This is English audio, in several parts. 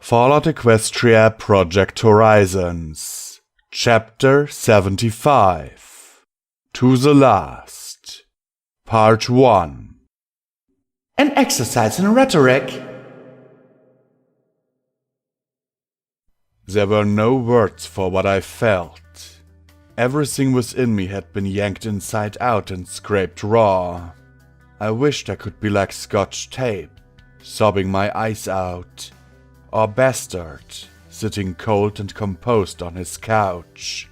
Fallout Equestria Project Horizons, Chapter 75, To the Last, Part 1. An exercise in rhetoric. There were no words for what I felt. Everything within me had been yanked inside out and scraped raw. I wished I could be like Scotch tape, sobbing my eyes out. Or Bastard, sitting cold and composed on his couch,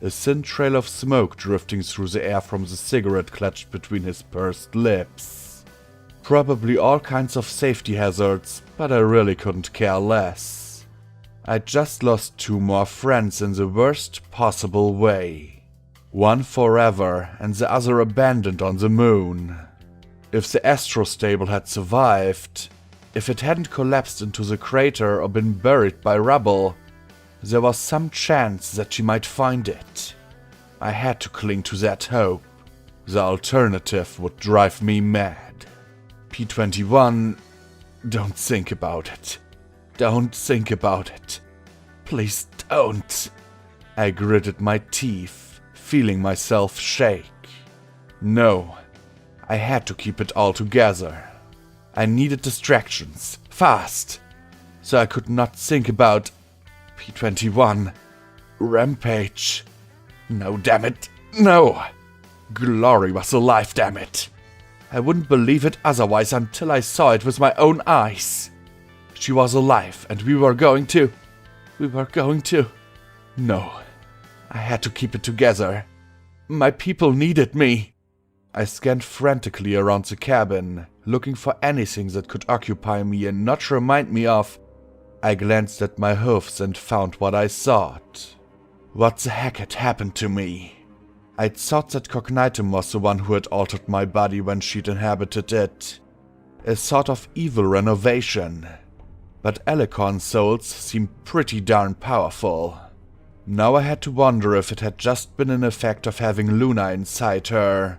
a thin trail of smoke drifting through the air from the cigarette clutched between his pursed lips. Probably all kinds of safety hazards, but I really couldn't care less. I'd just lost 2 more friends in the worst possible way. One forever and the other abandoned on the moon. If the astrostable had survived, if it hadn't collapsed into the crater or been buried by rubble, there was some chance that she might find it. I had to cling to that hope. The alternative would drive me mad. P-21, don't think about it. Don't think about it. Please don't. I gritted my teeth, feeling myself shake. No, I had to keep it all together. I needed distractions, fast, so I could not think about P-21, Rampage. No, damn it, no! Glory was alive, damn it! I wouldn't believe it otherwise until I saw it with my own eyes. She was alive, and we were going to. No, I had to keep it together. My people needed me. I scanned frantically around the cabin, looking for anything that could occupy me and not remind me of. I glanced at my hoofs and found what I sought. What the heck had happened to me? I'd thought that Cognitum was the one who had altered my body when she'd inhabited it. A sort of evil renovation. But Alicorn souls seemed pretty darn powerful. Now I had to wonder if it had just been an effect of having Luna inside her.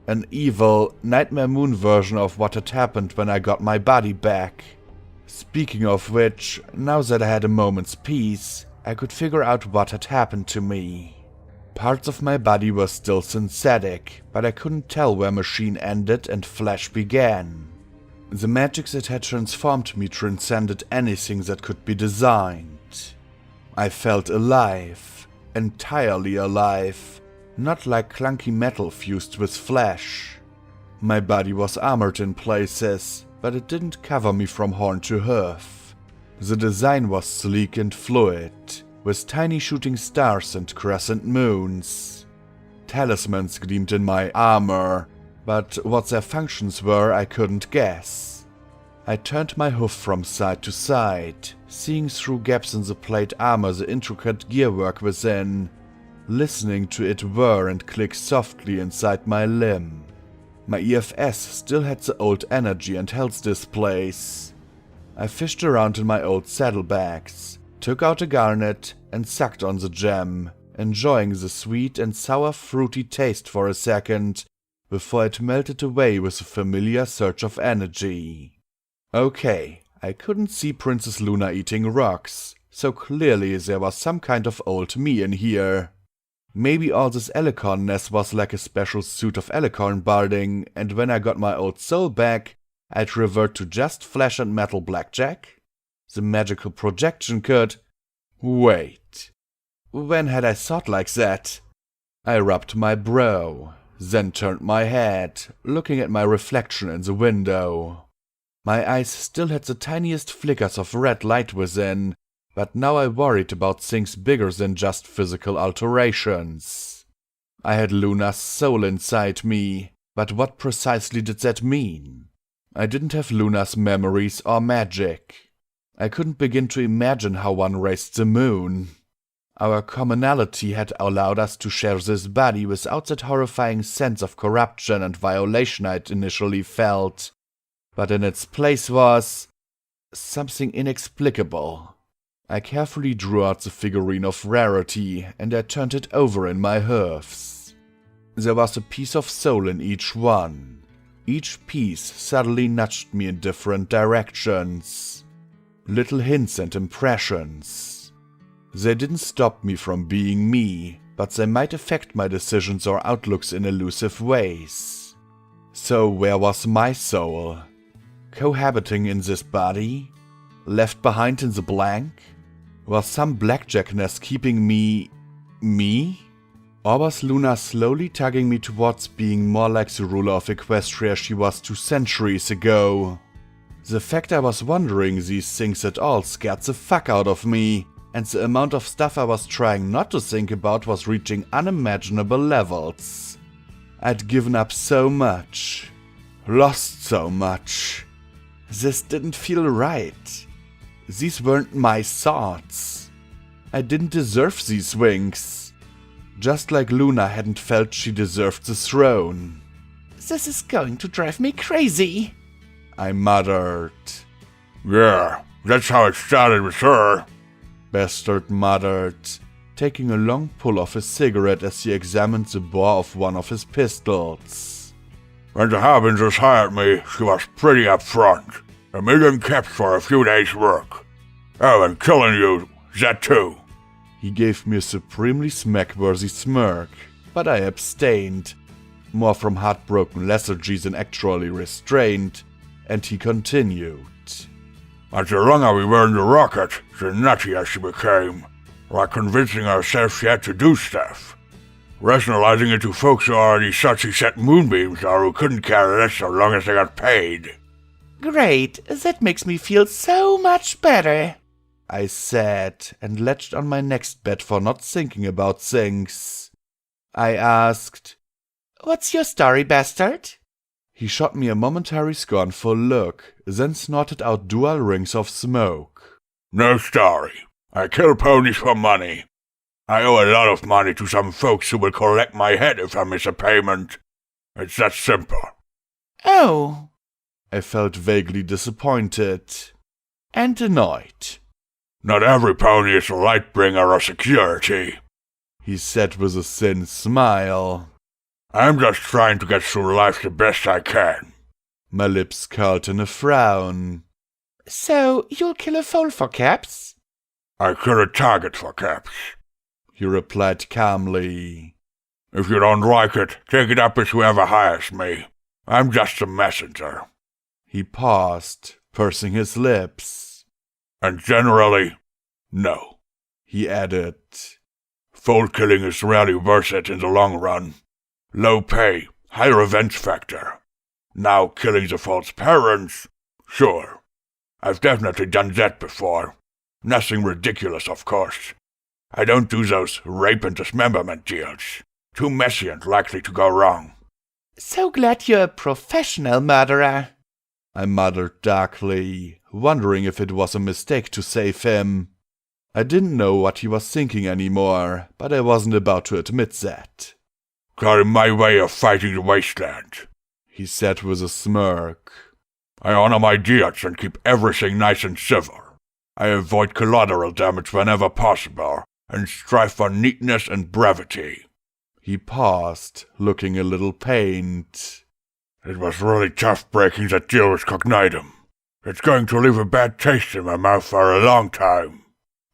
An evil, Nightmare Moon version of what had happened when I got my body back. Speaking of which, now that I had a moment's peace, I could figure out what had happened to me. Parts of my body were still synthetic, but I couldn't tell where machine ended and flesh began. The magic that had transformed me transcended anything that could be designed. I felt alive, entirely alive. Not like clunky metal fused with flesh. My body was armored in places, but it didn't cover me from horn to hoof. The design was sleek and fluid, with tiny shooting stars and crescent moons. Talismans gleamed in my armor, but what their functions were I couldn't guess. I turned my hoof from side to side, seeing through gaps in the plate armor the intricate gearwork within, listening to it whir and click softly inside my limb. My EFS still had the old energy and health displays. I fished around in my old saddlebags, took out a garnet and sucked on the gem, enjoying the sweet and sour fruity taste for a second, before it melted away with a familiar surge of energy. Okay, I couldn't see Princess Luna eating rocks, so clearly there was some kind of old me in here. Maybe all this Alicorn-ness was like a special suit of Alicorn barding, and when I got my old soul back, I'd revert to just flesh and metal blackjack? The magical projection could… Wait. When had I thought like that? I rubbed my brow, then turned my head, looking at my reflection in the window. My eyes still had the tiniest flickers of red light within, but now I worried about things bigger than just physical alterations. I had Luna's soul inside me, but what precisely did that mean? I didn't have Luna's memories or magic. I couldn't begin to imagine how one raised the moon. Our commonality had allowed us to share this body without that horrifying sense of corruption and violation I'd initially felt, but in its place was something inexplicable. I carefully drew out the figurine of rarity, and I turned it over in my hoofs. There was a piece of soul in each one. Each piece subtly nudged me in different directions. little hints and impressions. They didn't stop me from being me, but they might affect my decisions or outlooks in elusive ways. So where was my soul? Cohabiting in this body? Left behind in the blank? Was some blackjackness keeping me? Or was Luna slowly tugging me towards being more like the ruler of Equestria she was 2 centuries ago? The fact I was wondering these things at all scared the fuck out of me, and the amount of stuff I was trying not to think about was reaching unimaginable levels. I'd given up so much, lost so much. This didn't feel right. These weren't my thoughts. I didn't deserve these wings. Just like Luna hadn't felt she deserved the throne. This is going to drive me crazy, I muttered. Yeah, that's how it started with her, Bastard muttered, taking a long pull of his cigarette as he examined the bore of one of his pistols. When the Harbingers hired me, she was pretty upfront. $1 million caps for a few days' work. Oh, and killing you, that too. He gave me a supremely smack-worthy smirk, but I abstained, more from heartbroken lethargy than actually restrained, and he continued. And the longer we were in the rocket, the nuttier she became, like convincing herself she had to do stuff. Rationalizing it to folks who already thought she set moonbeams or who couldn't care less so long as they got paid. Great, that makes me feel so much better, I said, and latched on my next bet for not thinking about things. I asked, What's your story, bastard? He shot me a momentary scornful look, then snorted out dual rings of smoke. No story. I kill ponies for money. I owe a lot of money to some folks who will collect my head if I miss a payment. It's that simple. Oh. I felt vaguely disappointed. And annoyed. Not every pony is a light bringer or security, he said with a thin smile. I'm just trying to get through life the best I can. My lips curled in a frown. So, you'll kill a foal for caps? I kill a target for caps, he replied calmly. If you don't like it, take it up with whoever hires me. I'm just a messenger. He paused, pursing his lips. And generally, no, he added. Foal killing is rarely worth it in the long run. Low pay, high revenge factor. Now killing the foal's parents? Sure. I've definitely done that before. Nothing ridiculous, of course. I don't do those rape and dismemberment deals. Too messy and likely to go wrong. So glad you're a professional murderer, I muttered darkly, wondering if it was a mistake to save him. I didn't know what he was thinking anymore, but I wasn't about to admit that. Got in my way of fighting the wasteland, he said with a smirk. I honor my deeds and keep everything nice and civil. I avoid collateral damage whenever possible, and strive for neatness and brevity. He paused, looking a little pained. It was really tough breaking that deal with Cognitum. It's going to leave a bad taste in my mouth for a long time.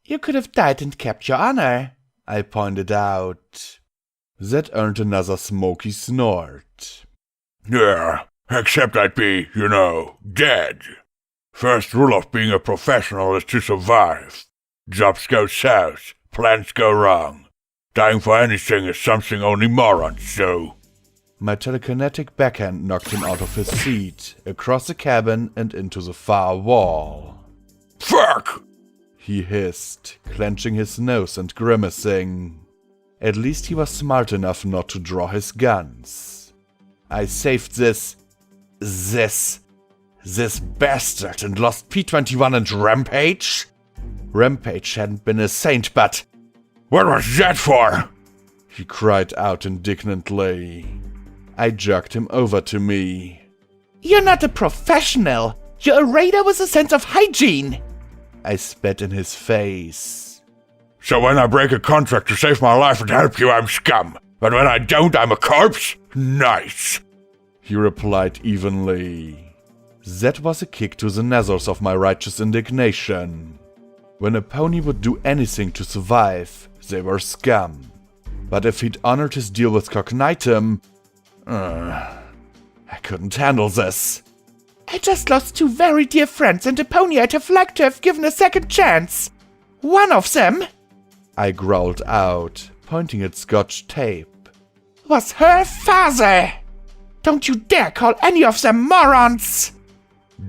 You could have died and kept your honor, I pointed out. That earned another smoky snort. Yeah, except I'd be, dead. First rule of being a professional is to survive. Jobs go south, plans go wrong. Dying for anything is something only morons do. My telekinetic backhand knocked him out of his seat, across the cabin and into the far wall. Fuck! He hissed, clenching his nose and grimacing. At least he was smart enough not to draw his guns. I saved this bastard and lost P-21 and Rampage? Rampage hadn't been a saint, but... What was that for? He cried out indignantly. I jerked him over to me. You're not a professional! You're a raider with a sense of hygiene! I spat in his face. So when I break a contract to save my life and help you, I'm scum. But when I don't, I'm a corpse? Nice. He replied evenly. That was a kick to the nethers of my righteous indignation. When a pony would do anything to survive, they were scum. But if he'd honored his deal with Cognitum, I couldn't handle this. I just lost 2 very dear friends and a pony I'd have liked to have given a second chance. One of them, I growled out, pointing at Scotch tape, was her father. Don't you dare call any of them morons!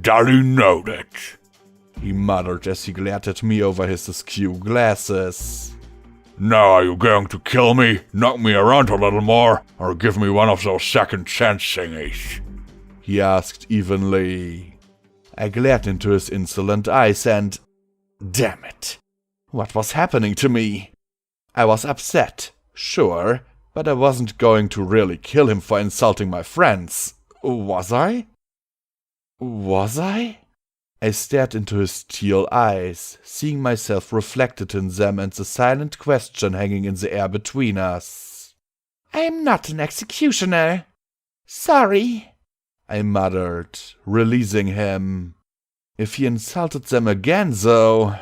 Dolly noted. he muttered as he glared at me over his askew glasses. Now are you going to kill me, knock me around a little more, or give me one of those second chance thingies? He asked evenly. I glared into his insolent eyes and... Damn it! What was happening to me? I was upset, sure, but I wasn't going to really kill him for insulting my friends. Was I? Was I? I stared into his teal eyes, seeing myself reflected in them and the silent question hanging in the air between us. I'm not an executioner. Sorry, I muttered, releasing him. If he insulted them again, though...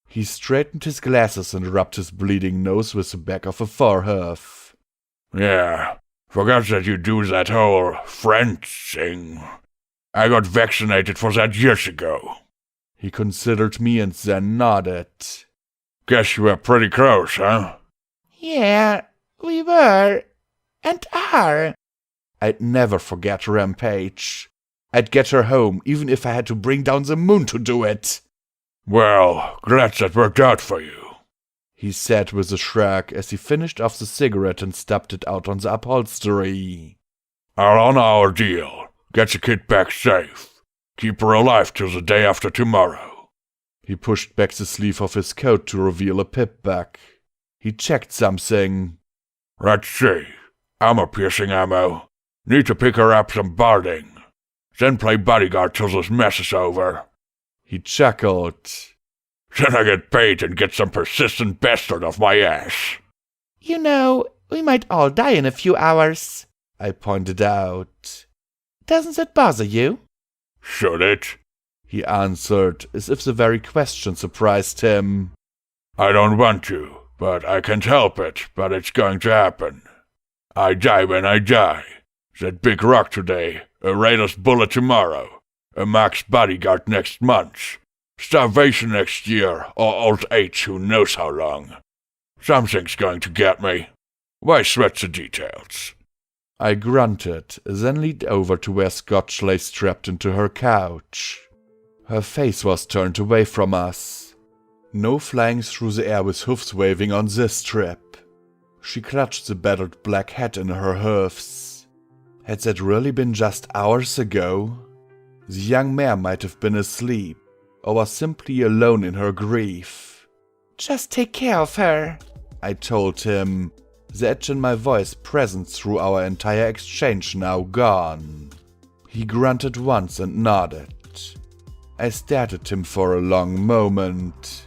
He straightened his glasses and rubbed his bleeding nose with the back of a forehoof. Yeah, forgot that you do that whole friend thing. I got vaccinated for that years ago. He considered me and then nodded. Guess you were pretty close, huh? Yeah, we were. And are. I'd never forget Rampage. I'd get her home, even if I had to bring down the moon to do it. Well, glad that worked out for you, he said with a shrug as he finished off the cigarette and stubbed it out on the upholstery. I'll honor our deal. Get the kid back safe. Keep her alive till the day after tomorrow. He pushed back the sleeve of his coat to reveal a pip bag. He checked something. Let's see. Armor-piercing ammo. Need to pick her up some barding. Then play bodyguard till this mess is over. He chuckled. Then I get paid and get some persistent bastard off my ass. You know, we might all die in a few hours, I pointed out. Doesn't that bother you? Should it? He answered, as if the very question surprised him. I don't want to, but I can't help it, but it's going to happen. I die when I die. That big rock today, a Raider's bullet tomorrow, a Max bodyguard next month, starvation next year, or old age who knows how long. Something's going to get me. Why sweat the details? I grunted, then leaned over to where Scotch lay strapped into her couch. Her face was turned away from us. No flying through the air with hoofs waving on this trip. She clutched the battered black hat in her hoofs. Had that really been just hours ago? The young mare might have been asleep, or was simply alone in her grief. Just take care of her, I told him, the edge in my voice present through our entire exchange now gone. He grunted once and nodded. I stared at him for a long moment.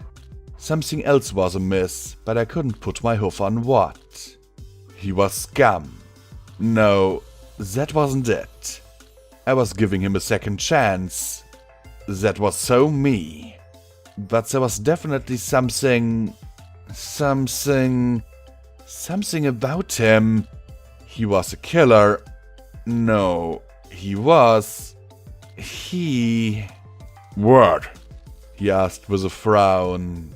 Something else was amiss, but I couldn't put my hoof on what. He was scum. No, that wasn't it. I was giving him a second chance. That was so me. But there was definitely something about him. He was a killer. No, he was... What? He asked with a frown.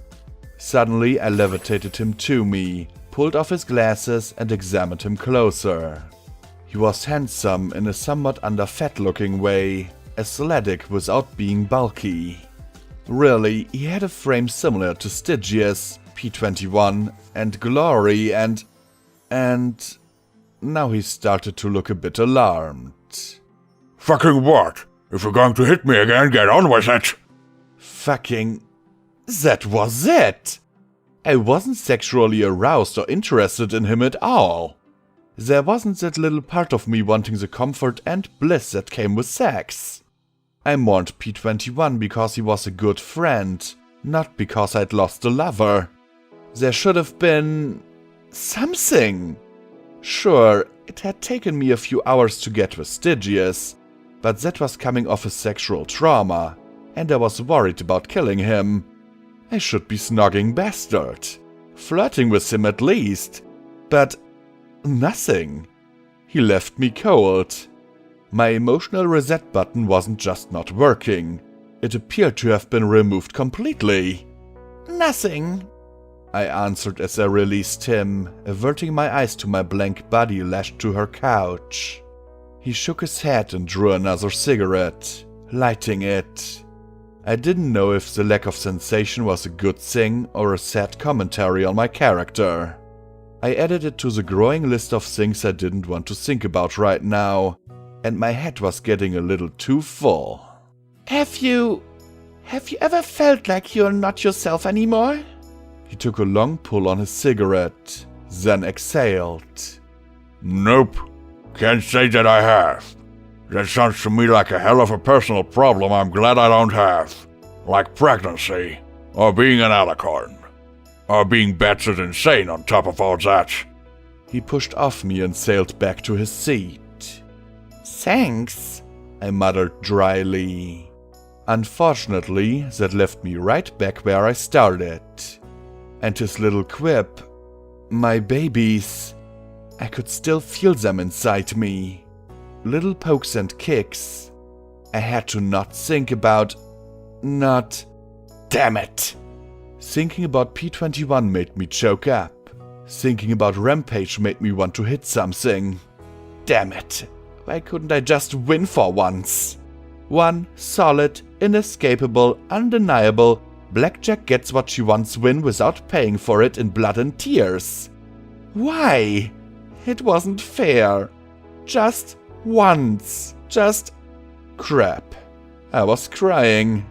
Suddenly I levitated him to me, pulled off his glasses and examined him closer. He was handsome in a somewhat under-fat-looking way, athletic without being bulky. Really, he had a frame similar to Stygius, P21, and Glory, and now he started to look a bit alarmed. Fucking what? If you're going to hit me again, get on with it! Fucking... that was it! I wasn't sexually aroused or interested in him at all. There wasn't that little part of me wanting the comfort and bliss that came with sex. I mourned P21 because he was a good friend, not because I'd lost a lover. There should have been... something. Sure, it had taken me a few hours to get with Stygius, but that was coming off his sexual trauma, and I was worried about killing him. I should be snogging bastard, flirting with him at least, but nothing. He left me cold. My emotional reset button wasn't just not working, it appeared to have been removed completely. Nothing, I answered as I released him, averting my eyes to my blank body lashed to her couch. He shook his head and drew another cigarette, lighting it. I didn't know if the lack of sensation was a good thing or a sad commentary on my character. I added it to the growing list of things I didn't want to think about right now, and my head was getting a little too full. Have you ever felt like you're not yourself anymore? He took a long pull on his cigarette, then exhaled. Nope. Can't say that I have. That sounds to me like a hell of a personal problem I'm glad I don't have. Like pregnancy, or being an alicorn, or being batshit insane on top of all that. He pushed off me and sailed back to his seat. Thanks, I muttered dryly. Unfortunately, that left me right back where I started. And his little quip, my babies, I could still feel them inside me. Little pokes and kicks. I had to not think about... Damn it! Thinking about P21 made me choke up. Thinking about Rampage made me want to hit something. Damn it! Why couldn't I just win for once? One solid, inescapable, undeniable, Blackjack gets what she wants win without paying for it in blood and tears. Why? It wasn't fair. Just once. Just... crap. I was crying.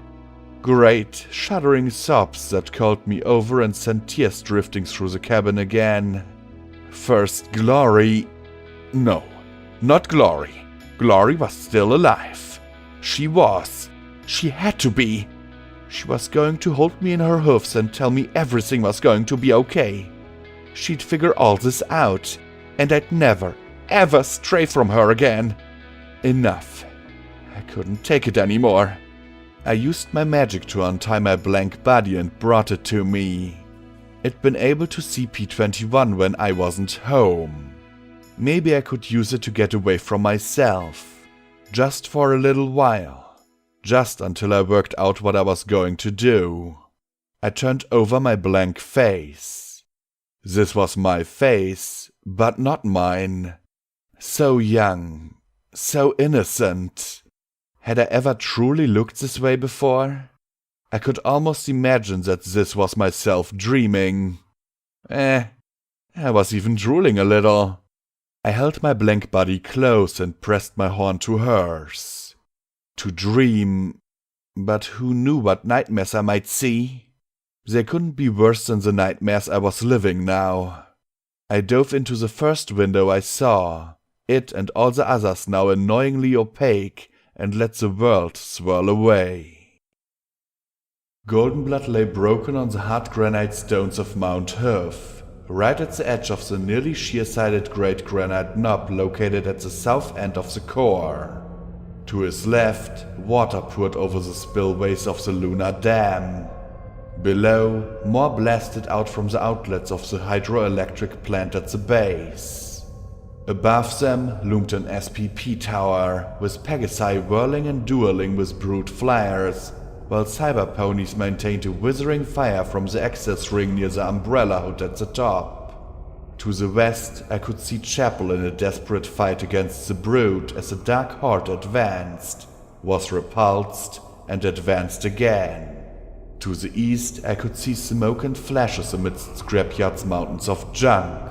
Great, shuddering sobs that called me over and sent tears drifting through the cabin again. First Glory... No, not Glory. Glory was still alive. She was. She had to be. She was going to hold me in her hoofs and tell me everything was going to be okay. She'd figure all this out, and I'd never, ever stray from her again. Enough. I couldn't take it anymore. I used my magic to untie my blank body and brought it to me. It'd been able to see P21 when I wasn't home. Maybe I could use it to get away from myself. Just for a little while. Just until I worked out what I was going to do. I turned over my blank face. This was my face, but not mine. So young, so innocent. Had I ever truly looked this way before? I could almost imagine that this was myself dreaming. I was even drooling a little. I held my blank body close and pressed my horn to hers. To dream, but who knew what nightmares I might see? They couldn't be worse than the nightmares I was living now. I dove into the first window I saw, it and all the others now annoyingly opaque, and let the world swirl away. Goldenblood lay broken on the hard granite stones of Mount Hoof, right at the edge of the nearly sheer-sided great granite knob located at the south end of the core. To his left, water poured over the spillways of the lunar dam. Below, more blasted out from the outlets of the hydroelectric plant at the base. Above them loomed an SPP tower, with Pegasi whirling and dueling with brute flyers, while cyber ponies maintained a withering fire from the access ring near the umbrella hood at the top. To the west, I could see Chapel in a desperate fight against the Brood as the Dark Horde advanced, was repulsed, and advanced again. To the east, I could see smoke and flashes amidst Scrapyard's mountains of junk.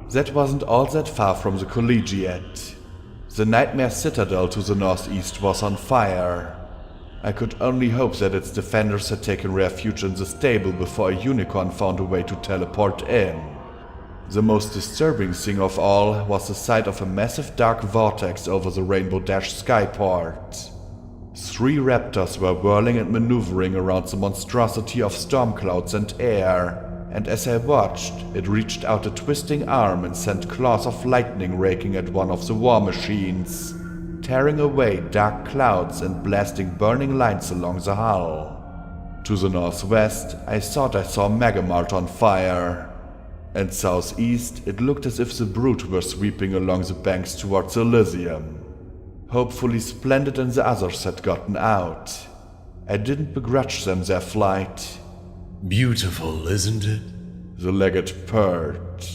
That wasn't all that far from the Collegiate. The Nightmare Citadel to the northeast was on fire. I could only hope that its defenders had taken refuge in the stable before a unicorn found a way to teleport in. The most disturbing thing of all was the sight of a massive dark vortex over the Rainbow Dash skyport. 3 raptors were whirling and maneuvering around the monstrosity of storm clouds and air, and as I watched, it reached out a twisting arm and sent claws of lightning raking at one of the war machines, tearing away dark clouds and blasting burning lines along the hull. To the northwest, I thought I saw Megamart on fire, and southeast it looked as if the Brute were sweeping along the banks towards Elysium. Hopefully Splendid and the others had gotten out. I didn't begrudge them their flight. Beautiful, isn't it? The legate purred.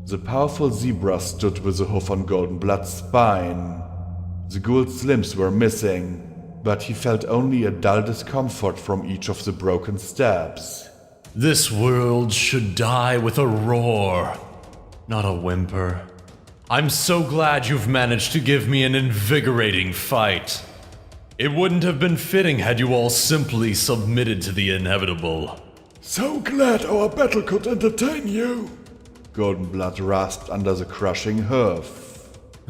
The powerful zebra stood with a hoof on Goldenblood's spine. The ghoul's limbs were missing, but he felt only a dull discomfort from each of the broken stabs. This world should die with a roar, not a whimper. I'm so glad you've managed to give me an invigorating fight. It wouldn't have been fitting had you all simply submitted to the inevitable. So glad our battle could entertain you. Goldenblood rasped under the crushing hoof.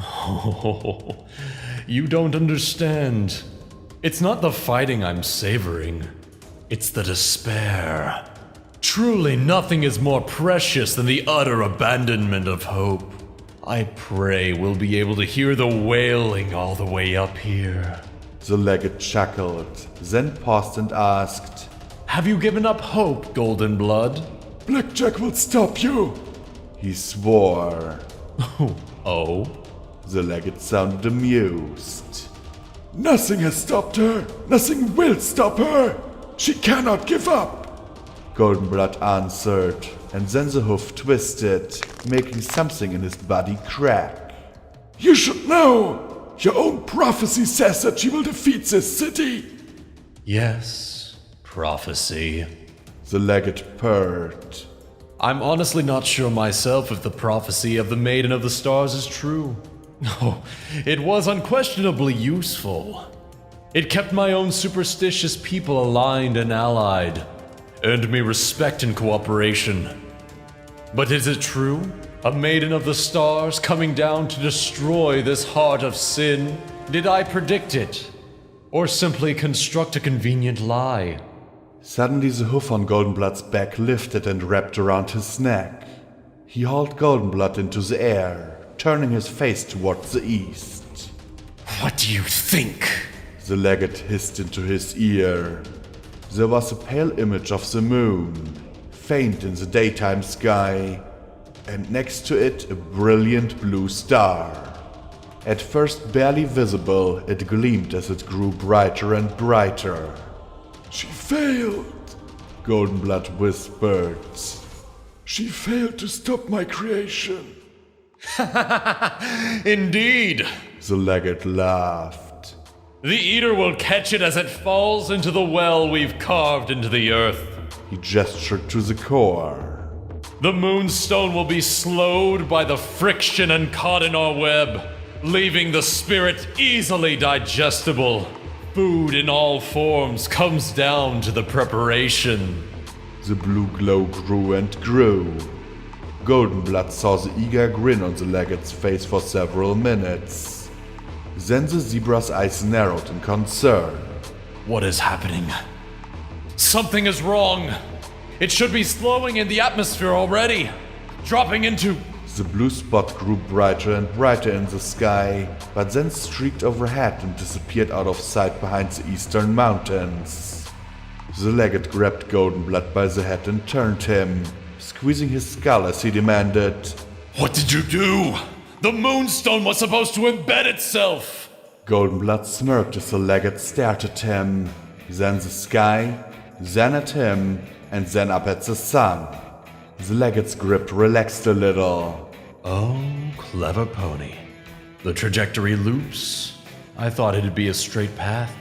Oh, you don't understand. It's not the fighting I'm savoring. It's the despair. Truly, nothing is more precious than the utter abandonment of hope. I pray we'll be able to hear the wailing all the way up here. The legate chuckled, then paused and asked, Have you given up hope, Goldenblood? Blackjack will stop you. He swore. Oh? The legate sounded amused. Nothing has stopped her. Nothing will stop her. She cannot give up. Goldenblood answered, and then the hoof twisted, making something in his body crack. You should know. Your own prophecy says that she will defeat this city. Yes, prophecy. The legate purred. I'm honestly not sure myself if the prophecy of the Maiden of the Stars is true. Oh, it was unquestionably useful. It kept my own superstitious people aligned and allied, earned me respect and cooperation. But is it true? A Maiden of the Stars coming down to destroy this heart of sin? Did I predict it? Or simply construct a convenient lie? Suddenly the hoof on Goldenblood's back lifted and wrapped around his neck. He hauled Goldenblood into the air, turning his face towards the east. What do you think? The legate hissed into his ear. There was a pale image of the moon, faint in the daytime sky, and next to it a brilliant blue star. At first barely visible, it gleamed as it grew brighter and brighter. She failed. Goldenblood whispered. She failed to stop my creation. Indeed. The legate laughed. The Eater will catch it as it falls into the well we've carved into the earth. He gestured to the core. The Moonstone will be slowed by the friction and caught in our web, leaving the spirit easily digestible. Food in all forms comes down to the preparation. The blue glow grew and grew. Goldenblood saw the eager grin on the legate's face for several minutes. Then the zebra's eyes narrowed in concern. What is happening? Something is wrong. It should be slowing in the atmosphere already, dropping into... The blue spot grew brighter and brighter in the sky, but then streaked overhead and disappeared out of sight behind the eastern mountains. The legate grabbed Goldenblood by the head and turned him, squeezing his skull as he demanded, What did you do? The Moonstone was supposed to embed itself! Goldenblood smirked as the legate stared at him, then the sky, then at him, and then up at the sun. The legate's grip relaxed a little. Oh, clever pony. The trajectory loops. I thought it'd be a straight path.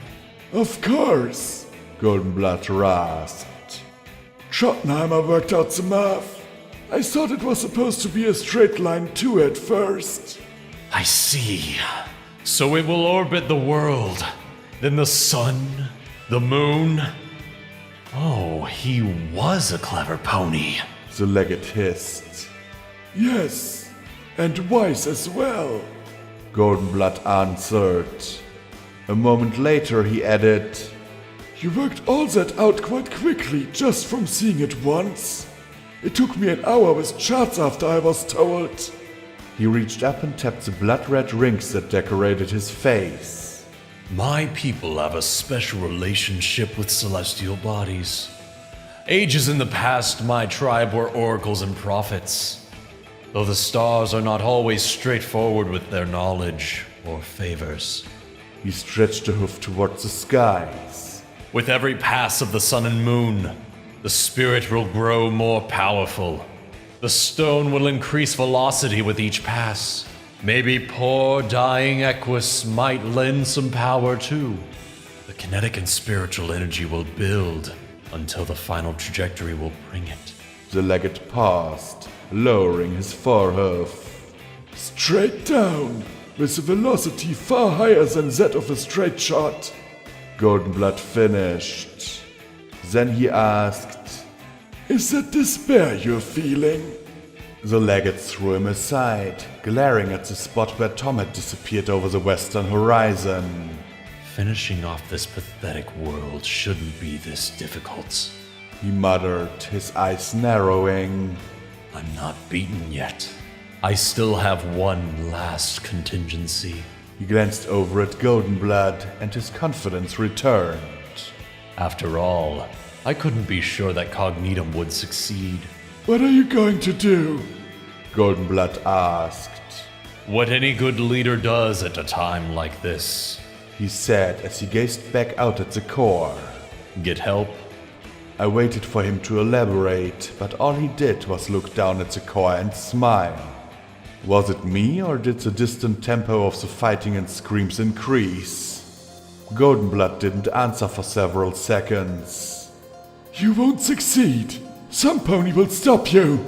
Of course. Goldenblood rasped. Schottenheimer worked out the math. I thought it was supposed to be a straight line too at first. I see. So it will orbit the world, then the sun, the moon. Oh, he was a clever pony. The legate hissed. Yes, and wise as well. Goldenblood answered. A moment later he added, You worked all that out quite quickly just from seeing it once. It took me an hour with charts after I was told. He reached up and tapped the blood-red rings that decorated his face. My people have a special relationship with celestial bodies. Ages in the past, my tribe were oracles and prophets, though the stars are not always straightforward with their knowledge or favors. He stretched a hoof towards the skies. With every pass of the sun and moon, the spirit will grow more powerful. The stone will increase velocity with each pass. Maybe poor dying Equus might lend some power too. The kinetic and spiritual energy will build until the final trajectory will bring it. The legate paused, lowering his forehoof. Straight down, with a velocity far higher than that of a straight shot. Goldenblood finished. Then he asked, "Is that despair you're feeling?" The legate threw him aside, glaring at the spot where Tom had disappeared over the western horizon. Finishing off this pathetic world shouldn't be this difficult. He muttered, his eyes narrowing. I'm not beaten yet. I still have one last contingency. He glanced over at Goldenblood, and his confidence returned. After all, I couldn't be sure that Cognitum would succeed. What are you going to do? Goldenblood asked. What any good leader does at a time like this, he said as he gazed back out at the core. Get help? I waited for him to elaborate, but all he did was look down at the core and smile. Was it me, or did the distant tempo of the fighting and screams increase? Goldenblood didn't answer for several seconds. You won't succeed. Some pony will stop you.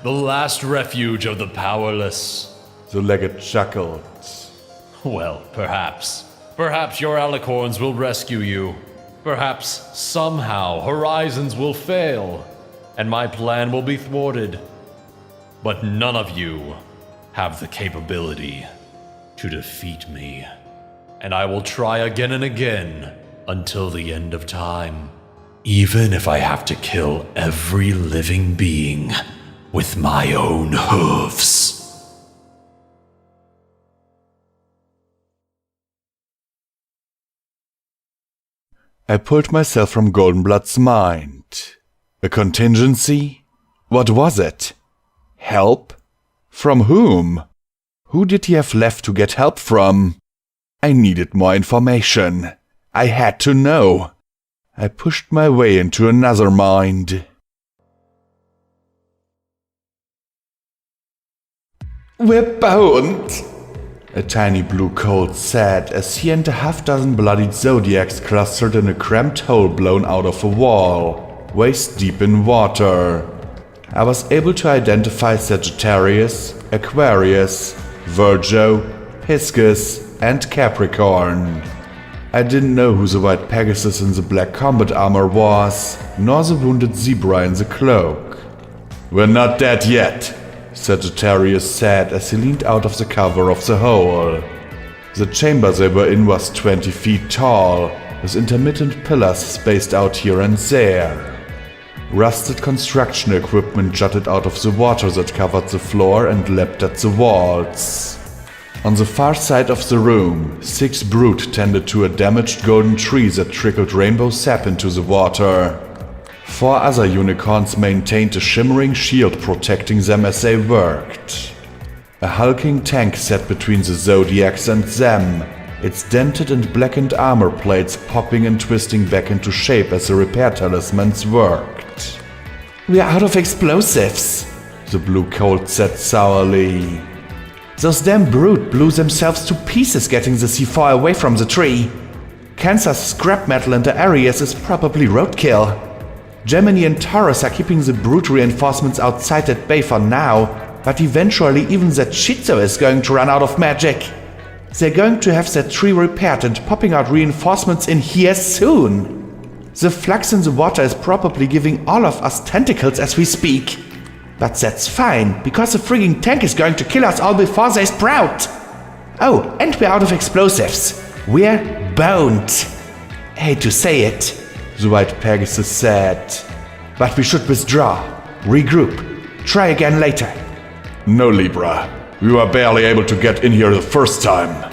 The last refuge of the powerless. The legate chuckled. Well, perhaps. Perhaps your alicorns will rescue you. Perhaps somehow horizons will fail, and my plan will be thwarted. But none of you have the capability to defeat me. And I will try again and again until the end of time. Even if I have to kill every living being with my own hooves. I pulled myself from Goldenblood's mind. A contingency? What was it? Help? From whom? Who did he have left to get help from? I needed more information. I had to know. I pushed my way into another mind. We're bound, a tiny blue colt said as he and a half-dozen bloodied zodiacs clustered in a cramped hole blown out of a wall, waist deep in water. I was able to identify Sagittarius, Aquarius, Virgo, Piscis, and Capricorn. I didn't know who the white Pegasus in the black combat armor was, nor the wounded zebra in the cloak. We're not dead yet, Sagittarius said as he leaned out of the cover of the hole. The chamber they were in was 20 feet tall, with intermittent pillars spaced out here and there. Rusted construction equipment jutted out of the water that covered the floor and lapped at the walls. On the far side of the room, 6 brood tended to a damaged golden tree that trickled rainbow sap into the water. 4 other unicorns maintained a shimmering shield protecting them as they worked. A hulking tank sat between the zodiacs and them, its dented and blackened armor plates popping and twisting back into shape as the repair talismans worked. We're out of explosives, the blue colt said sourly. Those damn brood blew themselves to pieces getting the C4 away from the tree. Kansas scrap metal in the areas is probably roadkill. Gemini and Taurus are keeping the brood reinforcements outside at bay for now, but eventually even that Shizo is going to run out of magic. They're going to have that tree repaired and popping out reinforcements in here soon. The flux in the water is probably giving all of us tentacles as we speak. But that's fine, because the frigging tank is going to kill us all before they sprout. Oh, and we're out of explosives. We're boned. Hate to say it, the white Pegasus said. But we should withdraw, regroup, try again later. No, Libra. We were barely able to get in here the first time.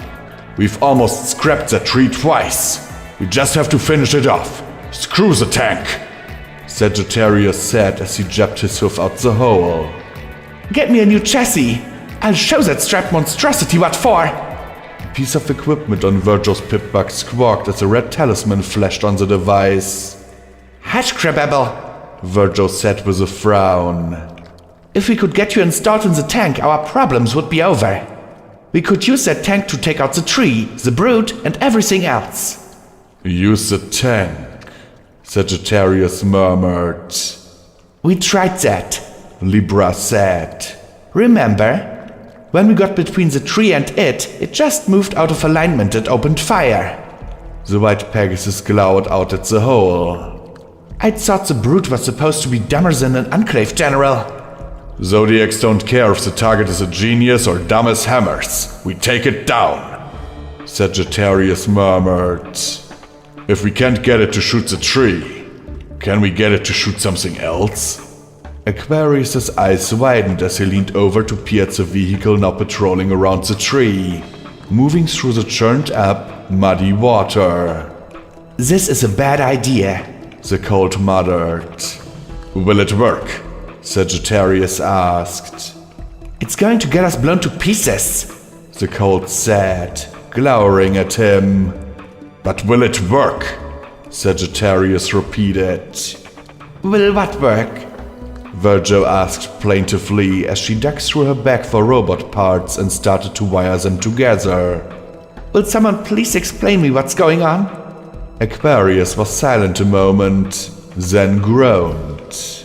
We've almost scrapped that tree twice. We just have to finish it off. Screw the tank, Sagittarius said as he jabbed his hoof out the hole. Get me a new chassis. I'll show that strapped monstrosity what for. A piece of equipment on Virgil's pipbug squawked as a red talisman flashed on the device. Hush, Crababble, Virgil said with a frown. If we could get you installed in the tank, our problems would be over. We could use that tank to take out the tree, the brute, and everything else. Use the tank, Sagittarius murmured. We tried that, Libra said. Remember? When we got between the tree and it just moved out of alignment and opened fire. The white Pegasus glowered out at the hole. I thought the brute was supposed to be dumber than an Enclave general. Zodiacs don't care if the target is a genius or dumb as hammers. We take it down, Sagittarius murmured. If we can't get it to shoot the tree, can we get it to shoot something else? Aquarius's eyes widened as he leaned over to peer at the vehicle now patrolling around the tree, moving through the churned up, muddy water. This is a bad idea, the Colt muttered. Will it work? Sagittarius asked. It's going to get us blown to pieces, the Colt said, glowering at him. But will it work? Sagittarius repeated. Will what work? Virgil asked plaintively as she dug through her bag for robot parts and started to wire them together. Will someone please explain me what's going on? Aquarius was silent a moment, then groaned.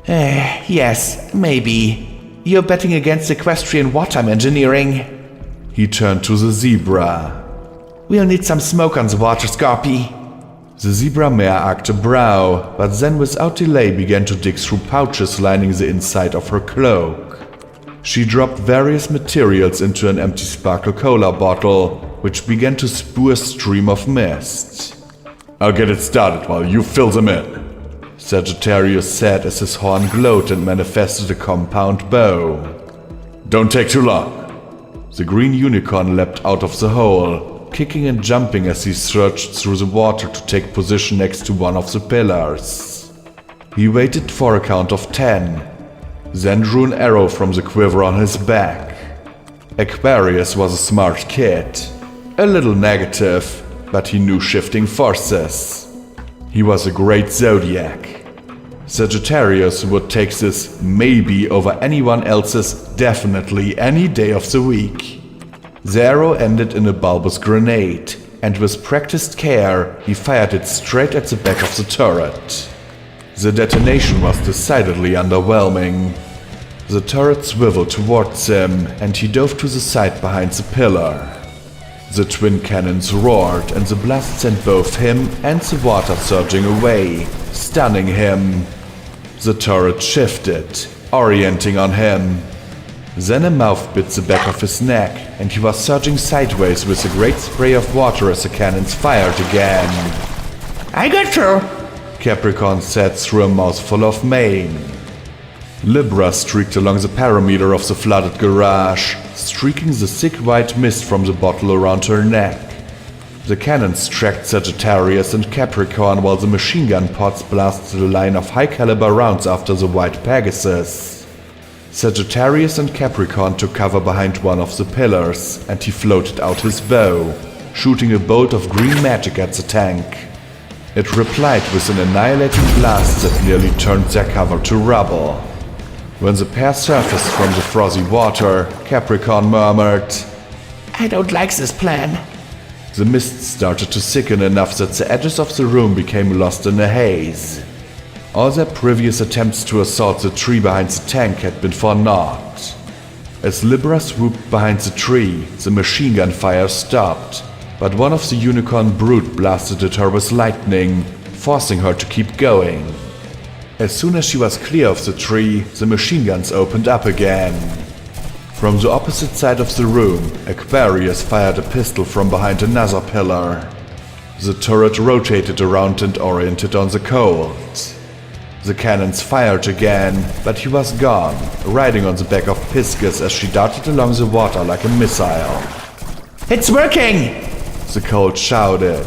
Yes, maybe. You're betting against Equestrian wartime engineering. He turned to the zebra. We'll need some smoke on the water, Scorpy. The zebra mare arched a brow, but then without delay began to dig through pouches lining the inside of her cloak. She dropped various materials into an empty Sparkle Cola bottle, which began to spew a stream of mist. I'll get it started while you fill them in, Sagittarius said as his horn glowed and manifested a compound bow. Don't take too long. The green unicorn leapt out of the hole, kicking and jumping as he surged through the water to take position next to one of the pillars. He waited for a count of 10, then drew an arrow from the quiver on his back. Aquarius was a smart kid, a little negative, but he knew shifting forces. He was a great zodiac. Sagittarius would take this maybe over anyone else's definitely any day of the week. The arrow ended in a bulbous grenade, and with practiced care, he fired it straight at the back of the turret. The detonation was decidedly underwhelming. The turret swiveled towards him, and he dove to the side behind the pillar. The twin cannons roared, and the blast sent both him and the water surging away, stunning him. The turret shifted, orienting on him. Then a mouth bit the back of his neck, and he was surging sideways with a great spray of water as the cannons fired again. I got you, Capricorn said through a mouthful of mane. Libra streaked along the parameter of the flooded garage, streaking the thick white mist from the bottle around her neck. The cannons tracked Sagittarius and Capricorn while the machine gun pods blasted a line of high-caliber rounds after the white Pegasus. Sagittarius and Capricorn took cover behind one of the pillars, and he floated out his bow, shooting a bolt of green magic at the tank. It replied with an annihilating blast that nearly turned their cover to rubble. When the pair surfaced from the frothy water, Capricorn murmured, I don't like this plan. The mist started to thicken enough that the edges of the room became lost in a haze. All their previous attempts to assault the tree behind the tank had been for naught. As Libra swooped behind the tree, the machine gun fire stopped, but one of the unicorn brute blasted at her with lightning, forcing her to keep going. As soon as she was clear of the tree, the machine guns opened up again. From the opposite side of the room, Aquarius fired a pistol from behind another pillar. The turret rotated around and oriented on the Colt. The cannons fired again, but he was gone, riding on the back of Piscus as she darted along the water like a missile. "It's working!" the Colt shouted.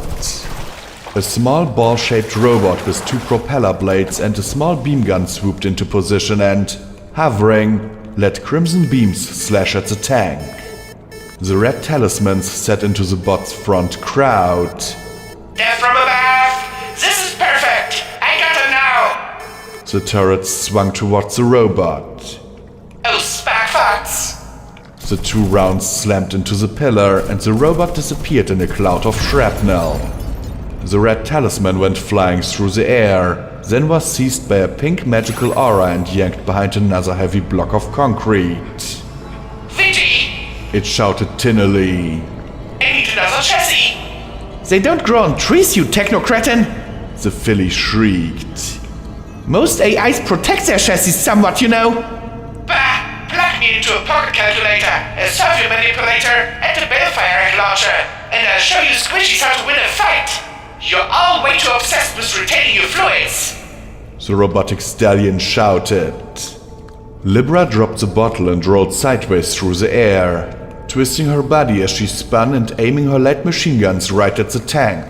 A small ball-shaped robot with 2 propeller blades and a small beam gun swooped into position and, hovering, let crimson beams slash at the tank. The red talismans set into the bot's front crowd. "They're from above! This is perfect! I got them now!" The turrets swung towards the robot. "Oh, sparkfots!" The 2 rounds slammed into the pillar and the robot disappeared in a cloud of shrapnel. The red talisman went flying through the air, then was seized by a pink magical aura and yanked behind another heavy block of concrete. "Vigi! It shouted tinnily. I need another chassis!" "They don't grow on trees, you technocratin!" the filly shrieked. "Most AIs protect their chassis somewhat, you know." Bah! Plug me into a pocket calculator, a software manipulator, and a balefire launcher, and I'll show you squishies how to win a fight! You're all way too obsessed with retaining your fluids! The robotic stallion shouted. Libra dropped the bottle and rolled sideways through the air, twisting her body as she spun and aiming her light machine guns right at the tank.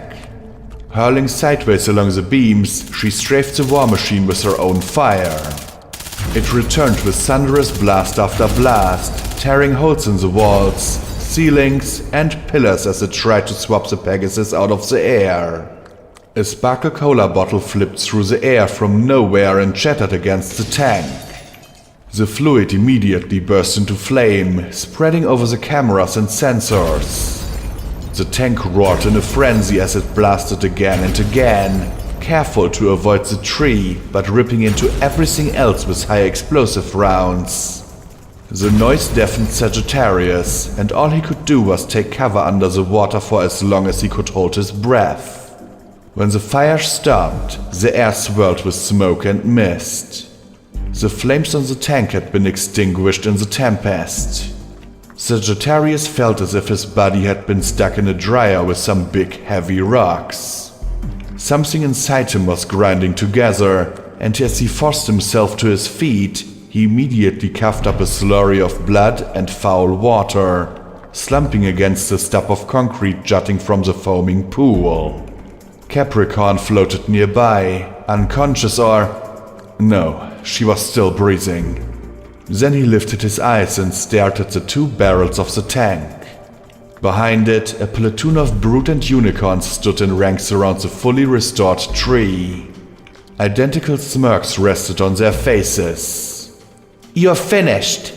Hurling sideways along the beams, she strafed the war machine with her own fire. It returned with thunderous blast after blast, tearing holes in the walls, ceilings, and pillars as it tried to swap the Pegasus out of the air. A Sparkle Cola bottle flipped through the air from nowhere and shattered against the tank. The fluid immediately burst into flame, spreading over the cameras and sensors. The tank roared in a frenzy as it blasted again and again, careful to avoid the tree, but ripping into everything else with high explosive rounds. The noise deafened Sagittarius, and all he could do was take cover under the water for as long as he could hold his breath. When the fire stopped, the air swirled with smoke and mist. The flames on the tank had been extinguished in the tempest. Sagittarius felt as if his body had been stuck in a dryer with some big, heavy rocks. Something inside him was grinding together, and as he forced himself to his feet, he immediately coughed up a slurry of blood and foul water, slumping against the stub of concrete jutting from the foaming pool. Capricorn floated nearby, unconscious or... no, she was still breathing. Then he lifted his eyes and stared at the 2 barrels of the tank. Behind it, a platoon of brute and unicorns stood in ranks around the fully restored tree. Identical smirks rested on their faces. "You're finished,"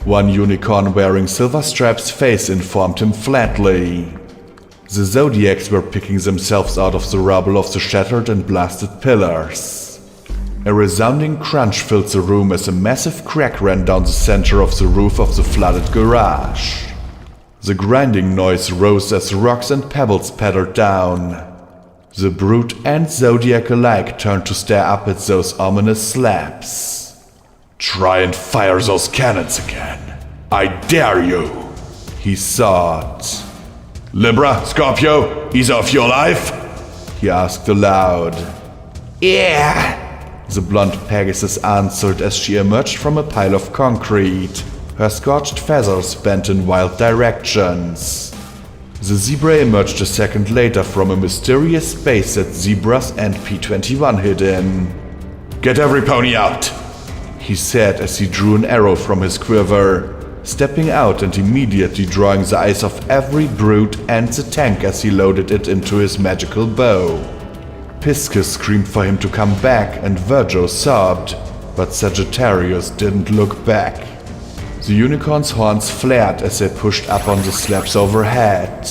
one unicorn wearing silver stripes' face informed him flatly. The Zodiacs were picking themselves out of the rubble of the shattered and blasted pillars. A resounding crunch filled the room as a massive crack ran down the center of the roof of the flooded garage. The grinding noise rose as rocks and pebbles pattered down. The brute and Zodiac alike turned to stare up at those ominous slabs. Try and fire those cannons again. I dare you, he thought. Libra, Scorpio, ease off your life? He asked aloud. Yeah, the blonde Pegasus answered as she emerged from a pile of concrete, her scorched feathers bent in wild directions. The zebra emerged a second later from a mysterious space that zebras and P-21 hid in. Get every pony out, he said as he drew an arrow from his quiver, stepping out and immediately drawing the eyes of every brute and the tank as he loaded it into his magical bow. Piscus screamed for him to come back and Virgo sobbed, but Sagittarius didn't look back. The unicorn's horns flared as they pushed up on the slabs overhead.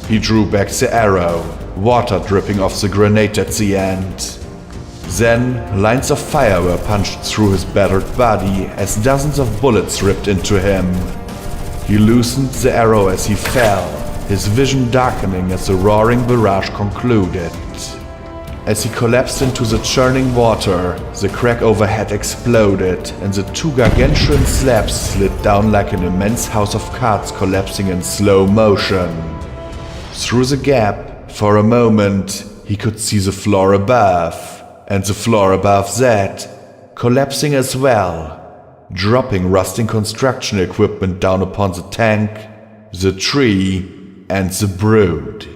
He drew back the arrow, water dripping off the grenade at the end. Then, lines of fire were punched through his battered body as dozens of bullets ripped into him. He loosened the arrow as he fell, his vision darkening as the roaring barrage concluded. As he collapsed into the churning water, the crack overhead exploded and the 2 gargantuan slabs slid down like an immense house of cards collapsing in slow motion. Through the gap, for a moment, he could see the floor above. and the floor above that collapsing as well, dropping rusting construction equipment down upon the tank, the tree, and the brood.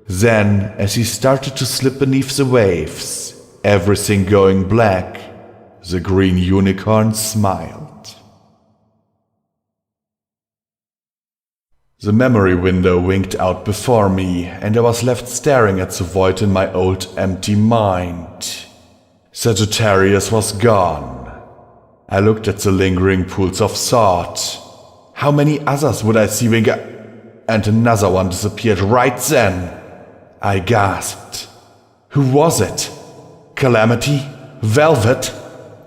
Then, as he started to slip beneath the waves, everything going black, the green unicorn smiled. The memory window winked out before me, and I was left staring at the void in my old empty mind. Sagittarius was gone. I looked at the lingering pools of thought. How many others would I see wink out? And another one disappeared right then. I gasped. Who was it? Calamity? Velvet?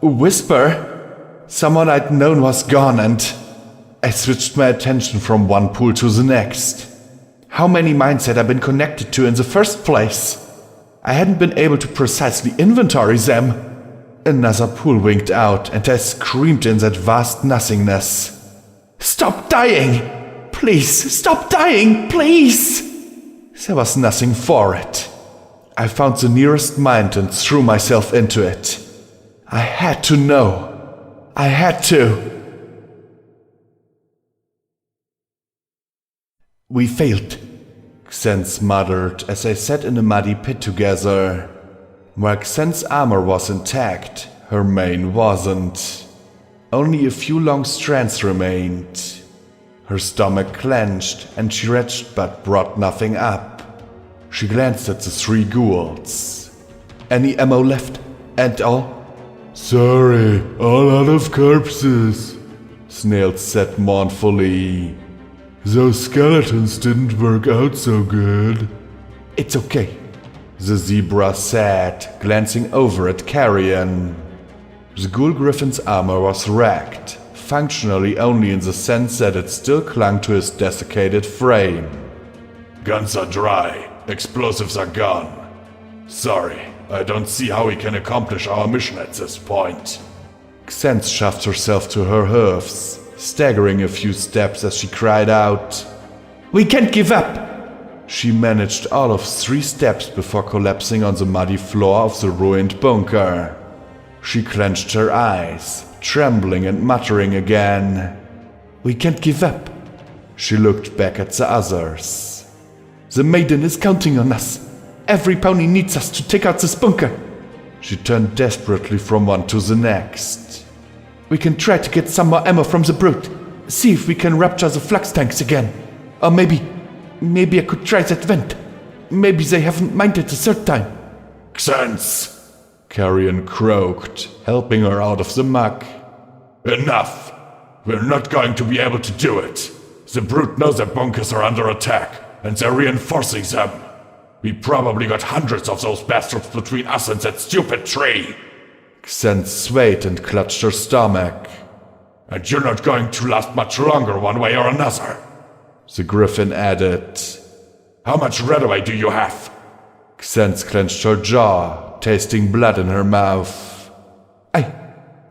Whisper? Someone I'd known was gone, and I switched my attention from one pool to the next. How many minds had I been connected to in the first place? I hadn't been able to precisely inventory them. Another pool winked out, and I screamed in that vast nothingness. Stop dying! Please, stop dying, please! There was nothing for it. I found the nearest mind and threw myself into it. I had to know. I had to. We failed, Xen's muttered as they sat in a muddy pit together. While Xen's armor was intact, her mane wasn't. Only a few long strands remained. Her stomach clenched, and she retched but brought nothing up. She glanced at the three ghouls. Any ammo left? And all? Sorry, all out of corpses, Snails said mournfully. Those skeletons didn't work out so good. It's okay, the zebra said, glancing over at Carrion. The ghoul griffin's armor was wrecked, functionally only in the sense that it still clung to his desiccated frame. Guns are dry, explosives are gone. Sorry, I don't see how we can accomplish our mission at this point. Xen shoved herself to her hoofs, staggering a few steps as she cried out, "We can't give up!" She managed all of 3 steps before collapsing on the muddy floor of the ruined bunker. She clenched her eyes, trembling and muttering again, "We can't give up." She looked back at the others. "The maiden is counting on us. Every pony needs us to take out this bunker." She turned desperately from one to the next. "We can try to get some more ammo from the brute. See if we can rupture the flux tanks again. Or maybe I could try that vent. Maybe they haven't minded the third time." Xens! Carrion croaked, helping her out of the muck. Enough! We're not going to be able to do it. The brute knows that bunkers are under attack, and they're reinforcing them. We probably got hundreds of those bastards between us and that stupid tree. Xen swayed and clutched her stomach. And you're not going to last much longer one way or another. The griffin added. How much redaway do you have? Xen clenched her jaw, tasting blood in her mouth. "I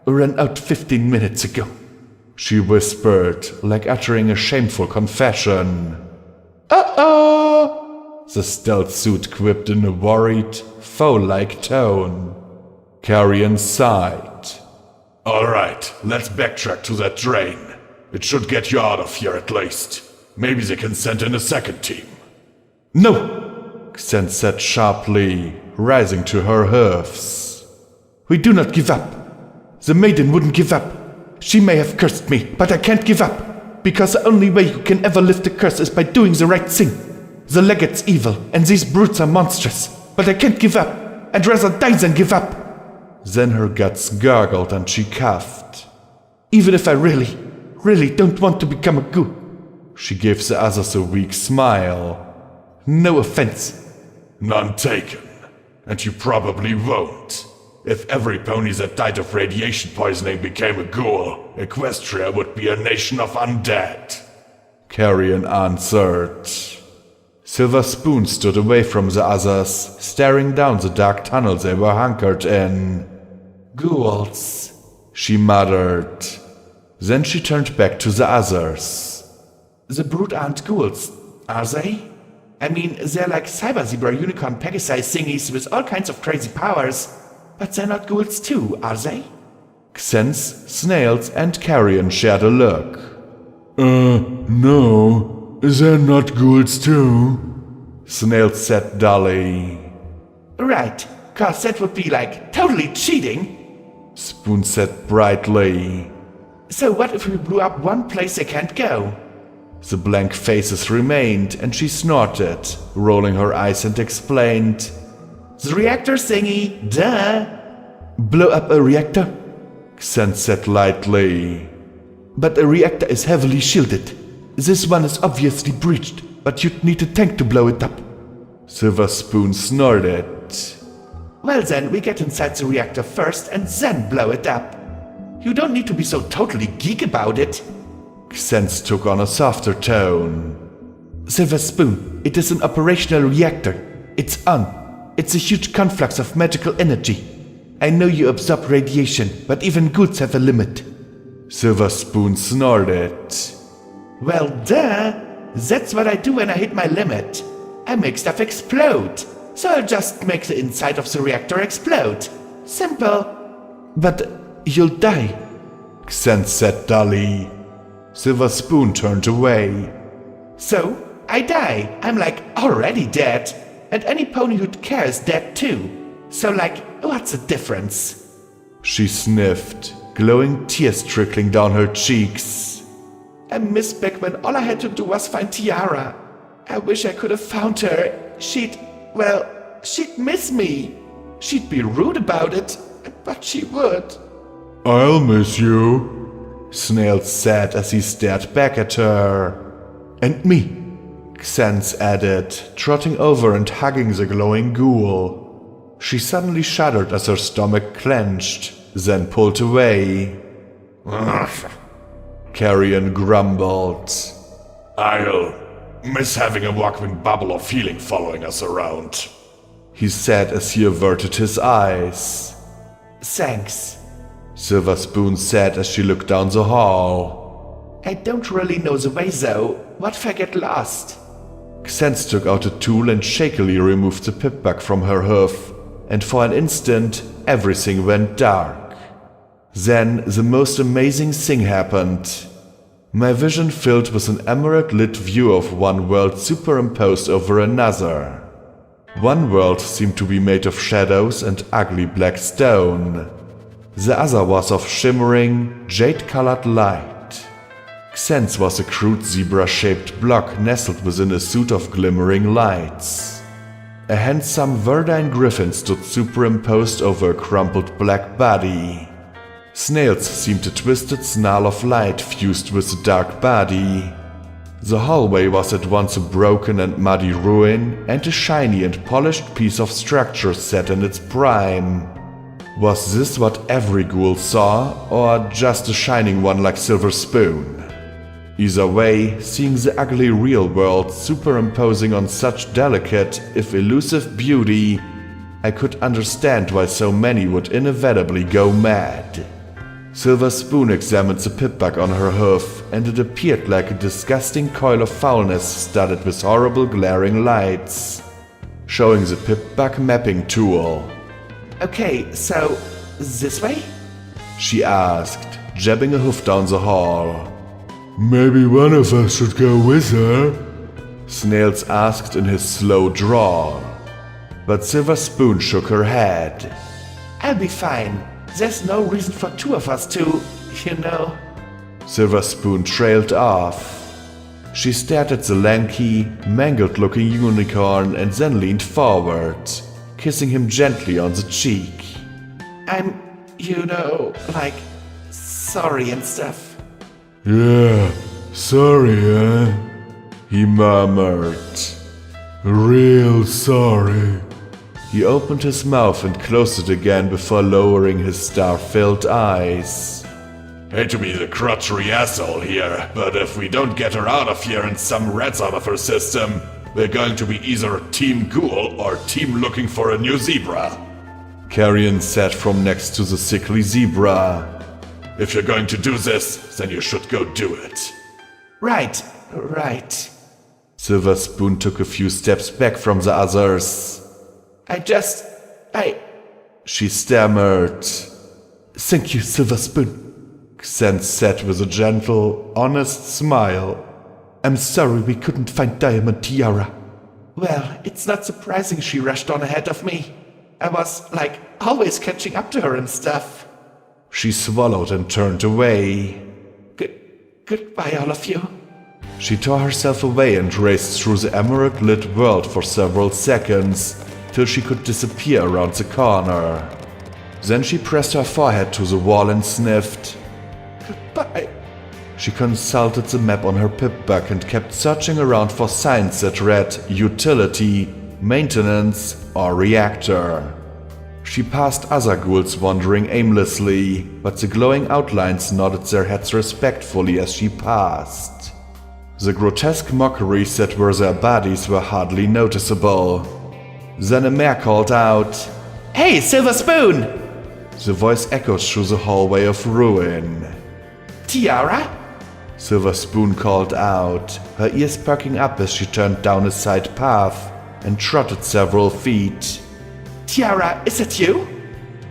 ran out 15 minutes ago," she whispered, like uttering a shameful confession. "Uh-oh!" the stealth suit quipped in a worried, foe-like tone. Carrion sighed. All right, let's backtrack to that drain. It should get you out of here at least. Maybe they can send in a second team. "No!" Xen said sharply, rising to her hoofs. "We do not give up. The maiden wouldn't give up. She may have cursed me, but I can't give up. Because the only way you can ever lift the curse is by doing the right thing. The legate's evil, and these brutes are monstrous. But I can't give up. I'd rather die than give up." Then her guts gurgled and she coughed. "Even if I really don't want to become a ghoul." She gave the others a weak smile. "No offense." None taken. And you probably won't. If every pony that died of radiation poisoning became a ghoul, Equestria would be a nation of undead. Carrion answered. Silver Spoon stood away from the others, staring down the dark tunnel they were hunkered in. "Ghouls," she muttered. Then she turned back to the others. "The brute aren't ghouls, are they? I mean, they're like cyber zebra unicorn pegasi thingies with all kinds of crazy powers. but they're not ghouls too, are they? Xense, Snails, and Carrion shared a look. No. They're not ghouls too? Snails said dully. Right, 'cause that would be like totally cheating. Spoon said brightly. So what if we blew up one place they can't go? The blank faces remained, and she snorted, rolling her eyes, and explained. The reactor thingy, duh. Blow up a reactor? Xense said lightly. But a reactor is heavily shielded. This one is obviously breached, but you'd need a tank to blow it up. Silver Spoon snorted. Well then, we get inside the reactor first and then blow it up. You don't need to be so totally geek about it. Xense took on a softer tone. Silver Spoon, it is an operational reactor. It's on. It's a huge conflux of magical energy. I know you absorb radiation, but even ghouls have a limit. Silver Spoon snorted. Well, duh. That's what I do when I hit my limit. I make stuff explode. So I'll just make the inside of the reactor explode. Simple. But you'll die, Xense said dully. Silver Spoon turned away. So, I die. I'm like already dead. And any pony who'd care is dead too. So like, what's the difference? She sniffed, glowing tears trickling down her cheeks. I miss back when all I had to do was find Tiara. I wish I could have found her. She'd miss me. She'd be rude about it, but she would. I'll miss you, Snails said as he stared back at her. And me, Xense added, trotting over and hugging the glowing ghoul. She suddenly shuddered as her stomach clenched, then pulled away. Carrion grumbled. I'll miss having a walking bubble of feeling following us around, he said as he averted his eyes. Thanks, Silver Spoon said as she looked down the hall. I don't really know the way though. What if I get lost? Xense took out a tool and shakily removed the pip-bug from her hoof, and for an instant everything went dark. Then the most amazing thing happened. My vision filled with an emerald-lit view of one world superimposed over another. One world seemed to be made of shadows and ugly black stone. The other was of shimmering, jade-colored light. Xense was a crude zebra-shaped block nestled within a suit of glimmering lights. A handsome verdine griffin stood superimposed over a crumpled black body. Snails seemed a twisted snarl of light fused with the dark body. The hallway was at once a broken and muddy ruin and a shiny and polished piece of structure set in its prime. Was this what every ghoul saw, or just a shining one like Silver Spoon? Either way, seeing the ugly real world superimposing on such delicate, if elusive beauty, I could understand why so many would inevitably go mad. Silver Spoon examined the pip-bug on her hoof, and it appeared like a disgusting coil of foulness studded with horrible glaring lights. Showing the pip-bug mapping tool. Okay, so this way? She asked, jabbing a hoof down the hall. Maybe one of us should go with her, Snails asked in his slow drawl. But Silver Spoon shook her head. I'll be fine. There's no reason for two of us to, you know. Silver Spoon trailed off. She stared at the lanky, mangled-looking unicorn and then leaned forward, kissing him gently on the cheek. I'm, you know, like, sorry and stuff. Yeah, sorry, he murmured. Real sorry. He opened his mouth and closed it again before lowering his star-filled eyes. Hate to be the crotchery asshole here, but if we don't get her out of here and some rats out of her system, we're going to be either Team Ghoul or Team Looking for a New Zebra. Carrion said from next to the sickly zebra. If you're going to do this, then you should go do it. Right. Silver Spoon took a few steps back from the others. I She stammered. Thank you, Silver Spoon, Xen said with a gentle, honest smile. I'm sorry we couldn't find Diamond Tiara. Well, it's not surprising she rushed on ahead of me. I was, always catching up to her and stuff. She swallowed and turned away. Goodbye, all of you. She tore herself away and raced through the emerald-lit world for several seconds, till she could disappear around the corner. Then she pressed her forehead to the wall and sniffed. Goodbye. She consulted the map on her pip-bug and kept searching around for signs that read utility, maintenance, or reactor. She passed other ghouls wandering aimlessly, but the glowing outlines nodded their heads respectfully as she passed. The grotesque mockeries that were their bodies were hardly noticeable. Then a mare called out, Hey, Silver Spoon! The voice echoed through the hallway of ruin. Tiara? Silver Spoon called out, her ears perking up as she turned down a side path and trotted several feet. Tiara, is it you?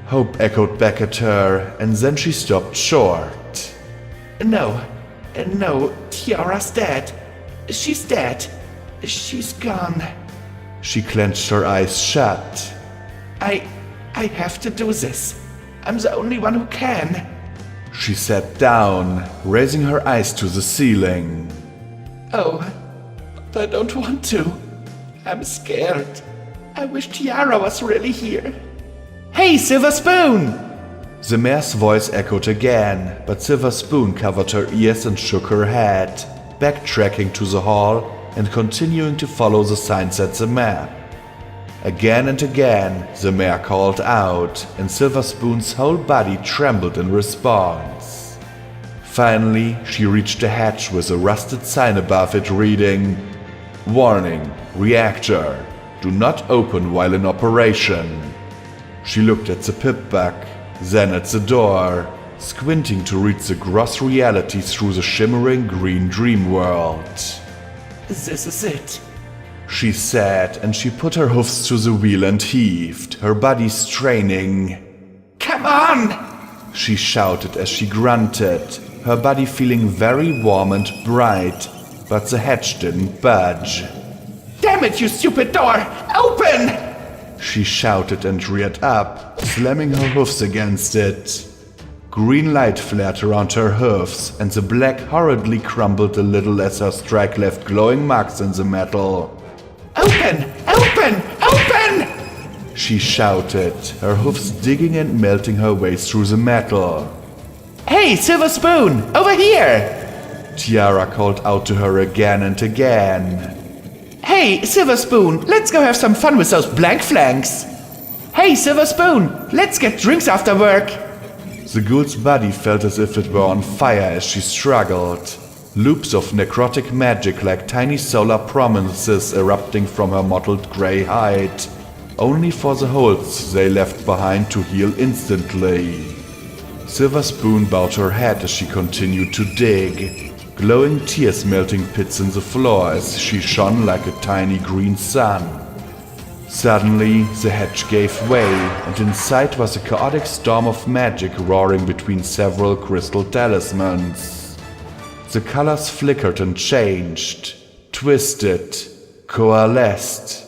Hope echoed back at her, and then she stopped short. No, Tiara's dead. She's dead. She's gone. She clenched her eyes shut. I have to do this. I'm the only one who can. She sat down, raising her eyes to the ceiling. Oh, but I don't want to. I'm scared. I wish Tiara was really here. Hey, Silver Spoon! The mare's voice echoed again, but Silver Spoon covered her ears and shook her head, backtracking to the hall and continuing to follow the signs at the map. Again and again, the mare called out, and Silver Spoon's whole body trembled in response. Finally, she reached a hatch with a rusted sign above it reading, Warning, Reactor. Do not open while in operation. She looked at the pip-bug, then at the door, squinting to read the gross reality through the shimmering green dream world. This is it, she said, and she put her hoofs to the wheel and heaved, her body straining. Come on! She shouted as she grunted, her body feeling very warm and bright, but the hatch didn't budge. Damn it, you stupid door! Open! She shouted and reared up, slamming her hoofs against it. Green light flared around her hoofs, and the black hurriedly crumbled a little as her strike left glowing marks in the metal. Open! Open! Open! She shouted, her hoofs digging and melting her way through the metal. Hey, Silver Spoon! Over here! Tiara called out to her again and again. Hey, Silver Spoon, let's go have some fun with those blank flanks. Hey, Silver Spoon, let's get drinks after work. The ghoul's body felt as if it were on fire as she struggled. Loops of necrotic magic like tiny solar prominences erupting from her mottled grey hide, only for the holes they left behind to heal instantly. Silver Spoon bowed her head as she continued to dig, glowing tears melting pits in the floor as she shone like a tiny green sun. Suddenly, the hatch gave way, and inside was a chaotic storm of magic roaring between several crystal talismans. The colors flickered and changed, twisted, coalesced,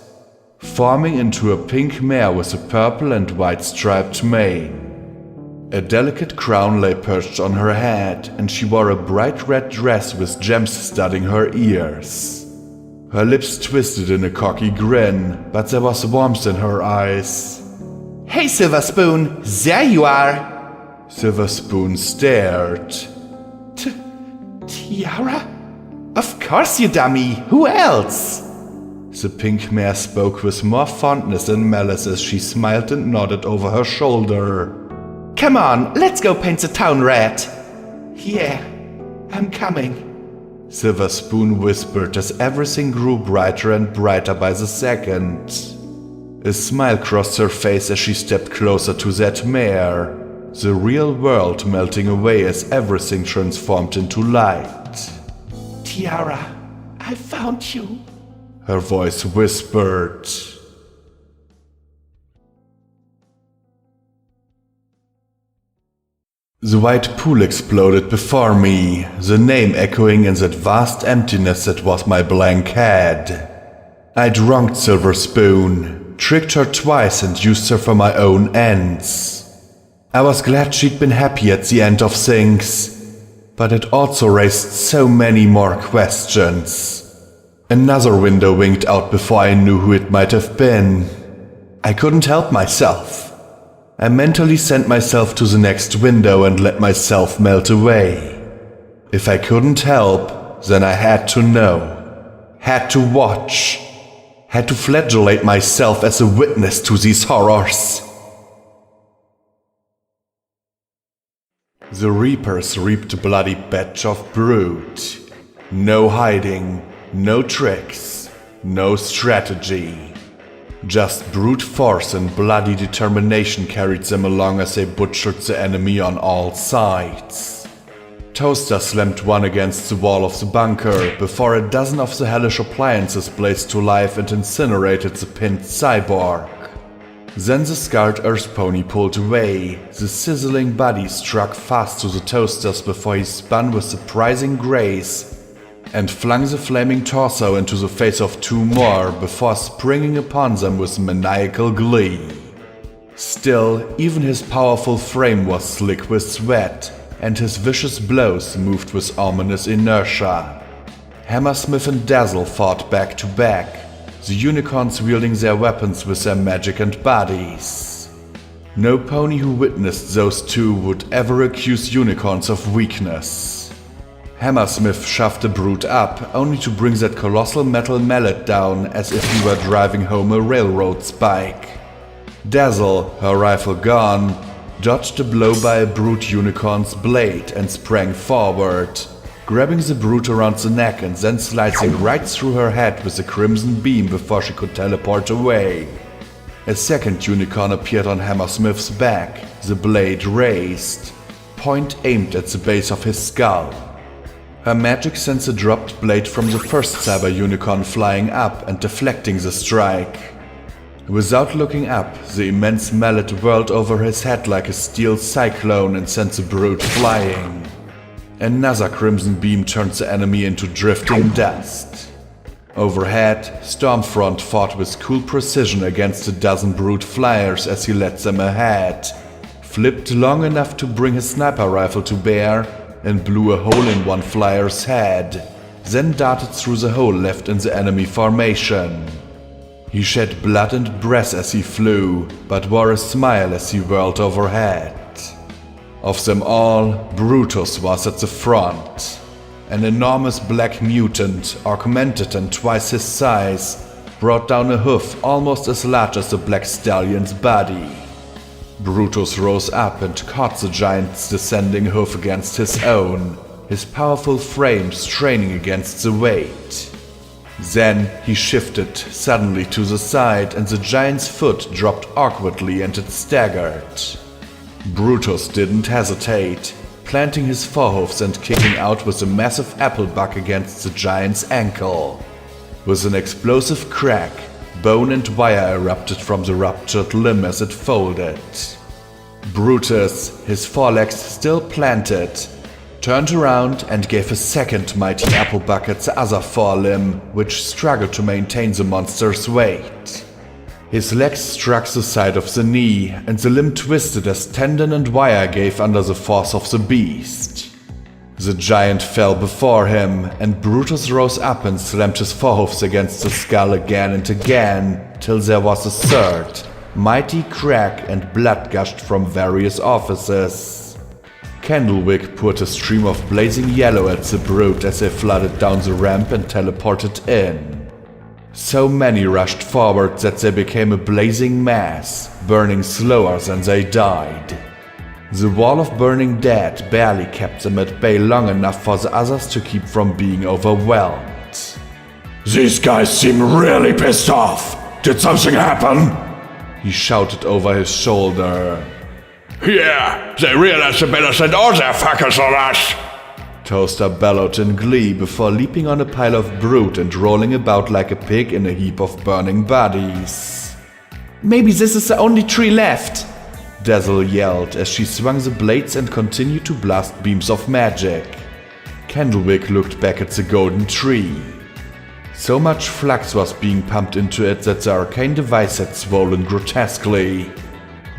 forming into a pink mare with a purple and white striped mane. A delicate crown lay perched on her head, and she wore a bright red dress with gems studding her ears. Her lips twisted in a cocky grin, but there was warmth in her eyes. Hey, Silver Spoon, there you are! Silver Spoon stared. Tiara? Of course, you dummy! Who else? The pink mare spoke with more fondness and malice as she smiled and nodded over her shoulder. Come on, let's go paint the town red. Yeah, I'm coming. Silver Spoon whispered as everything grew brighter and brighter by the second. A smile crossed her face as she stepped closer to that mare, the real world melting away as everything transformed into light. Tiara, I found you, her voice whispered. The white pool exploded before me, the name echoing in that vast emptiness that was my blank head. I'd wronged Silver Spoon, tricked her twice and used her for my own ends. I was glad she'd been happy at the end of things, but it also raised so many more questions. Another window winked out before I knew who it might have been. I couldn't help myself. I mentally sent myself to the next window and let myself melt away. If I couldn't help, then I had to know. Had to watch. Had to flagellate myself as a witness to these horrors. The Reapers reaped a bloody batch of brood. No hiding, no tricks, no strategy. Just brute force and bloody determination carried them along as they butchered the enemy on all sides. Toaster slammed one against the wall of the bunker before a dozen of the hellish appliances blazed to life and incinerated the pinned cyborg. Then the scarred Earth Pony pulled away. The sizzling body struck fast to the toasters before he spun with surprising grace and flung the flaming torso into the face of two more before springing upon them with maniacal glee. Still, even his powerful frame was slick with sweat, and his vicious blows moved with ominous inertia. Hammersmith and Dazzle fought back to back, the unicorns wielding their weapons with their magic and bodies. No pony who witnessed those two would ever accuse unicorns of weakness. Hammersmith shoved the brute up, only to bring that colossal metal mallet down as if he were driving home a railroad spike. Dazzle, her rifle gone, dodged a blow by a brute unicorn's blade and sprang forward, grabbing the brute around the neck and then slicing right through her head with a crimson beam before she could teleport away. A second unicorn appeared on Hammersmith's back, the blade raised, point aimed at the base of his skull. Her magic sends a dropped blade from the first cyber unicorn flying up and deflecting the strike. Without looking up, the immense mallet whirled over his head like a steel cyclone and sent the brute flying. Another crimson beam turned the enemy into drifting dust. Overhead, Stormfront fought with cool precision against a dozen brute flyers as he led them ahead, flipped long enough to bring his sniper rifle to bear, and blew a hole in one flyer's head, then darted through the hole left in the enemy formation. He shed blood and breath as he flew, but wore a smile as he whirled overhead. Of them all, Brutus was at the front. An enormous black mutant, augmented and twice his size, brought down a hoof almost as large as the black stallion's body. Brutus rose up and caught the giant's descending hoof against his own, his powerful frame straining against the weight. Then he shifted suddenly to the side and the giant's foot dropped awkwardly and it staggered. Brutus didn't hesitate, planting his forehoofs and kicking out with a massive applebuck against the giant's ankle. With an explosive crack, bone and wire erupted from the ruptured limb as it folded. Brutus, his forelegs still planted, turned around and gave a second mighty applebuck at the other forelimb, which struggled to maintain the monster's weight. His legs struck the side of the knee, and the limb twisted as tendon and wire gave under the force of the beast. The giant fell before him, and Brutus rose up and slammed his forehoofs against the skull again and again, till there was a third, mighty crack and blood gushed from various orifices. Candlewick poured a stream of blazing yellow at the brute as they flooded down the ramp and teleported in. So many rushed forward that they became a blazing mass, burning slower than they died. The wall of burning dead barely kept them at bay long enough for the others to keep from being overwhelmed. These guys seem really pissed off. Did something happen? He shouted over his shoulder. Yeah, they realize they better send all their fuckers on us. Toaster bellowed in glee before leaping on a pile of brute and rolling about like a pig in a heap of burning bodies. Maybe this is the only tree left, Dazzle yelled as she swung the blades and continued to blast beams of magic. Candlewick looked back at the golden tree. So much flux was being pumped into it that the arcane device had swollen grotesquely.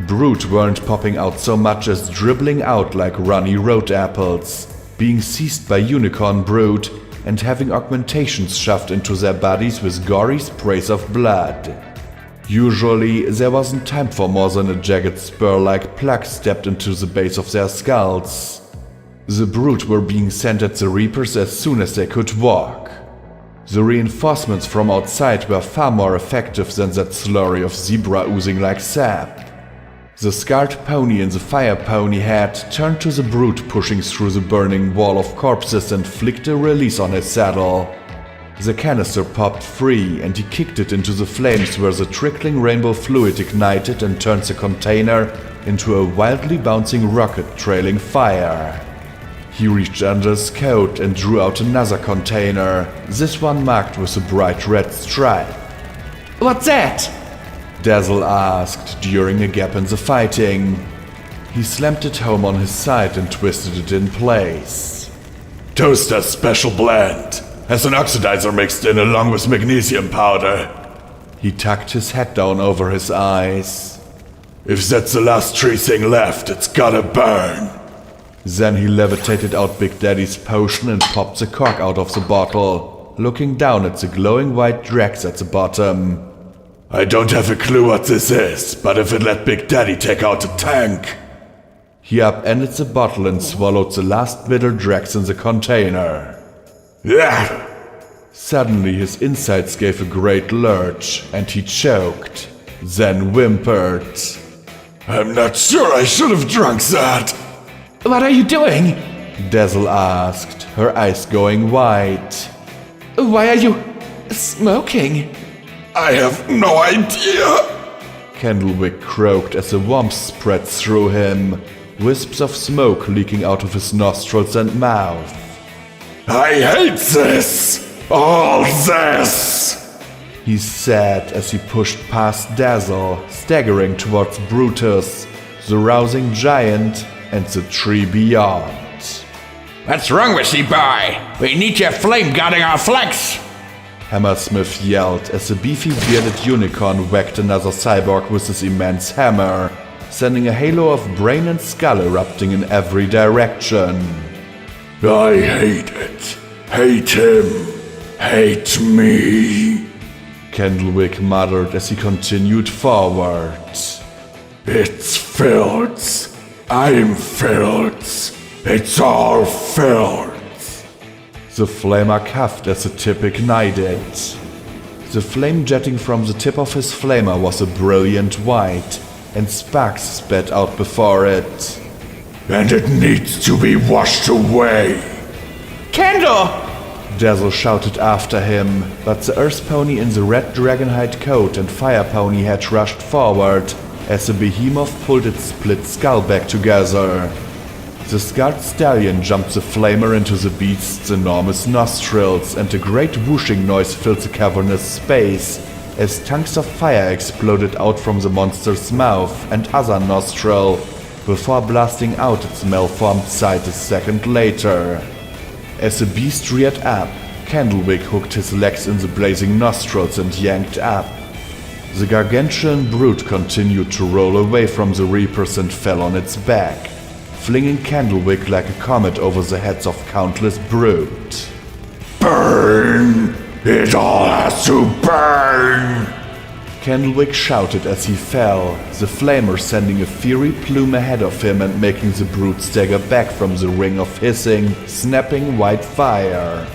Brood weren't popping out so much as dribbling out like runny road apples, being seized by unicorn brood and having augmentations shoved into their bodies with gory sprays of blood. Usually, there wasn't time for more than a jagged spur-like plug stepped into the base of their skulls. The brood were being sent at the Reapers as soon as they could walk. The reinforcements from outside were far more effective than that slurry of zebra oozing like sap. The scarred pony in the fire pony hat turned to the brood pushing through the burning wall of corpses and flicked a release on his saddle. The canister popped free and he kicked it into the flames where the trickling rainbow fluid ignited and turned the container into a wildly bouncing rocket trailing fire. He reached under his coat and drew out another container, this one marked with a bright red stripe. "What's that?" Dazzle asked during a gap in the fighting. He slammed it home on his side and twisted it in place. Toaster's special blend. Has an oxidizer mixed in along with magnesium powder. He tucked his head down over his eyes. If that's the last tree thing left, it's gotta burn. Then he levitated out Big Daddy's potion and popped the cork out of the bottle, looking down at the glowing white dregs at the bottom. I don't have a clue what this is, but if it let Big Daddy take out the tank... He upended the bottle and swallowed the last bitter dregs in the container. Yeah. Suddenly his insides gave a great lurch and he choked, then whimpered. I'm not sure I should have drunk that. "What are you doing?" Dazzle asked, her eyes going wide. "Why are you smoking?" I have no idea. Candlewick croaked as a warmth spread through him, wisps of smoke leaking out of his nostrils and mouth. I hate this! All this! He said as he pushed past Dazzle, staggering towards Brutus, the rousing giant, and the tree beyond. What's wrong with you, boy? We need your flame guarding our flanks! Hammersmith yelled as a beefy bearded unicorn whacked another cyborg with his immense hammer, sending a halo of brain and skull erupting in every direction. I hate it. Hate him. Hate me. Candlewick muttered as he continued forward. It's filth. I'm filth. It's all filth. The flamer coughed as the tip ignited. The flame jetting from the tip of his flamer was a brilliant white, and sparks spat out before it. And it needs to be washed away. "Candle!" Dazzle shouted after him, but the earth pony in the red dragonhide coat and fire pony had rushed forward as the behemoth pulled its split skull back together. The scarred stallion jumped the flamer into the beast's enormous nostrils, and a great whooshing noise filled the cavernous space as tongues of fire exploded out from the monster's mouth and other nostril before blasting out its malformed side a second later. As the beast reared up, Candlewick hooked his legs in the blazing nostrils and yanked up. The gargantuan brute continued to roll away from the Reapers and fell on its back, flinging Candlewick like a comet over the heads of countless brood. Burn! It all has to burn! Candlewick shouted as he fell, the flamer sending a fiery plume ahead of him and making the brood stagger back from the ring of hissing, snapping white fire.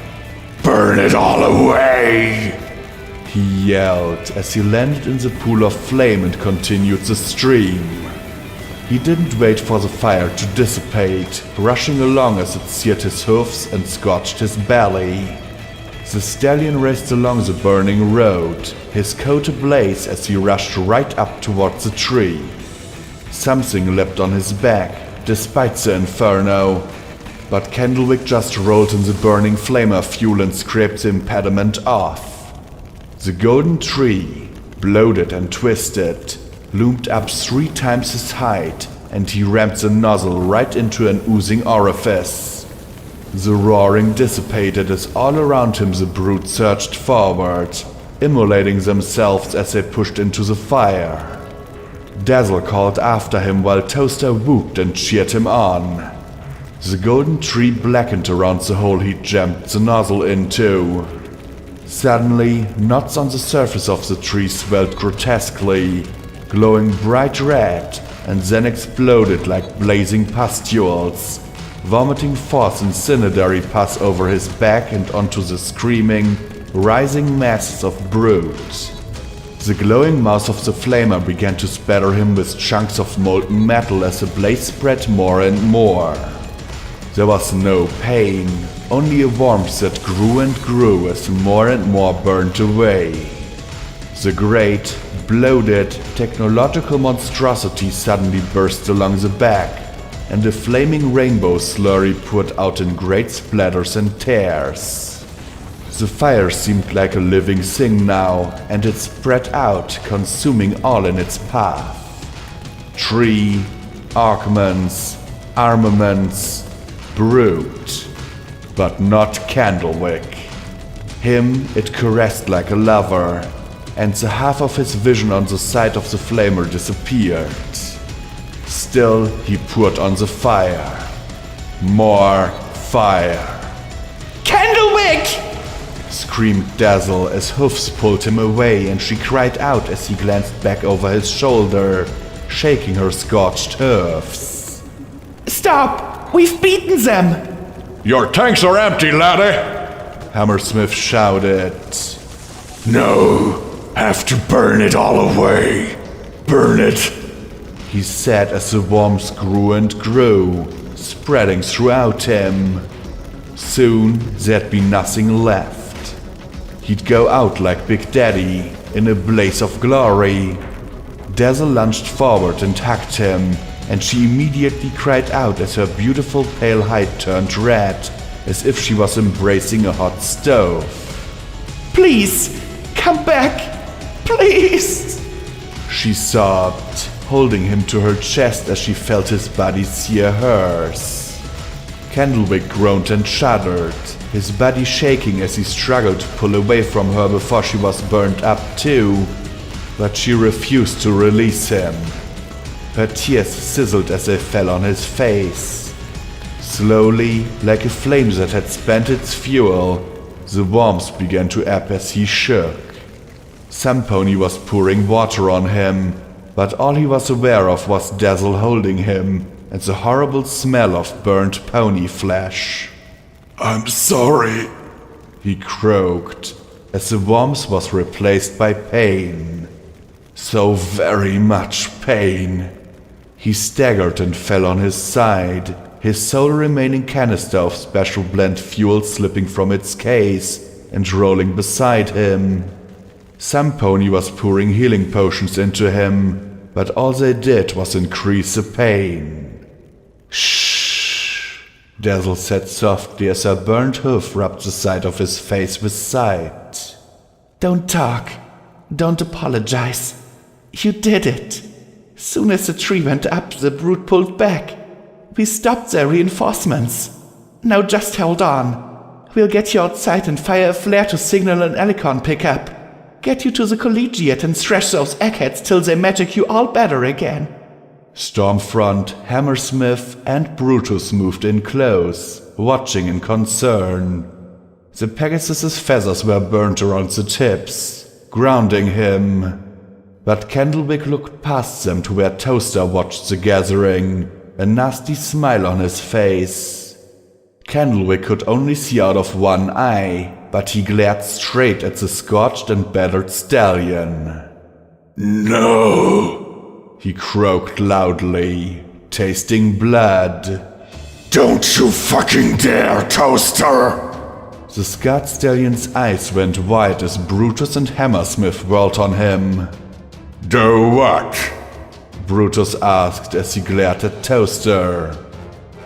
Burn it all away! He yelled as he landed in the pool of flame and continued the stream. He didn't wait for the fire to dissipate, rushing along as it seared his hoofs and scorched his belly. The stallion raced along the burning road, his coat ablaze as he rushed right up towards the tree. Something leapt on his back, despite the inferno, but Candlewick just rolled in the burning flamer fuel and scraped the impediment off. The golden tree, bloated and twisted, loomed up 3 times his height, and he rammed the nozzle right into an oozing orifice. The roaring dissipated as all around him the brood surged forward, immolating themselves as they pushed into the fire. Dazzle called after him while Toaster whooped and cheered him on. The golden tree blackened around the hole he jammed the nozzle into. Suddenly, knots on the surface of the tree swelled grotesquely, glowing bright red, and then exploded like blazing pustules, vomiting forth incendiary pus over his back and onto the screaming, rising masses of brood. The glowing mouth of the flamer began to spatter him with chunks of molten metal as the blaze spread more and more. There was no pain, only a warmth that grew and grew as more and more burned away. The great, bloated, technological monstrosity suddenly burst along the back, and a flaming rainbow slurry poured out in great splatters and tears. The fire seemed like a living thing now, and it spread out, consuming all in its path. Tree, augments, armaments, brood, but not Candlewick. Him it caressed like a lover, and the half of his vision on the side of the flamer disappeared. Still, he poured on the fire. More fire. Candlewick! Screamed Dazzle as hoofs pulled him away, and she cried out as he glanced back over his shoulder, shaking her scorched hoofs. Stop! We've beaten them! Your tanks are empty, laddie! Hammersmith shouted. No, have to burn it all away. Burn it. He said as the warmth grew and grew, spreading throughout him. Soon there'd be nothing left. He'd go out like Big Daddy, in a blaze of glory. Dazzle lunged forward and hugged him, and she immediately cried out as her beautiful pale hide turned red, as if she was embracing a hot stove. Please, come back! Please! She sobbed, holding him to her chest as she felt his body sear hers. Candlewick groaned and shuddered, his body shaking as he struggled to pull away from her before she was burned up too, but she refused to release him. Her tears sizzled as they fell on his face. Slowly, like a flame that had spent its fuel, the warmth began to ebb as he shook. Some pony was pouring water on him, but all he was aware of was Dazzle holding him and the horrible smell of burnt pony flesh. I'm sorry, he croaked, as the warmth was replaced by pain. So very much pain. He staggered and fell on his side, his sole remaining canister of special blend fuel slipping from its case and rolling beside him. Some pony was pouring healing potions into him, but all they did was increase the pain. Shh, Dazzle said softly as her burnt hoof rubbed the side of his face with sight. Don't talk. Don't apologize. You did it. Soon as the tree went up, the brood pulled back. We stopped their reinforcements. Now just hold on. We'll get you outside and fire a flare to signal an Helicon pickup. Get you to the collegiate and thrash those eggheads till they magic you all better again. Stormfront, Hammersmith, and Brutus moved in close, watching in concern. The Pegasus's feathers were burnt around the tips, grounding him. But Candlewick looked past them to where Toaster watched the gathering, a nasty smile on his face. Candlewick could only see out of one eye, but he glared straight at the scorched and battered stallion. No, he croaked loudly, tasting blood. Don't you fucking dare, Toaster! The scarred stallion's eyes went wide as Brutus and Hammersmith whirled on him. Do what? Brutus asked as he glared at Toaster.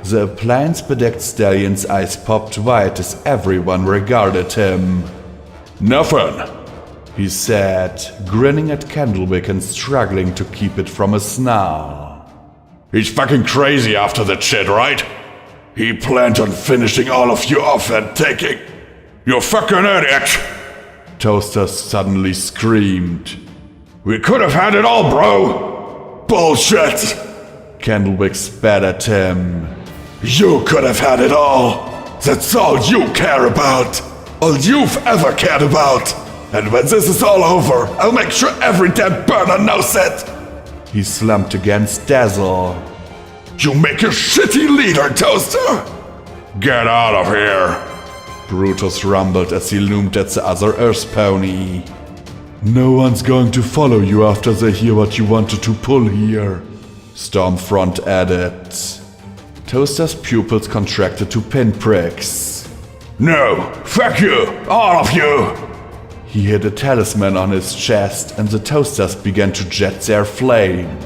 The appliance-bedecked stallion's eyes popped wide as everyone regarded him. Nothing. he said, grinning at Candlewick and struggling to keep it from a snarl. He's fucking crazy after that shit, right? He planned on finishing all of you off and taking... You fucking idiot! Toaster suddenly screamed. We could have had it all, bro! Bullshit! Candlewick spat at him. You could have had it all! That's all you care about! All you've ever cared about! And when this is all over, I'll make sure every damn burner knows it! He slumped against Dazzle. You make a shitty leader, Toaster! Get out of here! Brutus rumbled as he loomed at the other Earth pony. No one's going to follow you after they hear what you wanted to pull here, Stormfront added. Toaster's pupils contracted to pinpricks. No! Fuck you! All of you! He hit a talisman on his chest and the toasters began to jet their flame.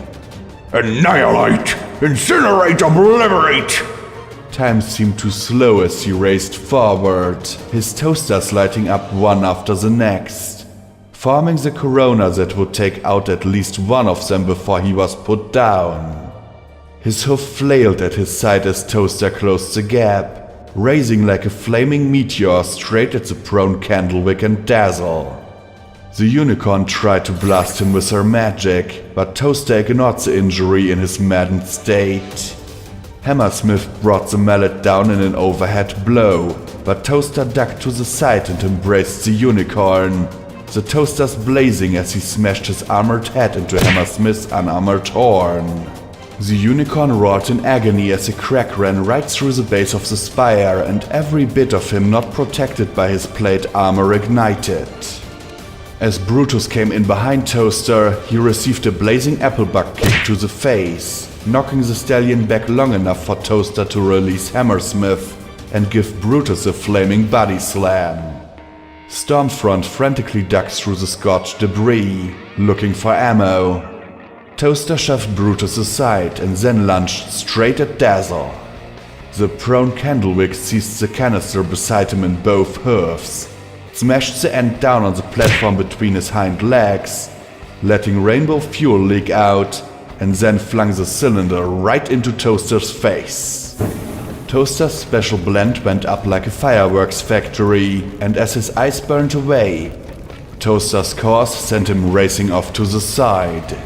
Annihilate! Incinerate! Obliterate! Time seemed to slow as he raced forward, his toasters lighting up one after the next, forming the corona that would take out at least one of them before he was put down. His hoof flailed at his side as Toaster closed the gap, raising like a flaming meteor straight at the prone Candlewick and Dazzle. The unicorn tried to blast him with her magic, but Toaster ignored the injury in his maddened state. Hammersmith brought the mallet down in an overhead blow, but Toaster ducked to the side and embraced the unicorn, the toasters blazing as he smashed his armored head into Hammersmith's unarmored horn. The unicorn roared in agony as a crack ran right through the base of the spire and every bit of him not protected by his plate armor ignited. As Brutus came in behind Toaster, he received a blazing applebuck kick to the face, knocking the stallion back long enough for Toaster to release Hammersmith and give Brutus a flaming body slam. Stormfront frantically ducked through the scorched debris, looking for ammo. Toaster shoved Brutus aside and then lunged straight at Dazzle. The prone Candlewick seized the canister beside him in both hooves, smashed the end down on the platform between his hind legs, letting rainbow fuel leak out, and then flung the cylinder right into Toaster's face. Toaster's special blend went up like a fireworks factory, and as his eyes burned away, Toaster's course sent him racing off to the side.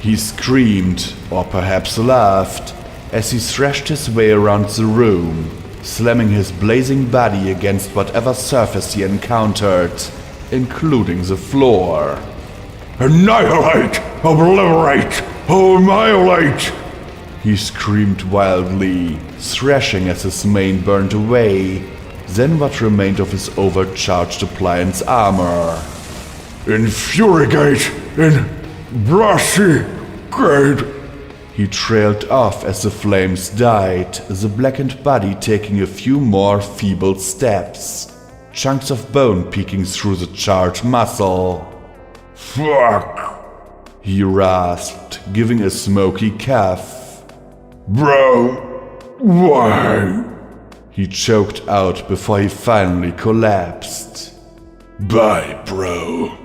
He screamed, or perhaps laughed, as he thrashed his way around the room, slamming his blazing body against whatever surface he encountered, including the floor. Annihilate! Obliterate! Annihilate! He screamed wildly, thrashing as his mane burned away, then what remained of his overcharged appliance armor. Infurigate! Gate! He trailed off as the flames died, the blackened body taking a few more feeble steps, chunks of bone peeking through the charred muscle. Fuck! He rasped, giving a smoky cough. Bro, why? He choked out before he finally collapsed. Bye, bro,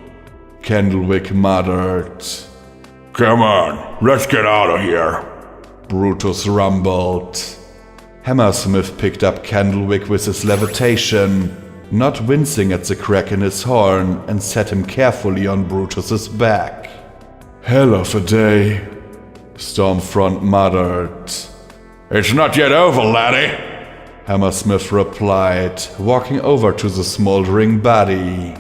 Candlewick muttered. Come on, let's get out of here, Brutus rumbled. Hammersmith picked up Candlewick with his levitation, not wincing at the crack in his horn, and set him carefully on Brutus's back. Hell of a day, Stormfront muttered. It's not yet over, laddie, Hammersmith replied, walking over to the smoldering body.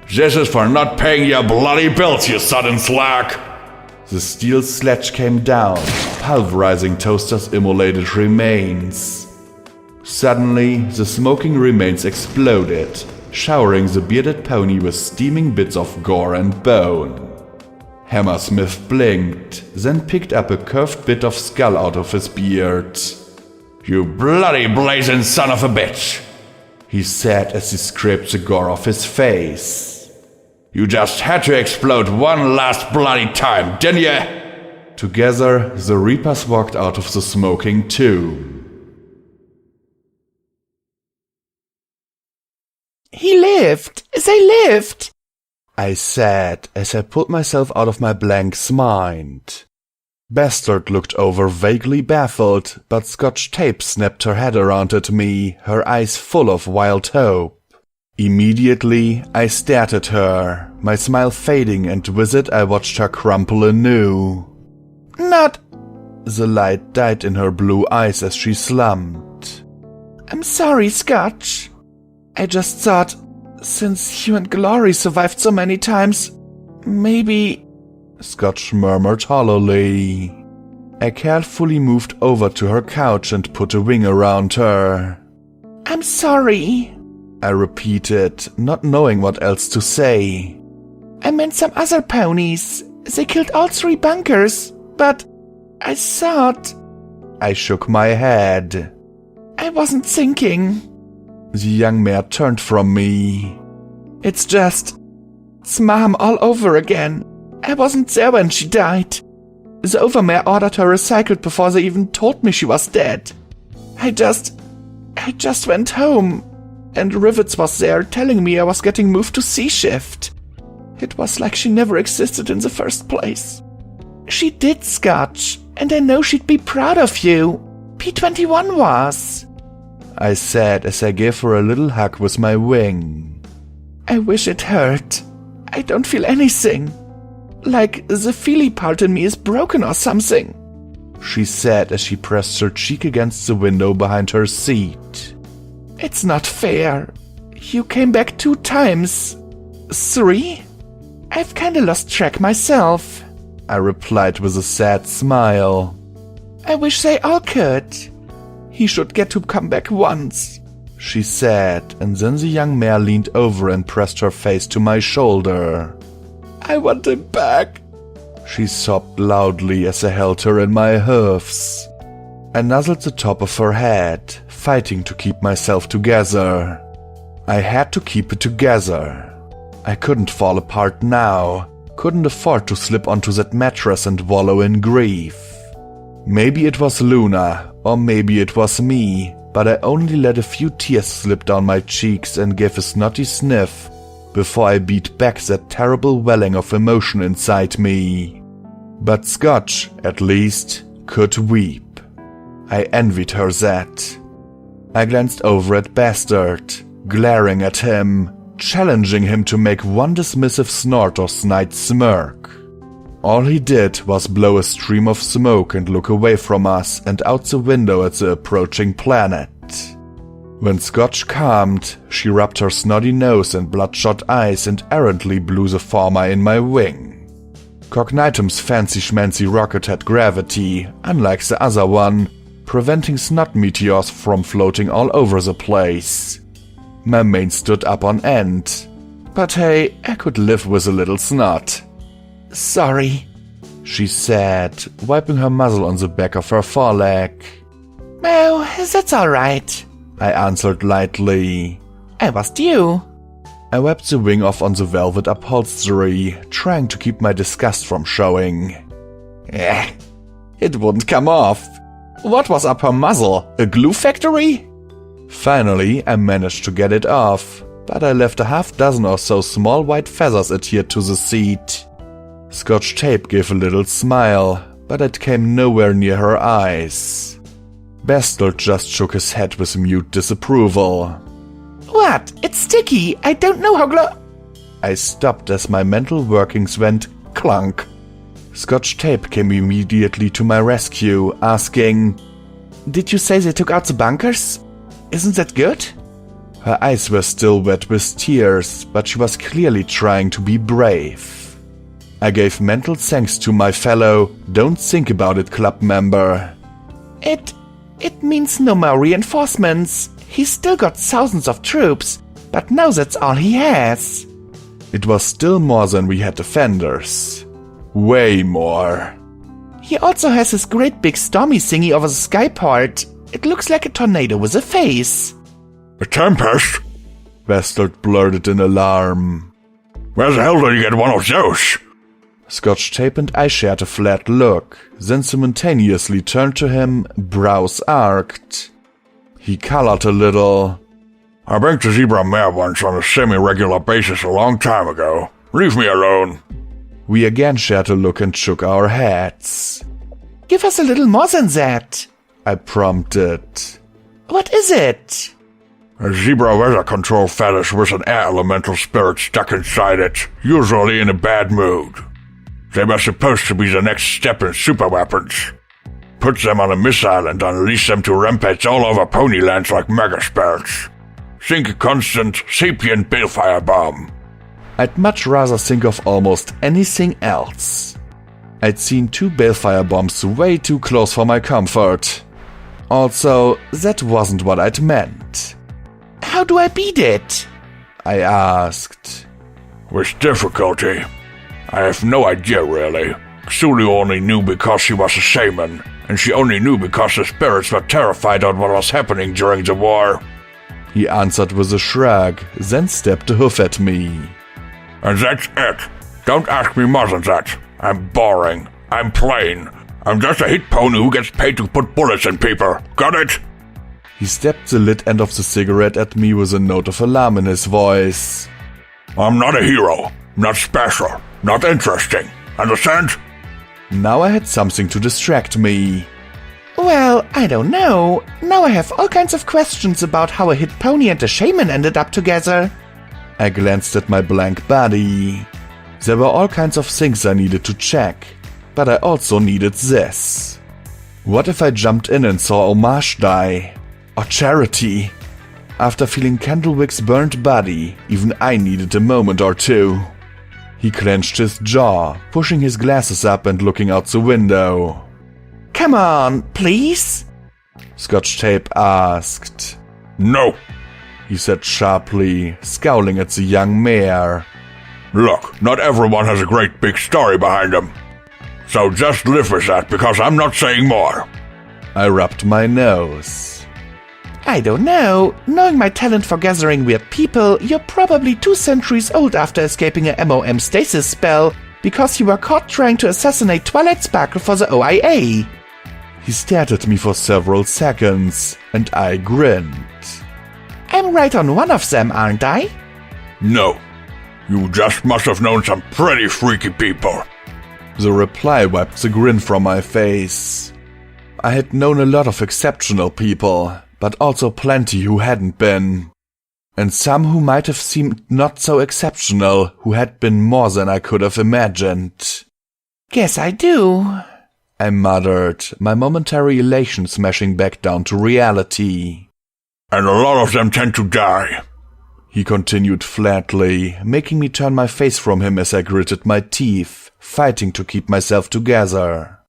This is for not paying your bloody bills, you sudden slack. The steel sledge came down, pulverizing Toaster's immolated remains. Suddenly, the smoking remains exploded, showering the bearded pony with steaming bits of gore and bone. Hammersmith blinked, then picked up a curved bit of skull out of his beard. You bloody blazing son of a bitch, he said as he scraped the gore off his face. You just had to explode one last bloody time, didn't you? Together, the Reapers walked out of the smoking tomb. He lived! They lived! I said as I pulled myself out of my blank's mind. Bastard looked over vaguely baffled, but Scotch Tape snapped her head around at me, her eyes full of wild hope. Immediately, I stared at her, my smile fading, and with it I watched her crumple anew. Not... The light died in her blue eyes as she slumped. I'm sorry, Scotch. I just thought, since you and Glory survived so many times, maybe... Scotch murmured hollowly. I carefully moved over to her couch and put a wing around her. I'm sorry, I repeated, not knowing what else to say. I meant some other ponies. They killed all 3 bunkers, but I thought... I shook my head. I wasn't thinking. The young mare turned from me. It's Mom all over again. I wasn't there when she died. The Overmare ordered her recycled before they even told me she was dead. I just went home, and Rivets was there telling me I was getting moved to C shift. It was like she never existed in the first place. She did, Scotch, and I know she'd be proud of you. P21 was. I said as I gave her a little hug with my wing. I wish it hurt. I don't feel anything. Like the feely part in me is broken or something, she said as she pressed her cheek against the window behind her seat. It's not fair. You came back 2 times. 3? I've kinda lost track myself, I replied with a sad smile. I wish they all could. He should get to come back once, she said, and then the young mare leaned over and pressed her face to my shoulder. I want him back, she sobbed loudly as I held her in my hoofs. I nuzzled the top of her head, fighting to keep myself together. I had to keep it together. I couldn't fall apart now, couldn't afford to slip onto that mattress and wallow in grief. Maybe it was Luna, or maybe it was me, but I only let a few tears slip down my cheeks and gave a snotty sniff before I beat back that terrible welling of emotion inside me. But Scotch, at least, could weep. I envied her that. I glanced over at Bastard, glaring at him, challenging him to make one dismissive snort or snide smirk. All he did was blow a stream of smoke and look away from us and out the window at the approaching planet. When Scotch calmed, she rubbed her snotty nose and bloodshot eyes and errantly blew the former in my wing. Cognitum's fancy-schmancy rocket had gravity, unlike the other one, preventing snot meteors from floating all over the place. My mane stood up on end. But hey, I could live with a little snot. Sorry, she said, wiping her muzzle on the back of her foreleg. Oh, that's alright, I answered lightly. I was due. I wiped the wing off on the velvet upholstery, trying to keep my disgust from showing. It wouldn't come off. What was up her muzzle? A glue factory? Finally, I managed to get it off, but I left a half dozen or so small white feathers adhered to the seat. Scotch Tape gave a little smile, but it came nowhere near her eyes. Bastard just shook his head with mute disapproval. What? It's sticky. I don't know how I stopped as my mental workings went clunk. Scotch Tape came immediately to my rescue, asking, Did you say they took out the bunkers? Isn't that good? Her eyes were still wet with tears, but she was clearly trying to be brave. I gave mental thanks to my fellow Don't Think About It club member. It means no more reinforcements. He's still got thousands of troops, but now that's all he has. It was still more than we had defenders. Way more. He also has his great big stormy thingy over the skyport. It looks like a tornado with a face. A tempest? Bastard blurted in alarm. Where the hell did you get one of those? Scotch Tape and I shared a flat look, then simultaneously turned to him, brows arched. He colored a little. I banked a zebra mare once on a semi-regular basis a long time ago. Leave me alone. We again shared a look and shook our heads. Give us a little more than that, I prompted. What is it? A zebra weather control fetish with an air elemental spirit stuck inside it, usually in a bad mood. They were supposed to be the next step in superweapons. Put them on a missile and unleash them to rampage all over Ponylands like megaspells. Think a constant, sapient balefire bomb. I'd much rather think of almost anything else. I'd seen 2 balefire bombs way too close for my comfort. Also, that wasn't what I'd meant. How do I beat it? I asked. With difficulty. I have no idea really. Xulu only knew because she was a shaman, and she only knew because the spirits were terrified of what was happening during the war. He answered with a shrug, then stepped a hoof at me. And that's it. Don't ask me more than that. I'm boring. I'm plain. I'm just a hit pony who gets paid to put bullets in people. Got it? He stepped the lit end of the cigarette at me with a note of alarm in his voice. I'm not a hero. Not special. Not interesting. Understand? Now I had something to distract me. Well, I don't know. Now I have all kinds of questions about how a hit pony and a shaman ended up together. I glanced at my blank body. There were all kinds of things I needed to check, but I also needed this. What if I jumped in and saw Homage die? Or Charity? After feeling Candlewick's burnt body, even I needed a moment or two. He clenched his jaw, pushing his glasses up and looking out the window. Come on, please? Scotch Tape asked. No. He said sharply, scowling at the young mare. Look, not everyone has a great big story behind them. So just live with that because I'm not saying more. I rubbed my nose. I don't know. Knowing my talent for gathering weird people, you're probably 2 centuries old after escaping a MOM stasis spell because you were caught trying to assassinate Twilight Sparkle for the OIA. He stared at me for several seconds, and I grinned. I'm right on one of them, aren't I? No. You just must have known some pretty freaky people. The reply wiped the grin from my face. I had known a lot of exceptional people, but also plenty who hadn't been. And some who might have seemed not so exceptional, who had been more than I could have imagined. Guess I do, I muttered, my momentary elation smashing back down to reality. And a lot of them tend to die. He continued flatly, making me turn my face from him as I gritted my teeth, fighting to keep myself together.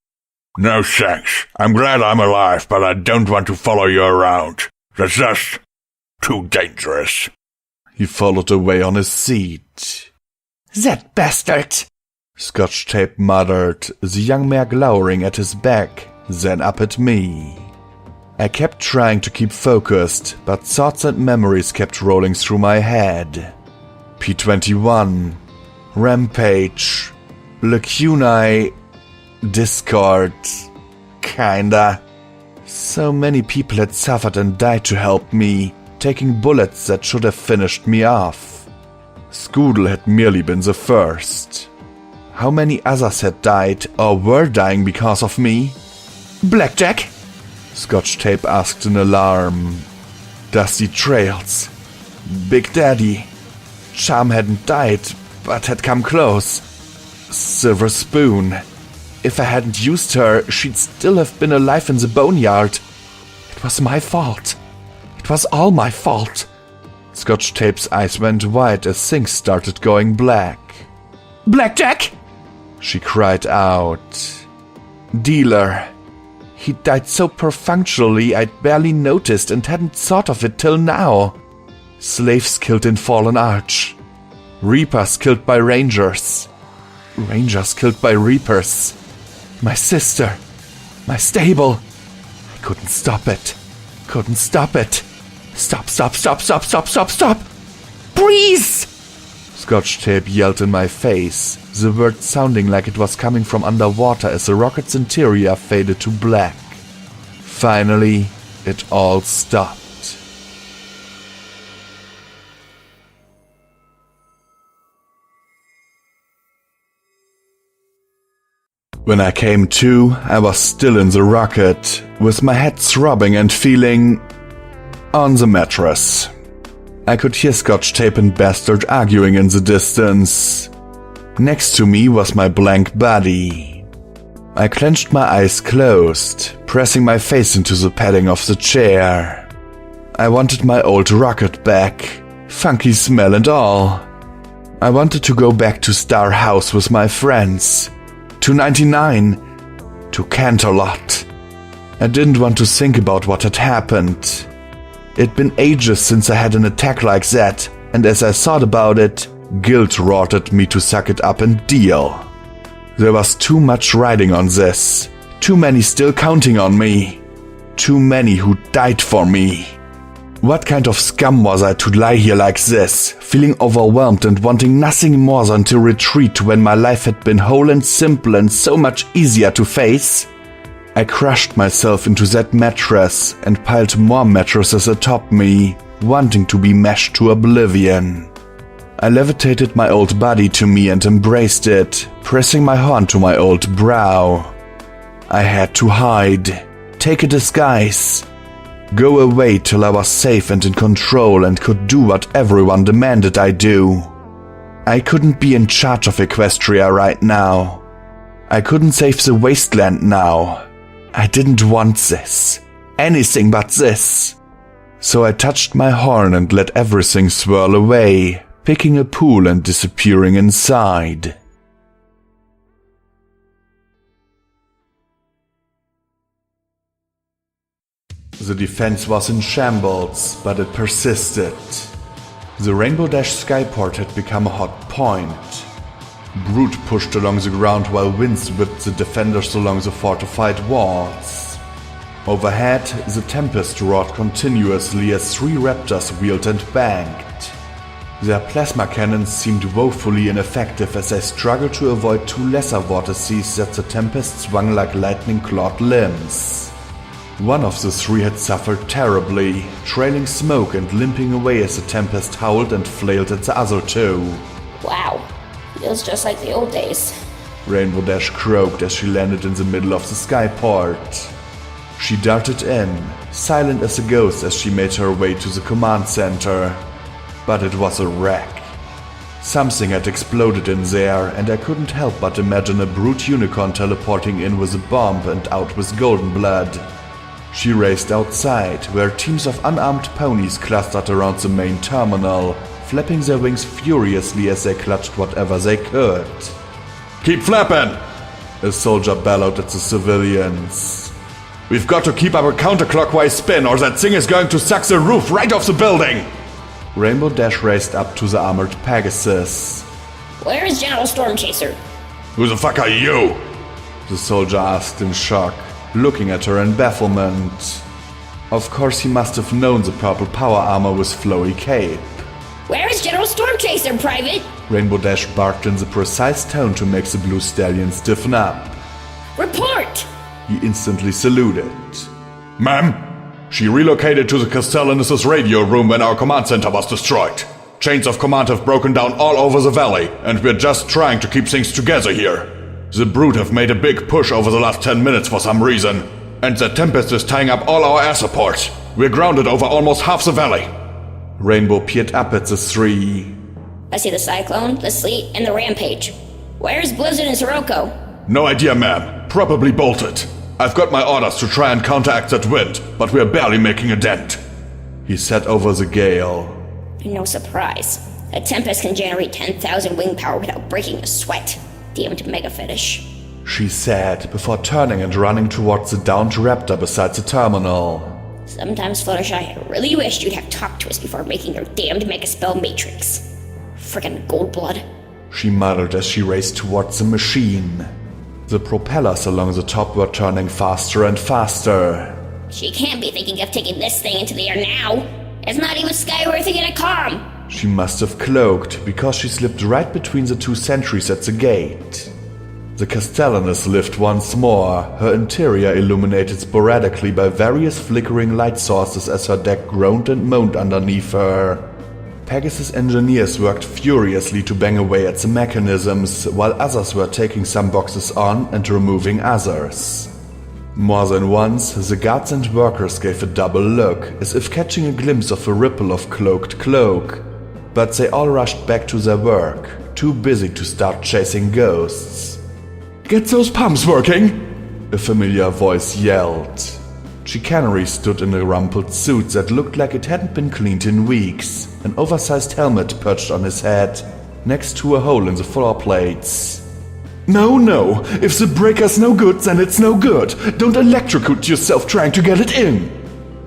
No thanks. I'm glad I'm alive, but I don't want to follow you around. That's just too dangerous. He followed away on his seat. That bastard! Scotch Tape muttered, the young mare glowering at his back, then up at me. I kept trying to keep focused, but thoughts and memories kept rolling through my head. P21, Rampage, Lacunae, Discord, kinda. So many people had suffered and died to help me, taking bullets that should have finished me off. Scoodle had merely been the first. How many others had died or were dying because of me? Blackjack? Scotch Tape asked in alarm. Dusty Trails. Big Daddy. Charm hadn't died, but had come close. Silver Spoon. If I hadn't used her, she'd still have been alive in the boneyard. It was my fault. It was all my fault. Scotch Tape's eyes went wide as things started going black. Blackjack? She cried out. Dealer. He died so perfunctorily I'd barely noticed and hadn't thought of it till now. Slaves killed in Fallen Arch. Reapers killed by Rangers. Rangers killed by Reapers. My sister. My stable. I couldn't stop it. Couldn't stop it. Stop, stop, stop, stop, stop, stop, stop! Freeze! Scotch Tape yelled in my face, the word sounding like it was coming from underwater as the rocket's interior faded to black. Finally, it all stopped. When I came to, I was still in the rocket, with my head throbbing and feeling on the mattress. I could hear Scotch Tape and Bastard arguing in the distance. Next to me was my blank body. I clenched my eyes closed, pressing my face into the padding of the chair. I wanted my old rocket back, funky smell and all. I wanted to go back to Star House with my friends, to 99, to Canterlot. I didn't want to think about what had happened. It'd been ages since I had an attack like that, and as I thought about it, guilt roared at me to suck it up and deal. There was too much riding on this, too many still counting on me, too many who died for me. What kind of scum was I to lie here like this, feeling overwhelmed and wanting nothing more than to retreat when my life had been whole and simple and so much easier to face? I crushed myself into that mattress and piled more mattresses atop me, wanting to be mashed to oblivion. I levitated my old body to me and embraced it, pressing my hand to my old brow. I had to hide, take a disguise, go away till I was safe and in control and could do what everyone demanded I do. I couldn't be in charge of Equestria right now. I couldn't save the wasteland now. I didn't want this. Anything but this. So I touched my horn and let everything swirl away, picking a pool and disappearing inside. The defense was in shambles, but it persisted. The Rainbow Dash skyport had become a hot point. Brute pushed along the ground while winds whipped the defenders along the fortified walls. Overhead, the Tempest roared continuously as 3 raptors wheeled and banked. Their plasma cannons seemed woefully ineffective as they struggled to avoid 2 lesser vortices that the Tempest swung like lightning-clawed limbs. One of the 3 had suffered terribly, trailing smoke and limping away as the Tempest howled and flailed at the other 2. Wow, feels just like the old days. Rainbow Dash croaked as she landed in the middle of the skyport. She darted in, silent as a ghost as she made her way to the command center. But it was a wreck. Something had exploded in there, and I couldn't help but imagine a brute unicorn teleporting in with a bomb and out with golden blood. She raced outside, where teams of unarmed ponies clustered around the main terminal, flapping their wings furiously as they clutched whatever they could. Keep flapping! A soldier bellowed at the civilians. We've got to keep up a counterclockwise spin or that thing is going to suck the roof right off the building! Rainbow Dash raced up to the armored Pegasus. Where is General Stormchaser? Who the fuck are you? The soldier asked in shock, looking at her in bafflement. Of course he must have known the purple power armor with flowy cape. Where is General Stormchaser, Private? Rainbow Dash barked in the precise tone to make the blue stallion stiffen up. Report! He instantly saluted. Ma'am? She relocated to the Castellanus' radio room when our command center was destroyed. Chains of command have broken down all over the valley, and we're just trying to keep things together here. The Brute have made a big push over the last 10 minutes for some reason, and the Tempest is tying up all our air support. We're grounded over almost half the valley. Rainbow peered up at the 3. I see the Cyclone, the Sleet, and the Rampage. Where's Blizzard and Sirocco? No idea, ma'am. Probably bolted. I've got my orders to try and counteract that wind, but we're barely making a dent. He sat over the gale. No surprise. A Tempest can generate 10,000 wing power without breaking a sweat. Damned mega fetish. She said, before turning and running towards the downed raptor beside the terminal. Sometimes, Fluttershy, I really wished you'd have talked to us before making your damned mega spell matrix. Frickin' gold blood. She muttered as she raced towards the machine. The propellers along the top were turning faster and faster. She can't be thinking of taking this thing into the air now. It's not even skyworthy in a calm. She must have cloaked, because she slipped right between the 2 sentries at the gate. The Castellanus lived once more, her interior illuminated sporadically by various flickering light sources as her deck groaned and moaned underneath her. Pegasus engineers worked furiously to bang away at the mechanisms, while others were taking some boxes on and removing others. More than once, the guards and workers gave a double look, as if catching a glimpse of a ripple of cloaked cloak. But they all rushed back to their work, too busy to start chasing ghosts. Get those pumps working! A familiar voice yelled. Chicanery stood in a rumpled suit that looked like it hadn't been cleaned in weeks, an oversized helmet perched on his head, next to a hole in the floor plates. No, if the breaker's no good, then it's no good. Don't electrocute yourself trying to get it in.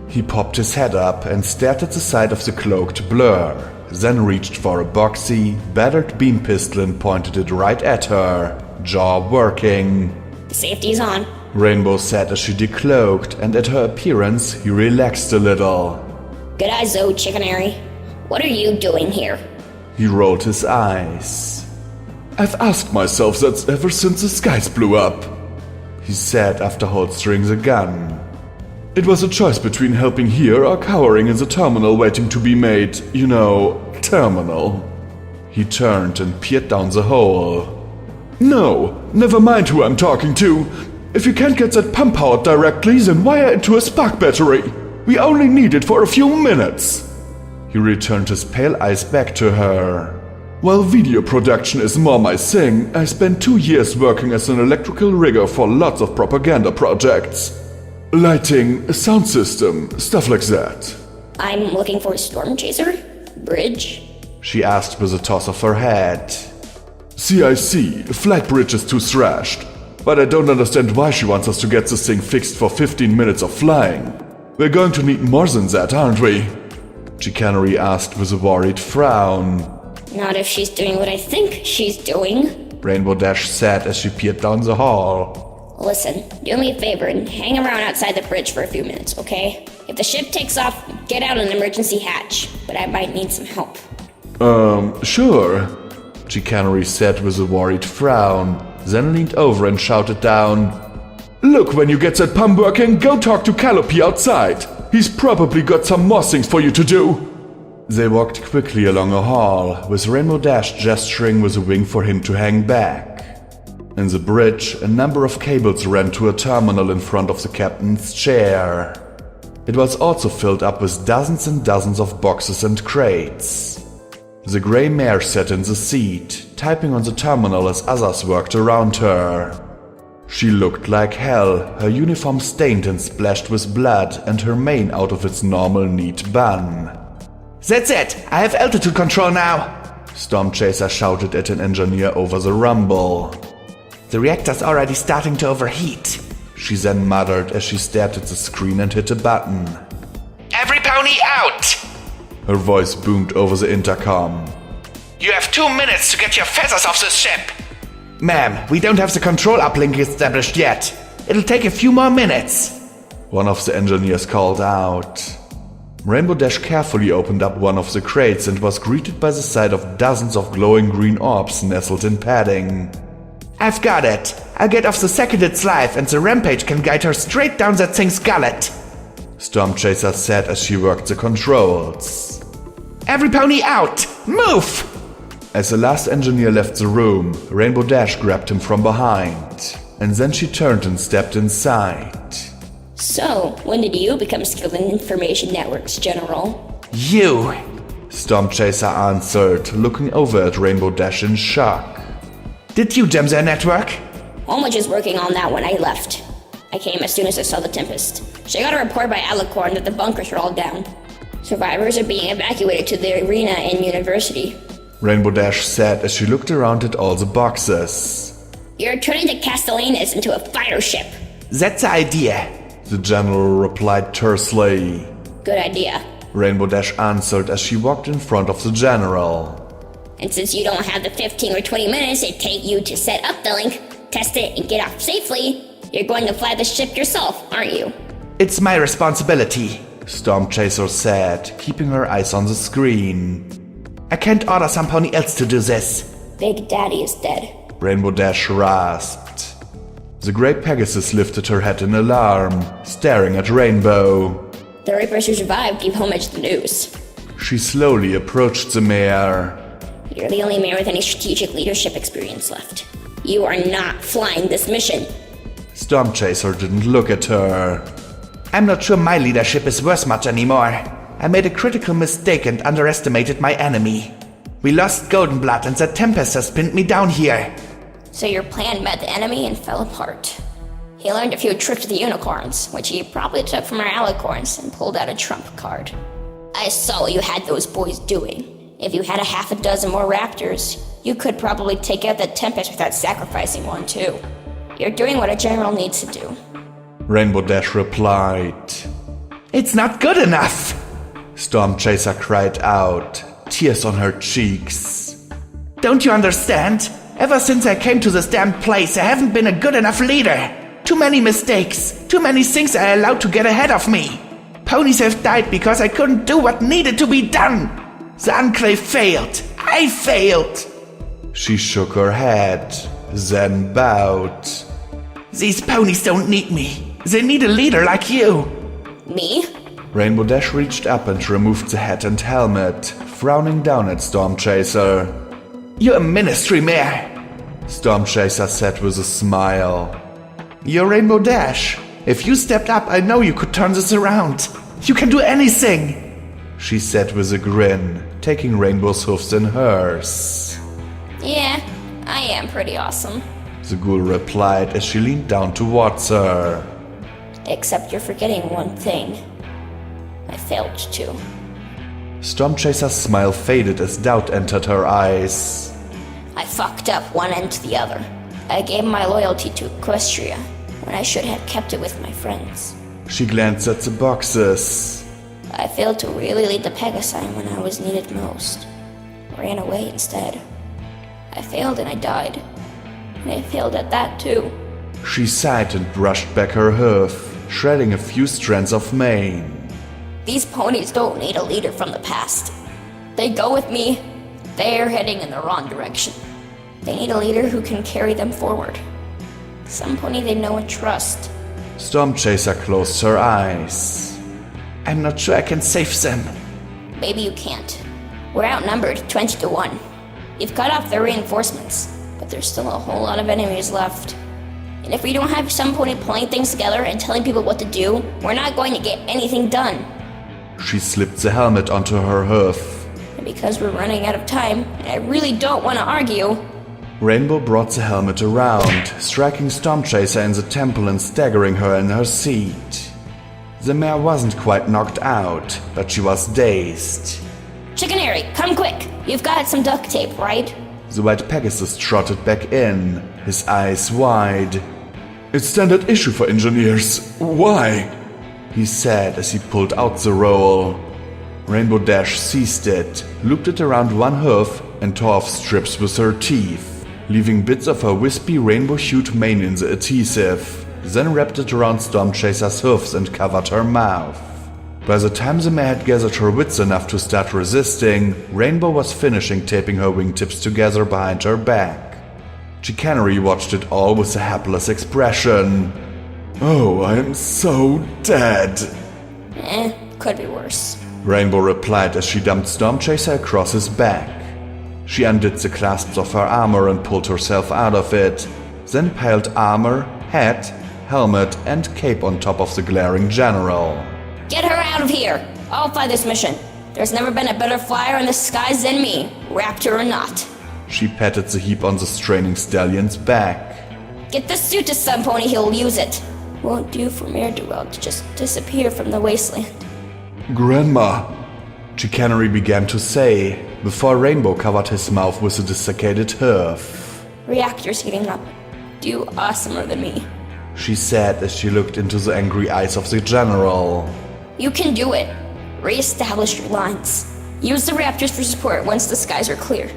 He popped his head up and stared at the side of the cloaked blur, then reached for a boxy, battered beam pistol and pointed it right at her, jaw working. The safety's on. Rainbow said as she decloaked, and at her appearance, he relaxed a little. Good eye, Zoe Chicanary. What are you doing here? He rolled his eyes. I've asked myself that ever since the skies blew up, he said after holstering the gun. It was a choice between helping here or cowering in the terminal waiting to be made, terminal. He turned and peered down the hole. No, never mind who I'm talking to. If you can't get that pump powered directly, then wire it to a spark battery. We only need it for a few minutes. He returned his pale eyes back to her. While video production is more my thing, I spent 2 years working as an electrical rigger for lots of propaganda projects. Lighting, sound system, stuff like that. I'm looking for a storm chaser? Bridge? She asked with a toss of her head. CIC, flight bridge is too thrashed. But I don't understand why she wants us to get this thing fixed for 15 minutes of flying. We're going to need more than that, aren't we? Chicanery asked with a worried frown. Not if she's doing what I think she's doing, Rainbow Dash said as she peered down the hall. Listen, do me a favor and hang around outside the bridge for a few minutes, okay? If the ship takes off, get out an emergency hatch, but I might need some help. Sure, Chicanery said with a worried frown, then leaned over and shouted down, Look, when you get that pump working, go talk to Calliope outside. He's probably got some more things for you to do. They walked quickly along a hall, with Rainbow Dash gesturing with a wink for him to hang back. In the bridge, a number of cables ran to a terminal in front of the captain's chair. It was also filled up with dozens and dozens of boxes and crates. The grey mare sat in the seat, typing on the terminal as others worked around her. She looked like hell, her uniform stained and splashed with blood and her mane out of its normal neat bun. That's it! I have altitude control now! Storm Chaser shouted at an engineer over the rumble. The reactor's already starting to overheat, she then muttered as she stared at the screen and hit a button. Every pony out! Her voice boomed over the intercom. You have 2 minutes to get your feathers off this ship! Ma'am, we don't have the control uplink established yet. It'll take a few more minutes. One of the engineers called out. Rainbow Dash carefully opened up one of the crates and was greeted by the sight of dozens of glowing green orbs nestled in padding. I've got it. I'll get off the second it's live and the rampage can guide her straight down that thing's gullet, Storm Chaser said as she worked the controls. Every pony out! Move! As the last engineer left the room, Rainbow Dash grabbed him from behind, and then she turned and stepped inside. So, when did you become skilled in information networks, General? You! Storm Chaser answered, looking over at Rainbow Dash in shock. Did you jam their network? Homage is working on that when I left. I came as soon as I saw the Tempest. She got a report by Alicorn that the bunkers are all down. Survivors are being evacuated to the arena and university. Rainbow Dash said as she looked around at all the boxes. You're turning the Castellanes into a fighter ship. That's the idea, the general replied tersely. Good idea, Rainbow Dash answered as she walked in front of the general. And since you don't have the 15 or 20 minutes it take you to set up the link, test it, and get off safely, you're going to fly the ship yourself, aren't you? It's my responsibility, Storm Chaser said, keeping her eyes on the screen. I can't order some pony else to do this. Big Daddy is dead, Rainbow Dash rasped. The grey Pegasus lifted her head in alarm, staring at Rainbow. The Reapers who survived gave Homage the news. She slowly approached the mare. You're the only mayor with any strategic leadership experience left. You are not flying this mission. Stormchaser didn't look at her. I'm not sure my leadership is worth much anymore. I made a critical mistake and underestimated my enemy. We lost Goldenblood and the Tempest has pinned me down here. So your plan met the enemy and fell apart. He learned a few tricks with the unicorns, which he probably took from our alicorns and pulled out a trump card. I saw what you had those boys doing. If you had a half a dozen more raptors, you could probably take out the Tempest without sacrificing one too. You're doing what a general needs to do. Rainbow Dash replied. It's not good enough! Stormchaser cried out, tears on her cheeks. Don't you understand? Ever since I came to this damn place, I haven't been a good enough leader. Too many mistakes, too many things I allowed to get ahead of me. Ponies have died because I couldn't do what needed to be done. The Enclave failed. I failed. She shook her head, then bowed. These ponies don't need me. They need a leader like you. Me? Rainbow Dash reached up and removed the hat and helmet, frowning down at Stormchaser. You're a ministry mare, Stormchaser said with a smile. You're Rainbow Dash. If you stepped up, I know you could turn this around. You can do anything, she said with a grin, taking Rainbow's hoofs in hers. Yeah, I am pretty awesome. The ghoul replied as she leaned down towards her. Except you're forgetting one thing. I failed too. Stormchaser's smile faded as doubt entered her eyes. I fucked up one end to the other. I gave my loyalty to Equestria when I should have kept it with my friends. She glanced at the boxes. I failed to really lead the Pegasi when I was needed most. Ran away instead. I failed and I died. And I failed at that too. She sighed and brushed back her hoof, shredding a few strands of mane. These ponies don't need a leader from the past. They go with me. They're heading in the wrong direction. They need a leader who can carry them forward. Some pony they know and trust. Stormchaser closed her eyes. I'm not sure I can save them. Maybe you can't. We're outnumbered 20-1. You've cut off their reinforcements, but there's still a whole lot of enemies left. And if we don't have some pony pulling things together and telling people what to do, we're not going to get anything done. She slipped the helmet onto her hoof. And because we're running out of time, and I really don't want to argue... Rainbow brought the helmet around, striking Stormchaser in the temple and staggering her in her seat. The mare wasn't quite knocked out, but she was dazed. Chickenary, come quick! You've got some duct tape, right? The white Pegasus trotted back in, his eyes wide. It's standard issue for engineers. Why? He said as he pulled out the roll. Rainbow Dash seized it, looped it around one hoof, and tore off strips with her teeth, leaving bits of her wispy rainbow-hued mane in the adhesive, then wrapped it around Stormchaser's hoofs and covered her mouth. By the time the mare had gathered her wits enough to start resisting, Rainbow was finishing taping her wingtips together behind her back. Chicanery watched it all with a hapless expression. Oh, I am so dead. Could be worse. Rainbow replied as she dumped Stormchaser across his back. She undid the clasps of her armor and pulled herself out of it, then piled armor, hat, helmet, and cape on top of the glaring general. Get her out of here! I'll fly this mission. There's never been a better flyer in the skies than me, raptor or not. She patted the heap on the straining stallion's back. Get the suit to some pony, he'll use it. Won't do for Ne'er-do-well to just disappear from the wasteland. Grandma, Chicanery began to say, before Rainbow covered his mouth with a desiccated hoof. Reactor's heating up. Do awesomer than me. She said as she looked into the angry eyes of the general. You can do it. Re-establish your lines. Use the raptors for support once the skies are clear.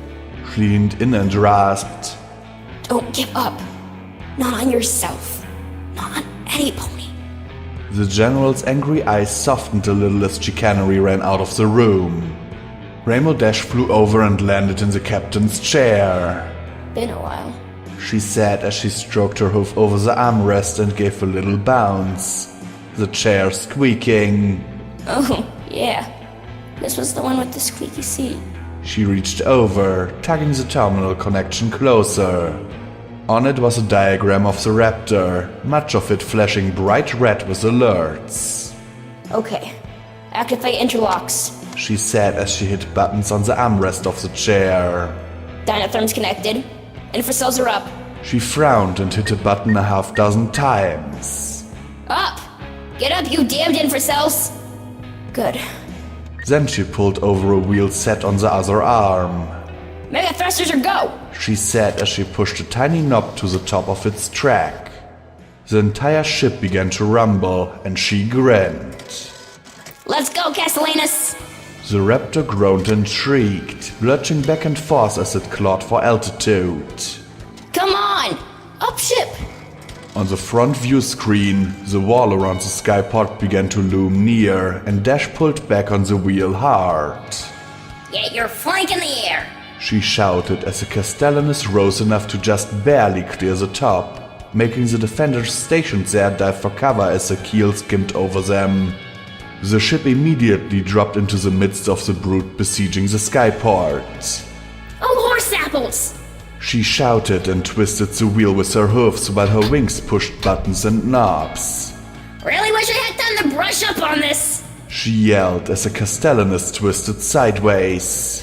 She leaned in and rasped. Don't give up. Not on yourself. Not on any pony. The general's angry eyes softened a little as Chicanery ran out of the room. Rainbow Dash flew over and landed in the captain's chair. Been a while, she said as she stroked her hoof over the armrest and gave a little bounce, the chair squeaking. Oh, yeah. This was the one with the squeaky seat. She reached over, tugging the terminal connection closer. On it was a diagram of the raptor, much of it flashing bright red with alerts. Okay. Activate interlocks. She said as she hit buttons on the armrest of the chair. Dynatherm's connected. Infracells are up. She frowned and hit a button a half dozen times. Up! Get up, you damned infracells! Good. Then she pulled over a wheel set on the other arm. Mega thrusters are go! She said as she pushed a tiny knob to the top of its track. The entire ship began to rumble, and she grinned. Let's go, Castellanus! The raptor groaned and shrieked, lurching back and forth as it clawed for altitude. Come on! Up ship! On the front view screen, the wall around the skyport began to loom near, and Dash pulled back on the wheel hard. Get your flank in the air! She shouted as the Castellanus rose enough to just barely clear the top, making the defenders stationed there dive for cover as the keel skimmed over them. The ship immediately dropped into the midst of the brute besieging the skyport. Oh, horse apples! She shouted and twisted the wheel with her hoofs while her wings pushed buttons and knobs. Really wish I had time to brush up on this! She yelled as the Castellanus twisted sideways.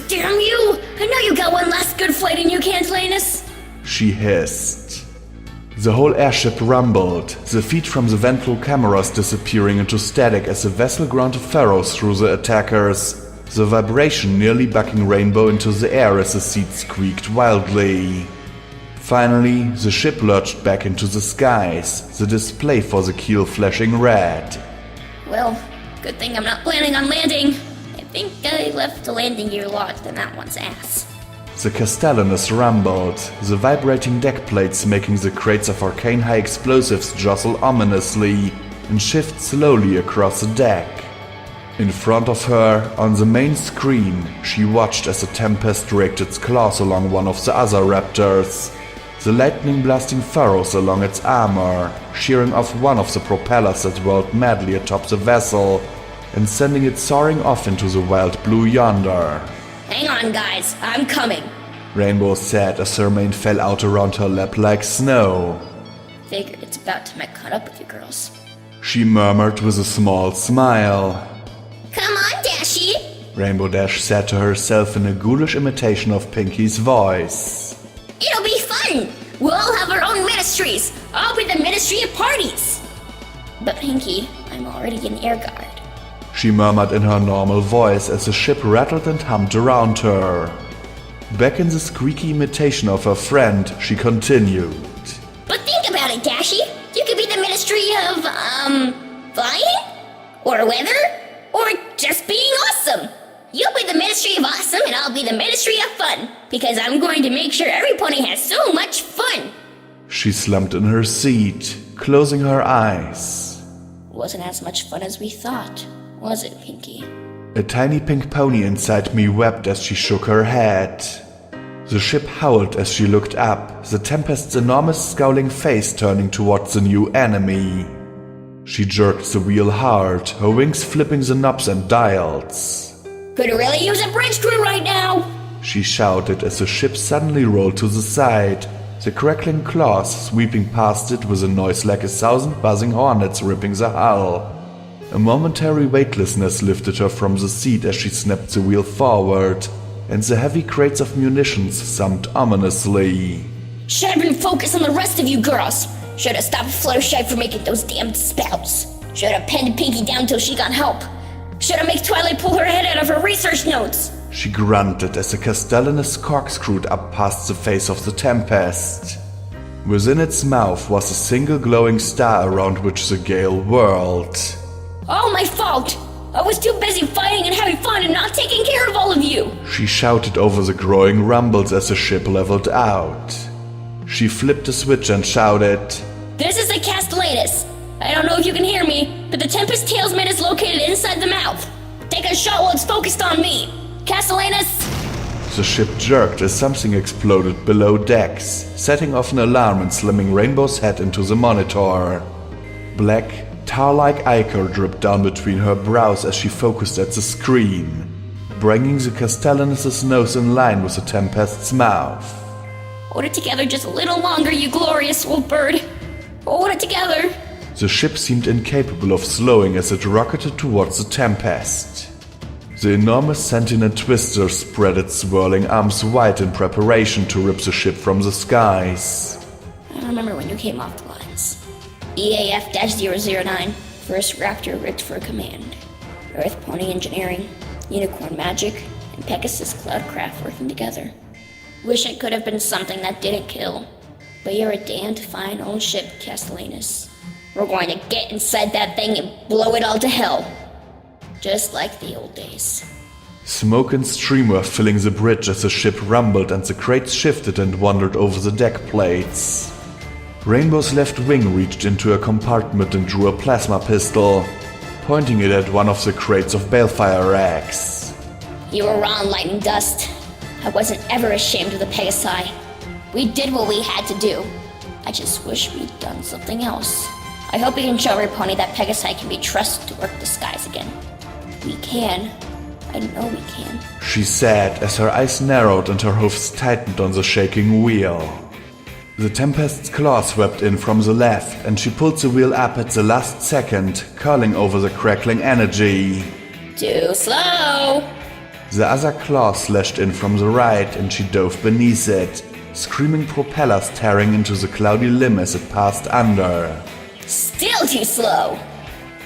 Damn you! I know you got one last good flight in you, Castellanus! She hissed. The whole airship rumbled, the feed from the ventral cameras disappearing into static as the vessel grounded furrows through the attackers, the vibration nearly bucking Rainbow into the air as the seat squeaked wildly. Finally, the ship lurched back into the skies, the display for the keel flashing red. Well, good thing I'm not planning on landing. I think I left the landing gear locked in that one's ass. The Castellanus rumbled, the vibrating deck plates making the crates of arcane high explosives jostle ominously and shift slowly across the deck. In front of her, on the main screen, she watched as the Tempest raked its claws along one of the other raptors, the lightning blasting furrows along its armor, shearing off one of the propellers that whirled madly atop the vessel, and sending it soaring off into the wild blue yonder. Hang on, guys, I'm coming. Rainbow said as her mane fell out around her lap like snow. Figure it's about time I caught up with you girls. She murmured with a small smile. Come on, Dashy! Rainbow Dash said to herself in a ghoulish imitation of Pinky's voice. It'll be fun! We'll all have our own ministries! I'll be the Ministry of Parties! But Pinky, I'm already in air guard. She murmured in her normal voice as the ship rattled and hummed around her. Back in the squeaky imitation of her friend, she continued. But think about it, Dashy! You could be the Ministry of, flying? Or weather? Or just being awesome! You'll be the Ministry of Awesome and I'll be the Ministry of Fun, because I'm going to make sure every pony has so much fun! She slumped in her seat, closing her eyes. Wasn't as much fun as we thought, was it, Pinky? A tiny pink pony inside me wept as she shook her head. The ship howled as she looked up, the Tempest's enormous scowling face turning towards the new enemy. She jerked the wheel hard, her wings flipping the knobs and dials. Could really use a bridge crew right now! She shouted as the ship suddenly rolled to the side, the crackling claws sweeping past it with a noise like 1,000 buzzing hornets ripping the hull. A momentary weightlessness lifted her from the seat as she snapped the wheel forward, and the heavy crates of munitions thumped ominously. Should have been focused on the rest of you girls! Should have stopped Fluttershy from making those damned spouts! Should have pinned Pinky down till she got help! Should have made Twilight pull her head out of her research notes! She grunted as the Castellanus corkscrewed up past the face of the Tempest. Within its mouth was a single glowing star around which the gale whirled. All my fault! I was too busy fighting and having fun and not taking care of all of you! She shouted over the growing rumbles as the ship leveled out. She flipped a switch and shouted, This is the Castellanus! I don't know if you can hear me, but the Tempest tailsman is located inside the mouth. Take a shot while it's focused on me. Castellanus! The ship jerked as something exploded below decks, setting off an alarm and slamming Rainbow's head into the monitor. Black, Tar-like ichor dripped down between her brows as she focused at the screen, bringing the Castellanus' nose in line with the Tempest's mouth. Hold it together just a little longer, you glorious wolf bird. Hold it together. The ship seemed incapable of slowing as it rocketed towards the Tempest. The enormous sentient twister spread its swirling arms wide in preparation to rip the ship from the skies. I remember when you came off the lines. EAF-009, first Raptor rigged for command. Earth Pony Engineering, Unicorn Magic, and Pegasus Cloudcraft working together. Wish it could have been something that didn't kill. But you're a damned fine old ship, Castellanus. We're going to get inside that thing and blow it all to hell. Just like the old days. Smoke and steam were filling the bridge as the ship rumbled and the crates shifted and wandered over the deck plates. Rainbow's left wing reached into a compartment and drew a plasma pistol, pointing it at one of the crates of balefire eggs. You were wrong, Lightning Dust. I wasn't ever ashamed of the Pegasi. We did what we had to do. I just wish we'd done something else. I hope we can show our pony that Pegasi can be trusted to work the skies again. We can. I know we can. She said as her eyes narrowed and her hoofs tightened on the shaking wheel. The Tempest's claw swept in from the left, and she pulled the wheel up at the last second, curling over the crackling energy. Too slow! The other claw slashed in from the right, and she dove beneath it, screaming propellers tearing into the cloudy limb as it passed under. Still too slow!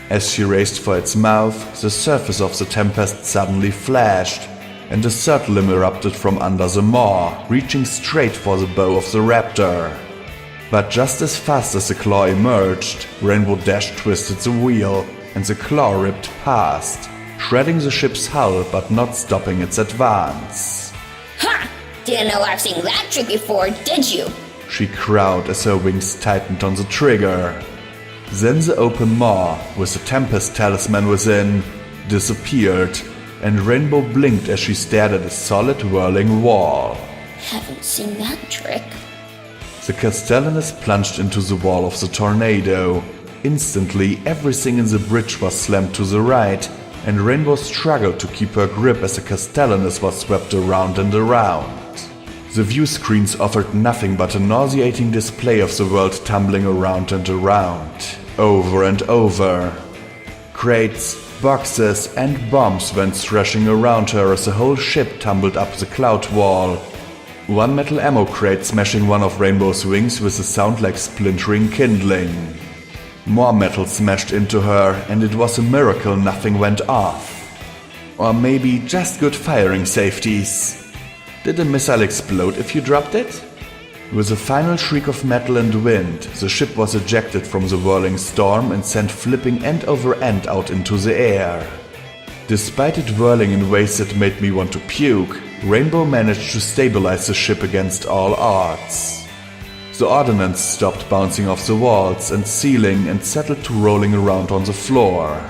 As she raced for its mouth, the surface of the Tempest suddenly flashed, and a third limb erupted from under the maw, reaching straight for the bow of the raptor. But just as fast as the claw emerged, Rainbow Dash twisted the wheel, and the claw ripped past, shredding the ship's hull but not stopping its advance. Ha! Didn't know I've seen that trick before, did you? She crowed as her wings tightened on the trigger. Then the open maw, with the Tempest talisman within, disappeared, and Rainbow blinked as she stared at a solid whirling wall. Haven't seen that trick. The Castellanus plunged into the wall of the tornado. Instantly, everything in the bridge was slammed to the right, and Rainbow struggled to keep her grip as the Castellanus was swept around and around. The view screens offered nothing but a nauseating display of the world tumbling around and around, over and over. Crates, boxes, and bombs went thrashing around her as the whole ship tumbled up the cloud wall. One metal ammo crate smashing one of Rainbow's wings with a sound like splintering kindling. More metal smashed into her, and it was a miracle nothing went off. Or maybe just good firing safeties. Did a missile explode if you dropped it? With a final shriek of metal and wind, the ship was ejected from the whirling storm and sent flipping end over end out into the air. Despite it whirling in ways that made me want to puke, Rainbow managed to stabilize the ship against all odds. The ordnance stopped bouncing off the walls and ceiling and settled to rolling around on the floor.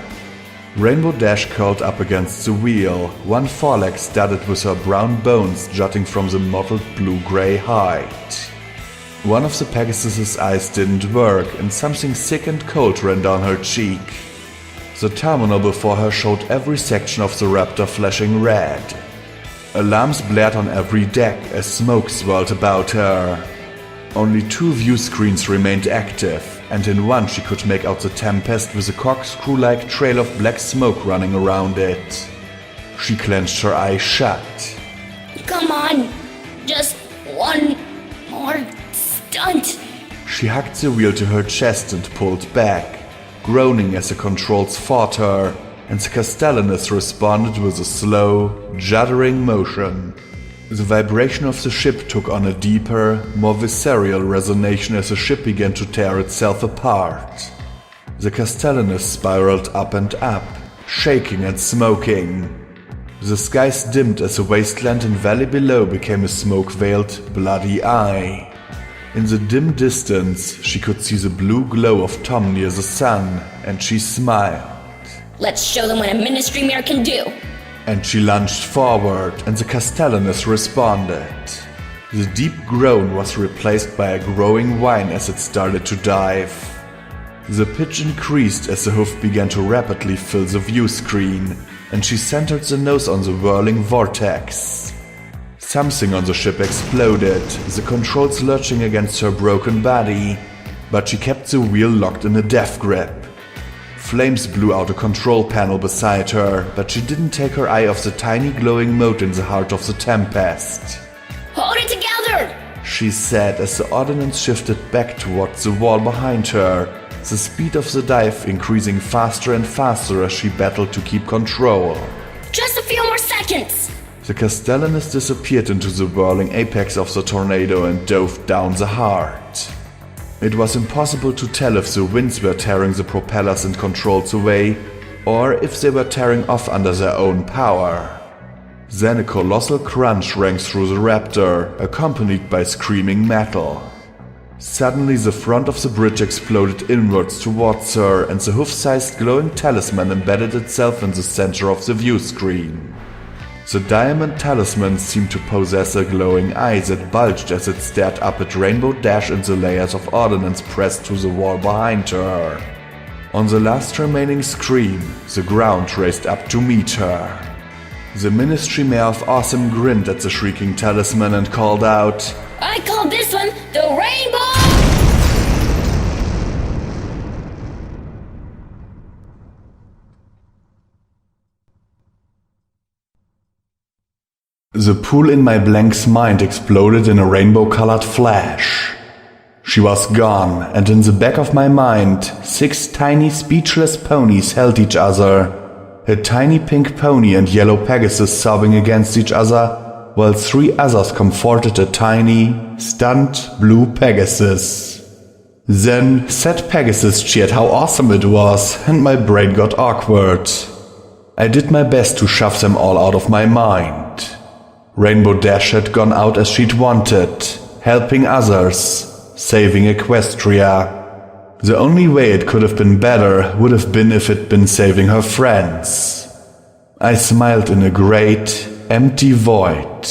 Rainbow Dash curled up against the wheel, one foreleg studded with her brown bones jutting from the mottled blue-gray hide. One of the Pegasus's eyes didn't work, and something thick and cold ran down her cheek. The terminal before her showed every section of the Raptor flashing red. Alarms blared on every deck as smoke swirled about her. Only 2 view screens remained active, and in one she could make out the Tempest with a corkscrew-like trail of black smoke running around it. She clenched her eyes shut. Come on! Just one more stunt! She hugged the wheel to her chest and pulled back, groaning as the controls fought her, and the Castellanus responded with a slow, juddering motion. The vibration of the ship took on a deeper, more visceral resonation as the ship began to tear itself apart. The Castellanus spiraled up and up, shaking and smoking. The skies dimmed as the wasteland and valley below became a smoke-veiled, bloody eye. In the dim distance, she could see the blue glow of Tom near the sun, and she smiled. Let's show them what a ministry mare can do! And she lunged forward, and the Castellanus responded. The deep groan was replaced by a growing whine as it started to dive. The pitch increased as the hoof began to rapidly fill the view screen, and she centered the nose on the whirling vortex. Something on the ship exploded, the controls lurching against her broken body, but she kept the wheel locked in a death grip. Flames blew out a control panel beside her, but she didn't take her eye off the tiny glowing mote in the heart of the tempest. Hold it together! She said as the ordnance shifted back towards the wall behind her, the speed of the dive increasing faster and faster as she battled to keep control. Just a few more seconds! The Castellanus disappeared into the whirling apex of the tornado and dove down the heart. It was impossible to tell if the winds were tearing the propellers and controls away, or if they were tearing off under their own power. Then a colossal crunch rang through the Raptor, accompanied by screaming metal. Suddenly the front of the bridge exploded inwards towards her, and the hoof-sized glowing talisman embedded itself in the center of the view screen. The diamond talisman seemed to possess a glowing eye that bulged as it stared up at Rainbow Dash and the layers of ordnance pressed to the wall behind her. On the last remaining screen, the ground raised up to meet her. The Ministry Mayor of Awesome grinned at the shrieking talisman and called out, I call this one the Rainbow! The pool in my blank's mind exploded in a rainbow-colored flash. She was gone, and in the back of my mind, 6 tiny speechless ponies held each other. A tiny pink pony and yellow Pegasus sobbing against each other, while 3 others comforted a tiny, stunned blue Pegasus. Then sad Pegasus cheered how awesome it was, and my brain got awkward. I did my best to shove them all out of my mind. Rainbow Dash had gone out as she'd wanted, helping others, saving Equestria. The only way it could have been better would have been if it'd been saving her friends. I smiled in a great, empty void.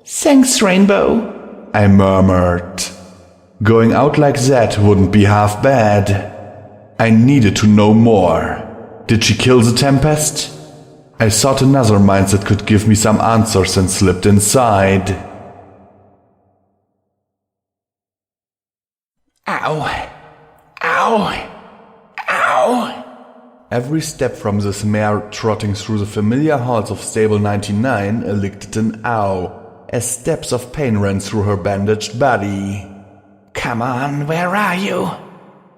Thanks, Rainbow, I murmured. Going out like that wouldn't be half bad. I needed to know more. Did she kill the Tempest? I sought another mind that could give me some answers and slipped inside. Ow! Ow! Ow! Every step from this mare trotting through the familiar halls of Stable 99 elicited an ow, as steps of pain ran through her bandaged body. Come on, where are you?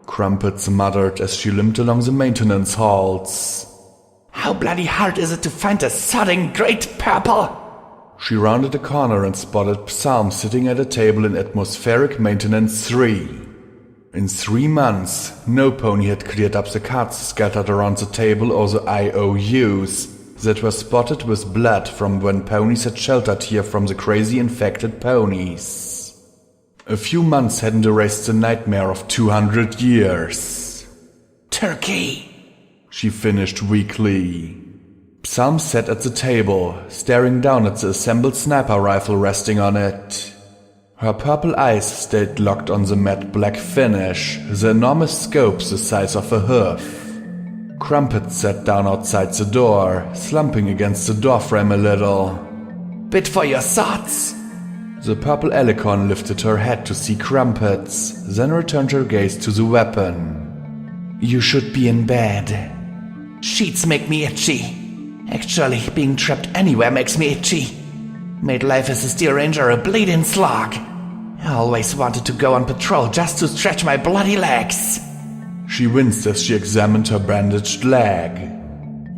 Crumpets muttered as she limped along the maintenance halls. How bloody hard is it to find a sodding great purple? She rounded a corner and spotted Psalm sitting at a table in Atmospheric Maintenance 3. In 3 months, no pony had cleared up the cards scattered around the table or the IOUs that were spotted with blood from when ponies had sheltered here from the crazy infected ponies. A few months hadn't erased the nightmare of 200 years. Turkey! She finished weakly. Psalm sat at the table, staring down at the assembled sniper rifle resting on it. Her purple eyes stayed locked on the matte black finish, the enormous scope the size of a hoof. Crumpet sat down outside the door, slumping against the doorframe a little. Bit for your thoughts? The purple alicorn lifted her head to see Crumpets, then returned her gaze to the weapon. You should be in bed. Sheets make me itchy. Actually, being trapped anywhere makes me itchy. Made life as a steel ranger a bleeding slog. I always wanted to go on patrol just to stretch my bloody legs. She winced as she examined her bandaged leg.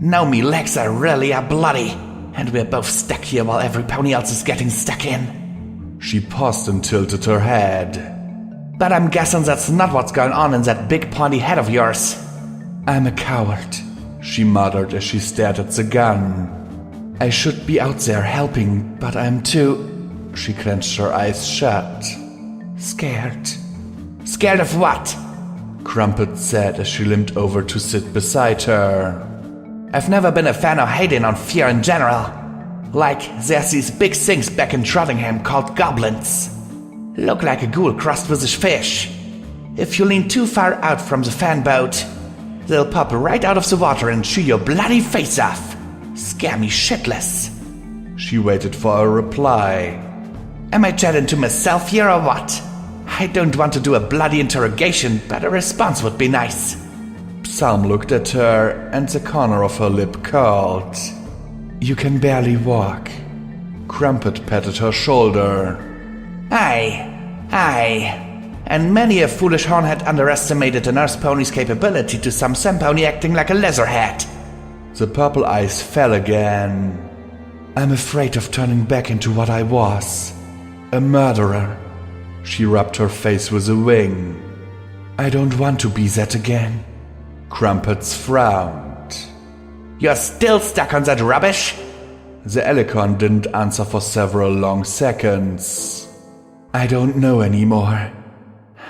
Now me legs are really bloody, and we're both stuck here while every pony else is getting stuck in. She paused and tilted her head. But I'm guessing that's not what's going on in that big pointy head of yours. I'm a coward, she muttered as she stared at the gun. I should be out there helping, but I'm too... She clenched her eyes shut. Scared. Scared of what? Crumpet said as she limped over to sit beside her. I've never been a fan of hating on fear in general. Like, there's these big things back in Trottingham called goblins. Look like a ghoul crossed with a fish. If you lean too far out from the fan boat, they'll pop right out of the water and chew your bloody face off. Scare me shitless. She waited for a reply. Am I chatting to myself here or what? I don't want to do a bloody interrogation, but a response would be nice. Psalm looked at her and the corner of her lip curled. You can barely walk. Crumpet patted her shoulder. Aye. And many a foolish hornhead underestimated a nurse pony's capability to some pony acting like a leatherhead. The purple eyes fell again. I'm afraid of turning back into what I was. A murderer. She rubbed her face with a wing. I don't want to be that again. Crumpets frowned. You're still stuck on that rubbish? The Alicorn didn't answer for several long seconds. I don't know anymore.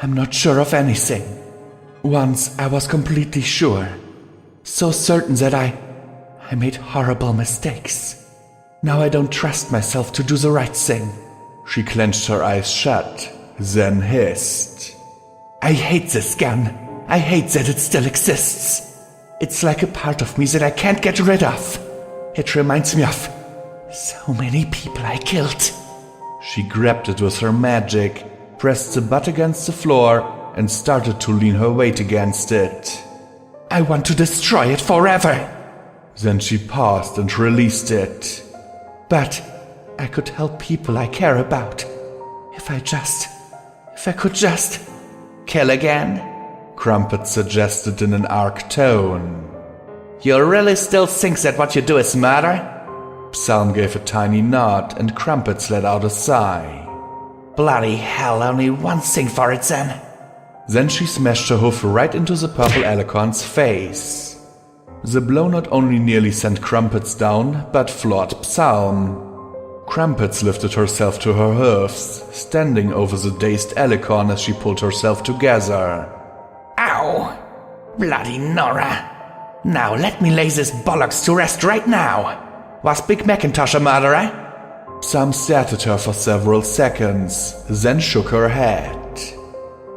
I'm not sure of anything. Once I was completely sure. So certain that I made horrible mistakes. Now I don't trust myself to do the right thing. She clenched her eyes shut, then hissed. I hate this gun. I hate that it still exists. It's like a part of me that I can't get rid of. It reminds me of so many people I killed. She grabbed it with her magic, pressed the butt against the floor, and started to lean her weight against it. I want to destroy it forever. Then she paused and released it. But I could help people I care about. If I could just... Kill again? Crumpet suggested in an arch tone. You really still think that what you do is murder? Psalm gave a tiny nod and Crumpets let out a sigh. Bloody hell, only one thing for it then. Then she smashed her hoof right into the purple Alicorn's face. The blow not only nearly sent Crumpets down, but floored Psalm. Crumpets lifted herself to her hoofs, standing over the dazed Alicorn as she pulled herself together. Ow! Bloody Nora! Now let me lay this bollocks to rest right now! Was Big Macintosh a murderer? Psalm stared at her for several seconds, then shook her head.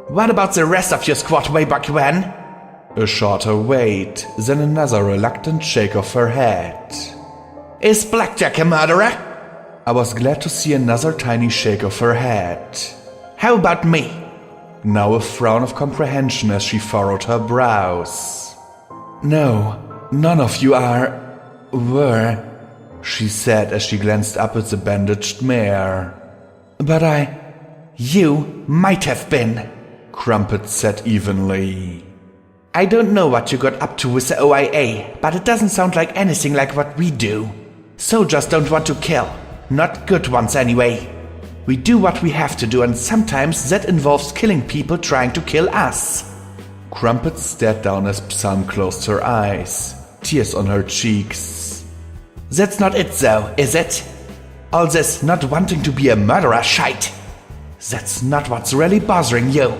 What about the rest of your squad way back when? A shorter wait, then another reluctant shake of her head. Is Blackjack a murderer? I was glad to see another tiny shake of her head. How about me? Now a frown of comprehension as she furrowed her brows. No, none of you were, she said as she glanced up at the bandaged mare. But you might have been, Crumpet said evenly. I don't know what you got up to with the OIA, but it doesn't sound like anything like what we do. Soldiers don't want to kill. Not good ones anyway. We do what we have to do, and sometimes that involves killing people trying to kill us. Crumpet stared down as Psalm closed her eyes, tears on her cheeks. That's not it though, is it? All this not wanting to be a murderer shite. That's not what's really bothering you.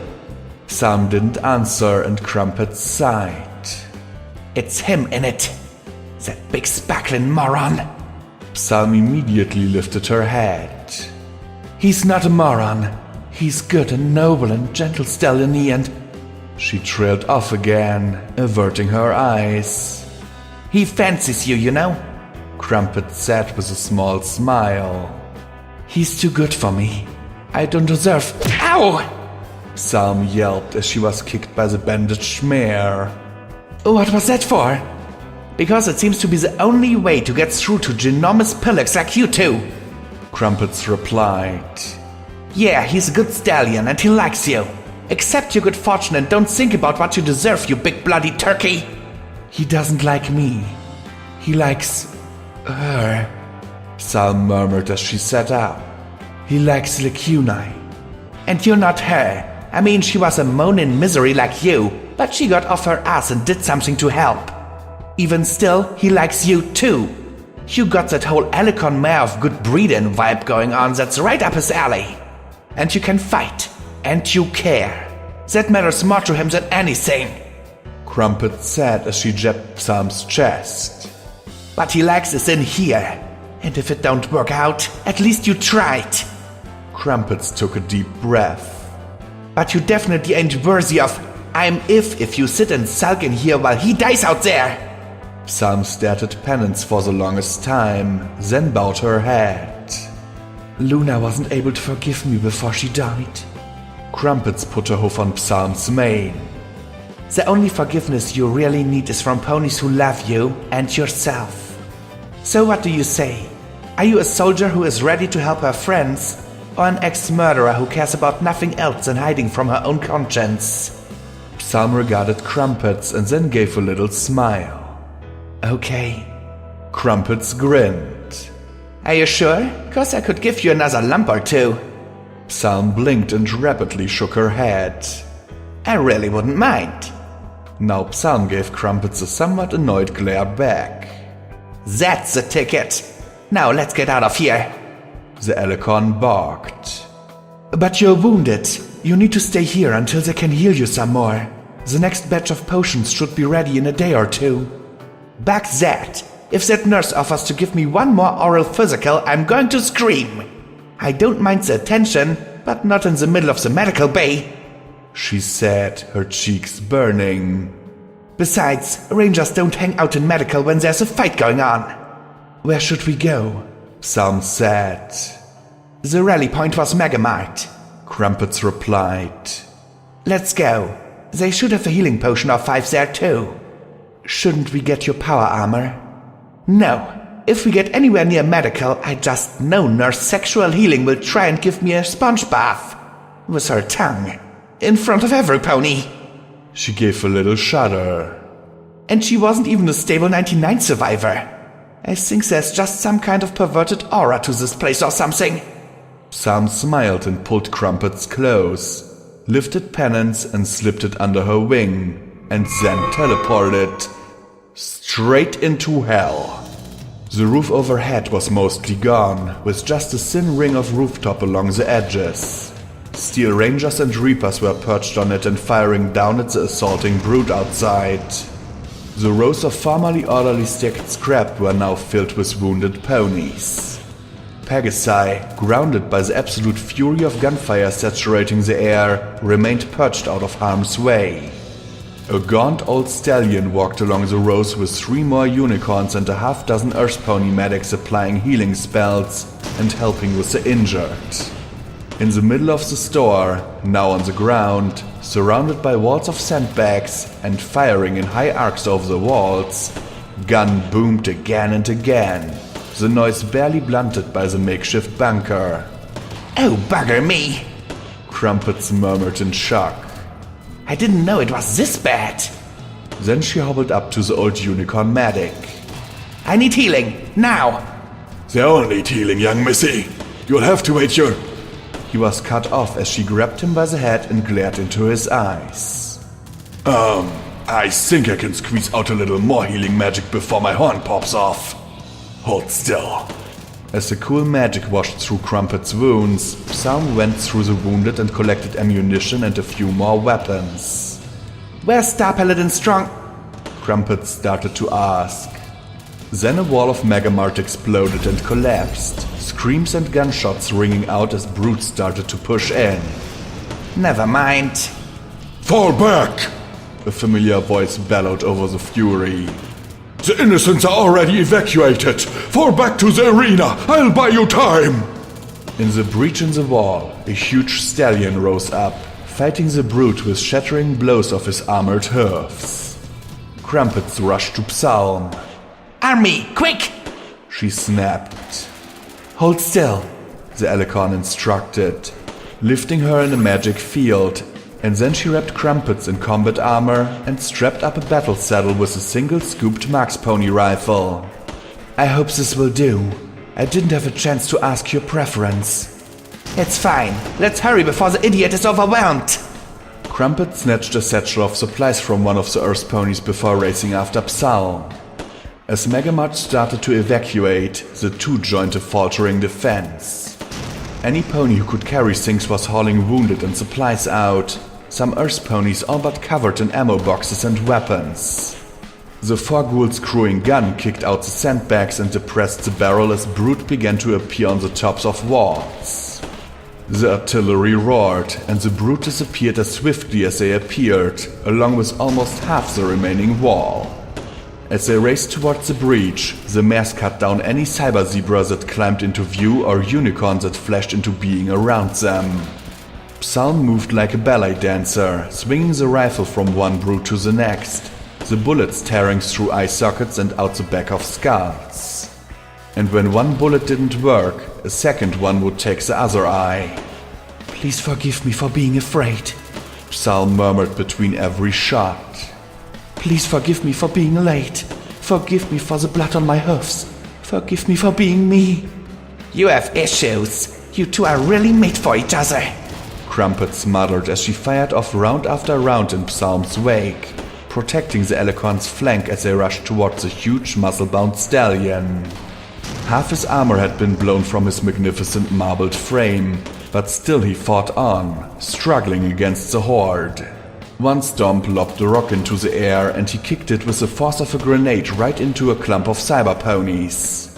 Psalm didn't answer and Crumpet sighed. It's him in it. That big sparkling moron. Psalm immediately lifted her head. He's not a moron. He's good and noble and gentle stallion and... She trailed off again, averting her eyes. He fancies you, you know? Crumpet said with a small smile. He's too good for me. I don't deserve... Ow! Psalm yelped as she was kicked by the bandaged mare. What was that for? Because it seems to be the only way to get through to ginormous pillocks like you two. Crumpets replied. Yeah, he's a good stallion and he likes you. Accept your good fortune and don't think about what you deserve, you big bloody turkey. He doesn't like me. He likes... her. Psalm murmured as she sat up. He likes Lecunai. And you're not her. I mean, she was a moaning misery like you, but she got off her ass and did something to help. Even still, he likes you too. You got that whole Alicorn mare of good breeding vibe going on that's right up his alley. And you can fight. And you care. That matters more to him than anything. Crumpet said as she jabbed Psalm's chest. What he likes is in here. And if it don't work out, at least you tried. Crumpets took a deep breath. But you definitely ain't worthy of I'm if you sit and sulk in here while he dies out there. Psalm stared at Penance for the longest time, then bowed her head. Luna wasn't able to forgive me before she died. Crumpets put her hoof on Psalm's mane. The only forgiveness you really need is from ponies who love you and yourself. So what do you say? Are you a soldier who is ready to help her friends, or an ex-murderer who cares about nothing else than hiding from her own conscience? Psalm regarded Crumpets and then gave a little smile. Okay. Crumpets grinned. Are you sure? 'Cause I could give you another lump or two. Psalm blinked and rapidly shook her head. I really wouldn't mind. Now Psalm gave Crumpets a somewhat annoyed glare back. That's the ticket. Now let's get out of here. The Alicorn barked. But you're wounded. You need to stay here until they can heal you some more. The next batch of potions should be ready in a day or two. Back that. If that nurse offers to give me one more oral physical, I'm going to scream. I don't mind the attention, but not in the middle of the medical bay, she said, her cheeks burning. Besides, rangers don't hang out in medical when there's a fight going on. Where should we go? Psalm said. The rally point was Megamart, Crumpets replied. Let's go. They should have a healing potion or 5 there too. Shouldn't we get your power armor? No. If we get anywhere near medical, I just know Nurse Sexual Healing will try and give me a sponge bath. With her tongue. In front of every pony. She gave a little shudder. And she wasn't even a stable 99 survivor. I think there's just some kind of perverted aura to this place or something. Sam smiled and pulled Crumpets close, lifted Penance and slipped it under her wing, and then teleported straight into hell. The roof overhead was mostly gone, with just a thin ring of rooftop along the edges. Steel Rangers and Reapers were perched on it and firing down at the assaulting brood outside. The rows of formerly orderly stacked scrap were now filled with wounded ponies. Pegasi, grounded by the absolute fury of gunfire saturating the air, remained perched out of harm's way. A gaunt old stallion walked along the rows with 3 more unicorns and a half-dozen Earth pony medics applying healing spells and helping with the injured. In the middle of the store, now on the ground, surrounded by walls of sandbags and firing in high arcs over the walls, gun boomed again and again, the noise barely blunted by the makeshift bunker. Oh, bugger me! Crumpets murmured in shock. I didn't know it was this bad. Then she hobbled up to the old unicorn medic. I need healing, now! They all need healing, young missy. You'll have to wait your... He was cut off as she grabbed him by the head and glared into his eyes. I think I can squeeze out a little more healing magic before my horn pops off. Hold still. As the cool magic washed through Crumpet's wounds, Psalm went through the wounded and collected ammunition and a few more weapons. Where's Star Paladin Strong? Crumpet started to ask. Then a wall of Megamart exploded and collapsed, screams and gunshots ringing out as brutes started to push in. Never mind. Fall back! A familiar voice bellowed over the fury. The innocents are already evacuated! Fall back to the arena! I'll buy you time! In the breach in the wall, a huge stallion rose up, fighting the brute with shattering blows of his armored hoofs. Crumpets rushed to Psalm. Army, quick! She snapped. Hold still, the Alicorn instructed, lifting her in a magic field, and then she wrapped Crumpets in combat armor and strapped up a battle saddle with a single scooped Max pony rifle. I hope this will do. I didn't have a chance to ask your preference. It's fine. Let's hurry before the idiot is overwhelmed. Crumpet snatched a satchel of supplies from one of the Earth ponies before racing after Psalm. As Megamart started to evacuate, the two joined a faltering defense. Any pony who could carry things was hauling wounded and supplies out, some Earth ponies all but covered in ammo boxes and weapons. The 4 ghouls crewing gun kicked out the sandbags and depressed the barrel as brute began to appear on the tops of walls. The artillery roared, and the brute disappeared as swiftly as they appeared, along with almost half the remaining wall. As they raced towards the breach, the mares cut down any cyber zebra that climbed into view or unicorn that flashed into being around them. Psalm moved like a ballet dancer, swinging the rifle from one brute to the next, the bullets tearing through eye sockets and out the back of skulls. And when one bullet didn't work, a second one would take the other eye. Please forgive me for being afraid. Psalm murmured between every shot. Please forgive me for being late. Forgive me for the blood on my hoofs. Forgive me for being me. You have issues. You two are really made for each other. Crumpets muttered as she fired off round after round in Psalm's wake, protecting the Alicorn's flank as they rushed towards the huge muscle-bound stallion. Half his armor had been blown from his magnificent marbled frame, but still he fought on, struggling against the horde. One stomp lobbed a rock into the air, and he kicked it with the force of a grenade right into a clump of cyber ponies.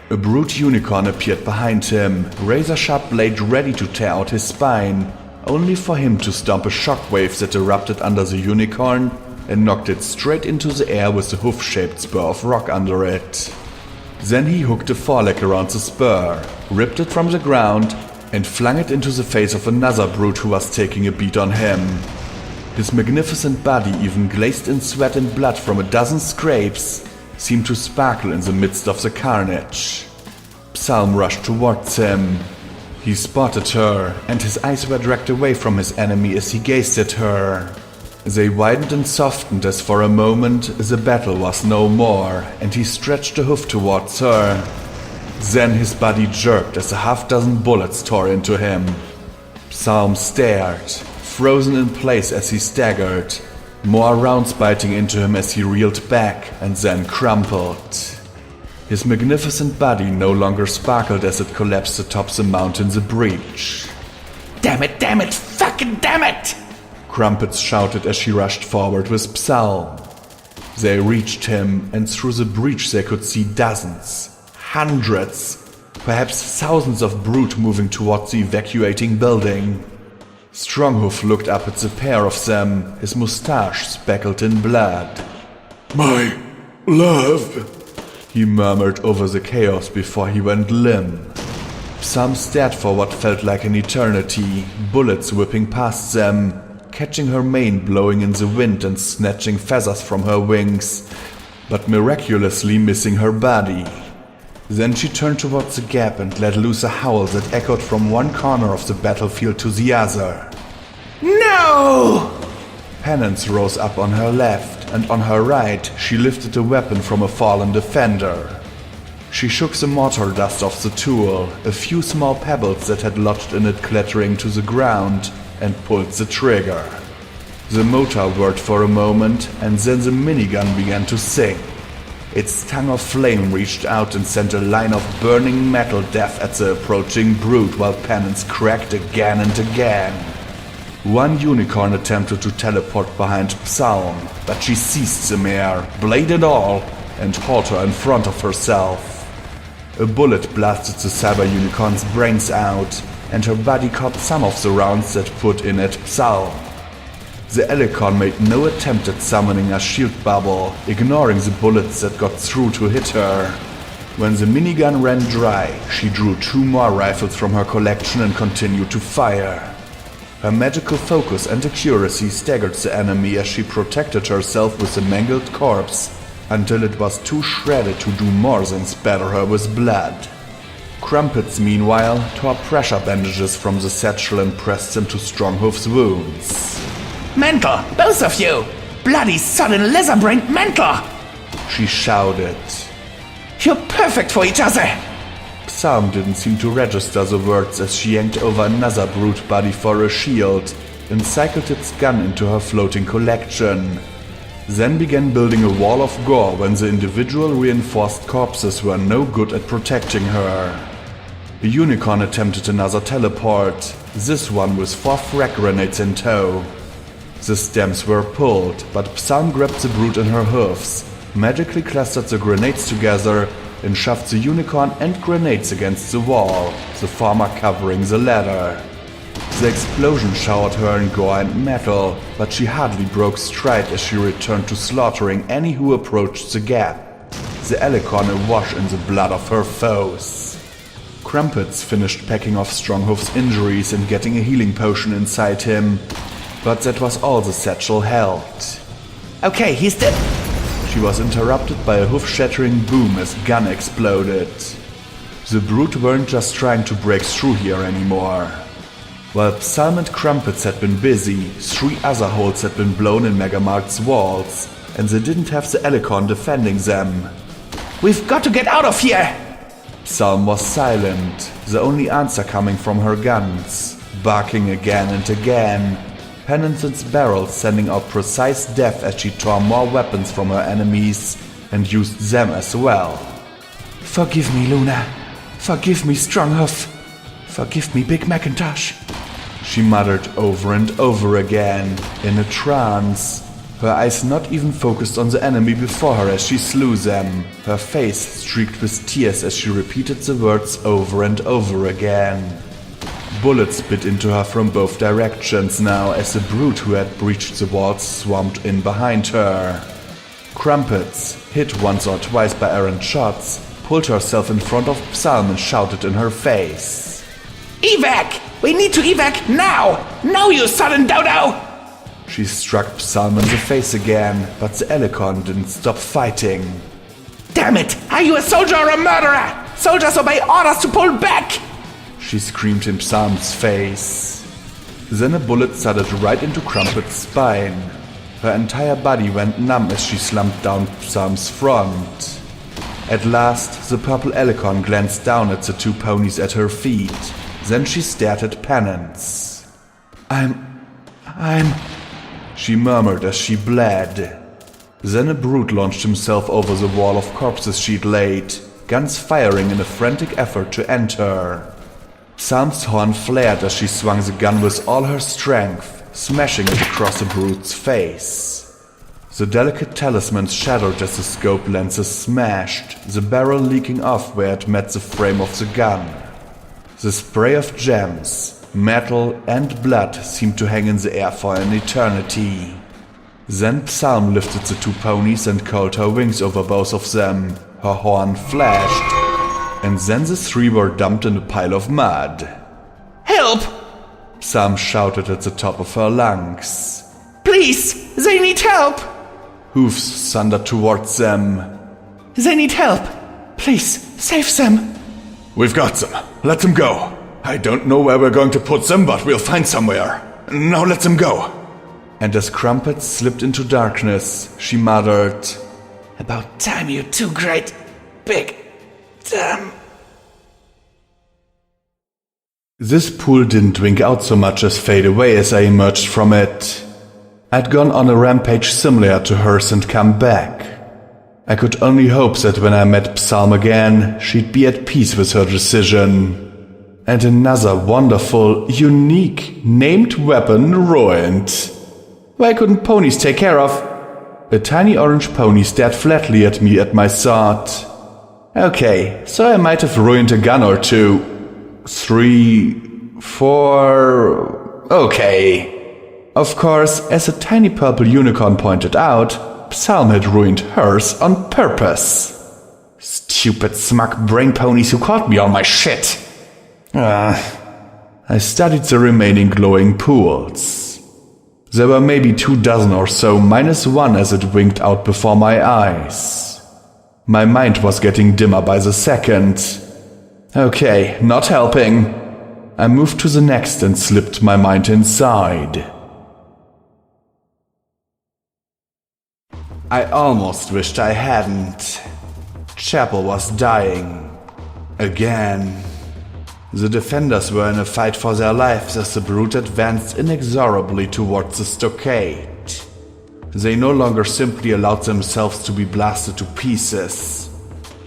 A brute unicorn appeared behind him, razor-sharp blade ready to tear out his spine, only for him to stomp a shockwave that erupted under the unicorn and knocked it straight into the air with the hoof-shaped spur of rock under it. Then he hooked a foreleg around the spur, ripped it from the ground, and flung it into the face of another brute who was taking a beat on him. His magnificent body, even glazed in sweat and blood from a dozen scrapes, seemed to sparkle in the midst of the carnage. Psalm rushed towards him. He spotted her, and his eyes were dragged away from his enemy as he gazed at her. They widened and softened as for a moment the battle was no more, and he stretched a hoof towards her. Then his body jerked as a half-dozen bullets tore into him. Psalm stared, frozen in place as he staggered, more rounds biting into him as he reeled back and then crumpled. His magnificent body no longer sparkled as it collapsed atop the mountain the breach. Damn it, fucking damn it! Crumpets shouted as she rushed forward with Psalm. They reached him, and through the breach they could see dozens, hundreds, perhaps thousands of brute moving towards the evacuating building. Stronghoof looked up at the pair of them, his mustache speckled in blood. My love, he murmured over the chaos before he went limp. Some stared for what felt like an eternity, bullets whipping past them, catching her mane blowing in the wind and snatching feathers from her wings, but miraculously missing her body. Then she turned towards the gap and let loose a howl that echoed from one corner of the battlefield to the other. No! Penance rose up on her left, and on her right she lifted a weapon from a fallen defender. She shook the mortar dust off the tool, a few small pebbles that had lodged in it clattering to the ground, and pulled the trigger. The motor whirred for a moment, and then the minigun began to sing. Its tongue of flame reached out and sent a line of burning metal death at the approaching brute while Penance cracked again and again. One unicorn attempted to teleport behind Psalm, but she seized the mare, blade and all, and hauled her in front of herself. A bullet blasted the cyber unicorn's brains out, and her body caught some of the rounds that put in at Psalm. The Alicorn made no attempt at summoning a shield bubble, ignoring the bullets that got through to hit her. When the minigun ran dry, she drew 2 more rifles from her collection and continued to fire. Her magical focus and accuracy staggered the enemy as she protected herself with the mangled corpse until it was too shredded to do more than spatter her with blood. Crumpets, meanwhile, tore pressure bandages from the satchel and pressed them to Stronghoof's wounds. Mental, both of you! Bloody sodden lizard-brained mental! She shouted. You're perfect for each other! Psalm didn't seem to register the words as she yanked over another brute body for a shield and cycled its gun into her floating collection. Then began building a wall of gore when the individual reinforced corpses were no good at protecting her. A unicorn attempted another teleport, this one with 4 frag grenades in tow. The stems were pulled, but Psalm grabbed the brute in her hoofs, magically clustered the grenades together, and shoved the unicorn and grenades against the wall, the former covering the latter. The explosion showered her in gore and metal, but she hardly broke stride as she returned to slaughtering any who approached the gap, the Alicorn awash in the blood of her foes. Crumpets finished packing off Stronghoof's injuries and getting a healing potion inside him, but that was all the satchel held. Okay, he's dead. She was interrupted by a hoof-shattering boom as gun exploded. The brute weren't just trying to break through here anymore. While Psalm and Crumpets had been busy, 3 other holes had been blown in Megamark's walls, and they didn't have the Alicorn defending them. We've got to get out of here! Psalm was silent, the only answer coming from her guns, barking again and again, Penance's barrels sending out precise death as she tore more weapons from her enemies and used them as well. Forgive me, Luna. Forgive me, Stronghoof. Forgive me, Big Macintosh. She muttered over and over again, in a trance, her eyes not even focused on the enemy before her as she slew them, her face streaked with tears as she repeated the words over and over again. Bullets bit into her from both directions now as the brute who had breached the walls swarmed in behind her. Crumpets, hit once or twice by errant shots, pulled herself in front of Psalm and shouted in her face. Evac! We need to evac now! Now, you sudden dodo! She struck Psalm in the face again, but the Alicorn didn't stop fighting. Damn it! Are you a soldier or a murderer? Soldiers obey orders to pull back! She screamed in Psalm's face. Then a bullet thudded right into Crumpet's spine. Her entire body went numb as she slumped down Psalm's front. At last, the purple Alicorn glanced down at the 2 ponies at her feet. Then she stared at Penance. I'm... She murmured as she bled. Then a brute launched himself over the wall of corpses she'd laid, guns firing in a frantic effort to end her. Psalm's horn flared as she swung the gun with all her strength, smashing it across the brute's face. The delicate talisman shattered as the scope lenses smashed, the barrel leaking off where it met the frame of the gun. The spray of gems, metal and blood seemed to hang in the air for an eternity. Then Psalm lifted the 2 ponies and curled her wings over both of them. Her horn flashed, and then the 3 were dumped in a pile of mud. Help! Psalm shouted at the top of her lungs. Please! They need help! Hoofs thundered towards them. They need help! Please, save them! We've got them. Let them go. I don't know where we're going to put them, but we'll find somewhere. Now let them go. And as Crumpet slipped into darkness, she muttered, About time, you 2 great, big, damn. This pool didn't wink out so much as fade away as I emerged from it. I'd gone on a rampage similar to hers and come back. I could only hope that when I met Psalm again, she'd be at peace with her decision. And another wonderful, unique, named weapon ruined. Why couldn't ponies take care of? A tiny orange pony stared flatly at me at my sword. Okay, so I might have ruined a gun or 2. 3, 4... Okay. Of course, as a tiny purple unicorn pointed out, Psalm had ruined hers on purpose. Stupid smug brain ponies who caught me on my shit. I studied the remaining glowing pools. There were maybe 2 dozen or so, minus 1 as it winked out before my eyes. My mind was getting dimmer by the second. Okay, not helping. I moved to the next and slipped my mind inside. I almost wished I hadn't. Chapel was dying. Again. The defenders were in a fight for their lives as the brute advanced inexorably towards the stockade. They no longer simply allowed themselves to be blasted to pieces.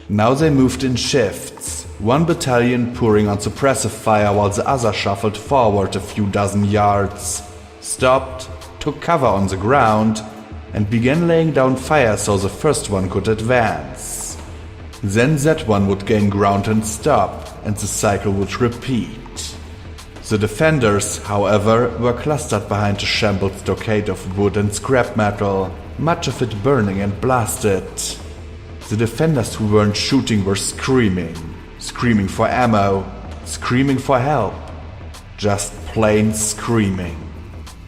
Now they moved in shifts, 1 battalion pouring on suppressive fire while the other shuffled forward a few dozen yards, stopped, took cover on the ground, and began laying down fire so the first one could advance. Then that one would gain ground and stop, and the cycle would repeat. The defenders, however, were clustered behind a shambled stockade of wood and scrap metal, much of it burning and blasted. The defenders who weren't shooting were screaming for ammo, screaming for help, just plain screaming.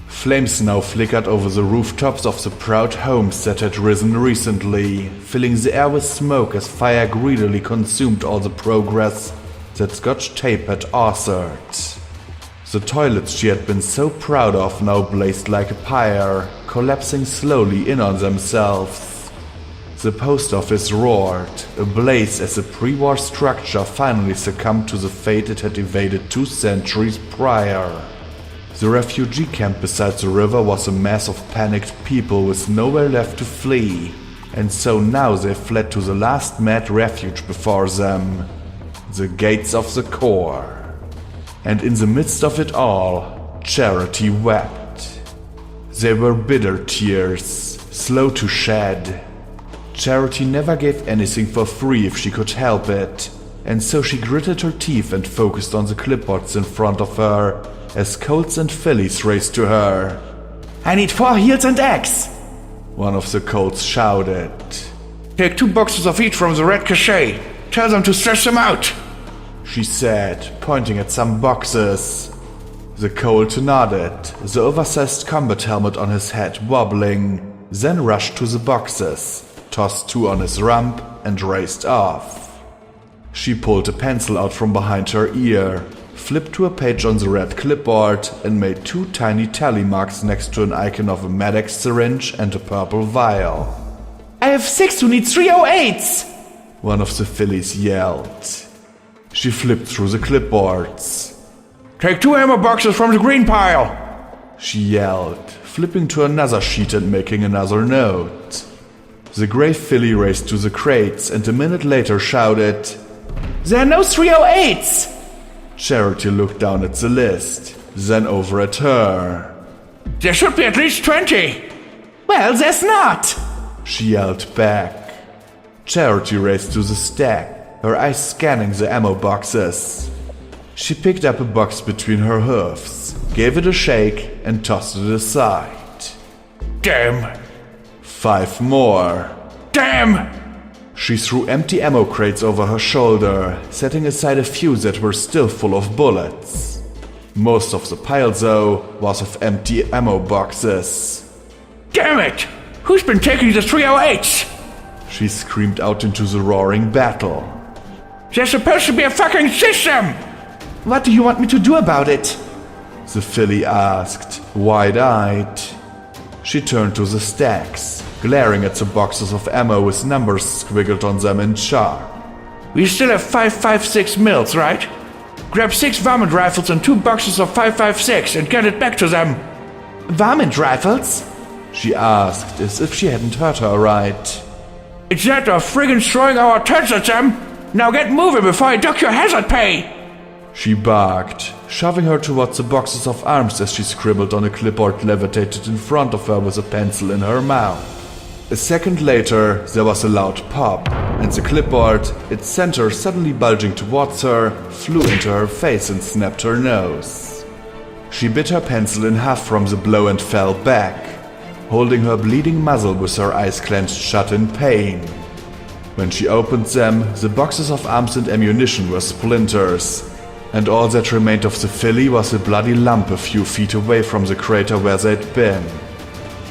Flames now flickered over the rooftops of the proud homes that had risen recently, filling the air with smoke as fire greedily consumed all the progress that Scotch tape had authored. The toilets she had been so proud of now blazed like a pyre, collapsing slowly in on themselves. The post office roared, ablaze as the pre-war structure finally succumbed to the fate it had evaded 2 centuries prior. The refugee camp beside the river was a mass of panicked people with nowhere left to flee, and so now they fled to the last mad refuge before them, the gates of the core. And in the midst of it all, Charity wept. They were bitter tears, slow to shed. Charity never gave anything for free if she could help it, and so she gritted her teeth and focused on the clipboards in front of her as colts and fillies raced to her. I need 4 heels and eggs, one of the colts shouted. Take 2 boxes of each from the red cachet. Tell them to stretch them out, she said, pointing at some boxes. The colt nodded, the oversized combat helmet on his head wobbling, then rushed to the boxes, tossed 2 on his rump, and raced off. She pulled a pencil out from behind her ear, flipped to a page on the red clipboard, and made 2 tiny tally marks next to an icon of a Medex syringe and a purple vial. I have 6 who need 308s, one of the fillies yelled. She flipped through the clipboards. Take 2 ammo boxes from the green pile, she yelled, flipping to another sheet and making another note. The gray filly raced to the crates and a minute later shouted, There are no 308s! Charity looked down at the list, then over at her. There should be at least 20! Well, there's not! She yelled back. Charity raced to the stack, her eyes scanning the ammo boxes. She picked up a box between her hoofs, gave it a shake, and tossed it aside. Damn! 5 more. Damn! She threw empty ammo crates over her shoulder, setting aside a few that were still full of bullets. Most of the pile, though, was of empty ammo boxes. Damn it! Who's been taking the 308s? She screamed out into the roaring battle. There's supposed to be a fucking system! What do you want me to do about it? The filly asked, wide-eyed. She turned to the stacks, glaring at the boxes of ammo with numbers squiggled on them in chalk. We still have 5.56 mils, right? Grab 6 varmint rifles and 2 boxes of 5.56 and get it back to them. Varmint rifles? She asked, as if she hadn't heard her right. It's that or friggin' throwing our turds at them! Now get moving before I dock your hazard pay! She barked, shoving her towards the boxes of arms as she scribbled on a clipboard levitated in front of her with a pencil in her mouth. A second later, there was a loud pop, and the clipboard, its center suddenly bulging towards her, flew into her face and snapped her nose. She bit her pencil in half from the blow and fell back, holding her bleeding muzzle with her eyes clenched shut in pain. When she opened them, the boxes of arms and ammunition were splinters, and all that remained of the filly was a bloody lump a few feet away from the crater where they'd been.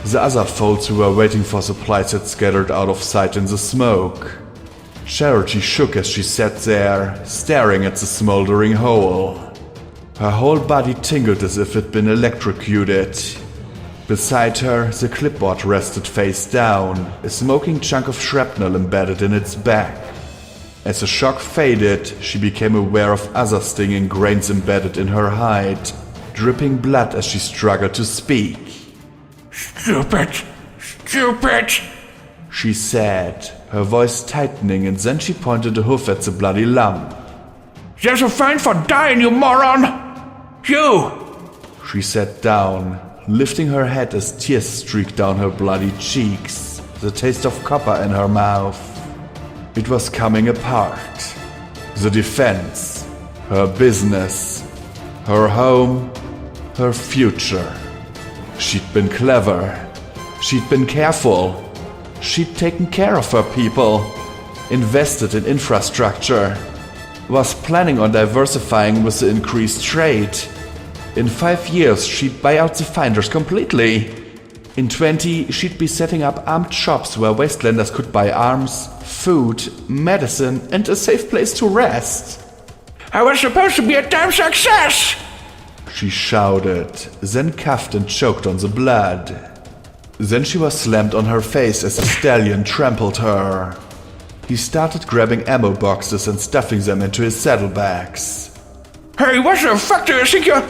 The other folds who were waiting for supplies had scattered out of sight in the smoke. Charity shook as she sat there, staring at the smoldering hole. Her whole body tingled as if it'd been electrocuted. Beside her, the clipboard rested face down, a smoking chunk of shrapnel embedded in its back. As the shock faded, she became aware of other stinging grains embedded in her hide, dripping blood as she struggled to speak. Stupid! Stupid! She said, her voice tightening, and then she pointed a hoof at the bloody lump. There's a fine for dying, you moron! You! She sat down, lifting her head as tears streaked down her bloody cheeks, the taste of copper in her mouth. It was coming apart. The defense, her business, her home, her future. She'd been clever. She'd been careful. She'd taken care of her people, invested in infrastructure, was planning on diversifying with the increased trade. In 5 years, she'd buy out the Finders completely. In 20, she'd be setting up armed shops where wastelanders could buy arms, food, medicine, and a safe place to rest. I was supposed to be a damn success! She shouted, then coughed and choked on the blood. Then she was slammed on her face as the stallion trampled her. He started grabbing ammo boxes and stuffing them into his saddlebags. Hey, what the fuck do you think you're...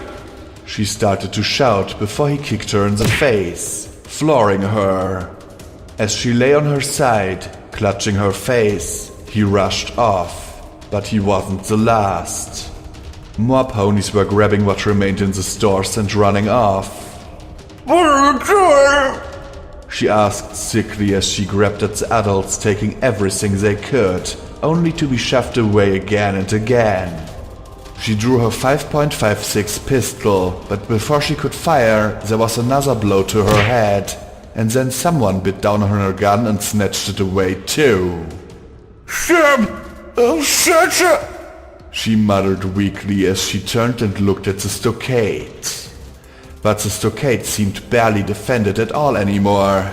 She started to shout before he kicked her in the face, flooring her. As she lay on her side, clutching her face, he rushed off, but he wasn't the last. More ponies were grabbing what remained in the stores and running off. What are you doing? She asked sickly as she grabbed at the adults, taking everything they could, only to be shoved away again and again. She drew her 5.56 pistol, but before she could fire, there was another blow to her head, and then someone bit down on her gun and snatched it away too. Sam! I'm such a... She muttered weakly as she turned and looked at the stockade. But the stockade seemed barely defended at all anymore.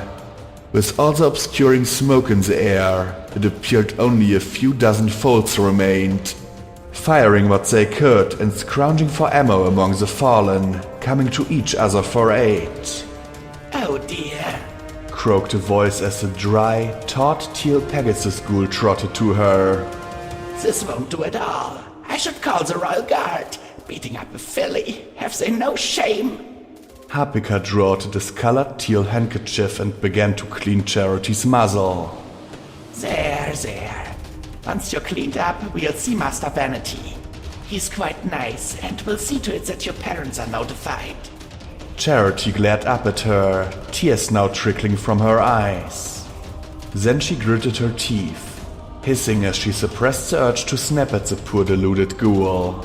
With all the obscuring smoke in the air, it appeared only a few dozen folds remained, firing what they could and scrounging for ammo among the fallen, coming to each other for aid. Oh dear, croaked a voice as the dry, taut teal Pegasus ghoul trotted to her. This won't do at all. I should call the Royal Guard. Beating up a filly. Have they no shame? Harpika drew out a discolored teal handkerchief and began to clean Charity's muzzle. There. Once you're cleaned up, we'll see Master Vanity. He's quite nice, and we'll see to it that your parents are notified. Charity glared up at her, tears now trickling from her eyes. Then she gritted her teeth, hissing as she suppressed the urge to snap at the poor deluded ghoul.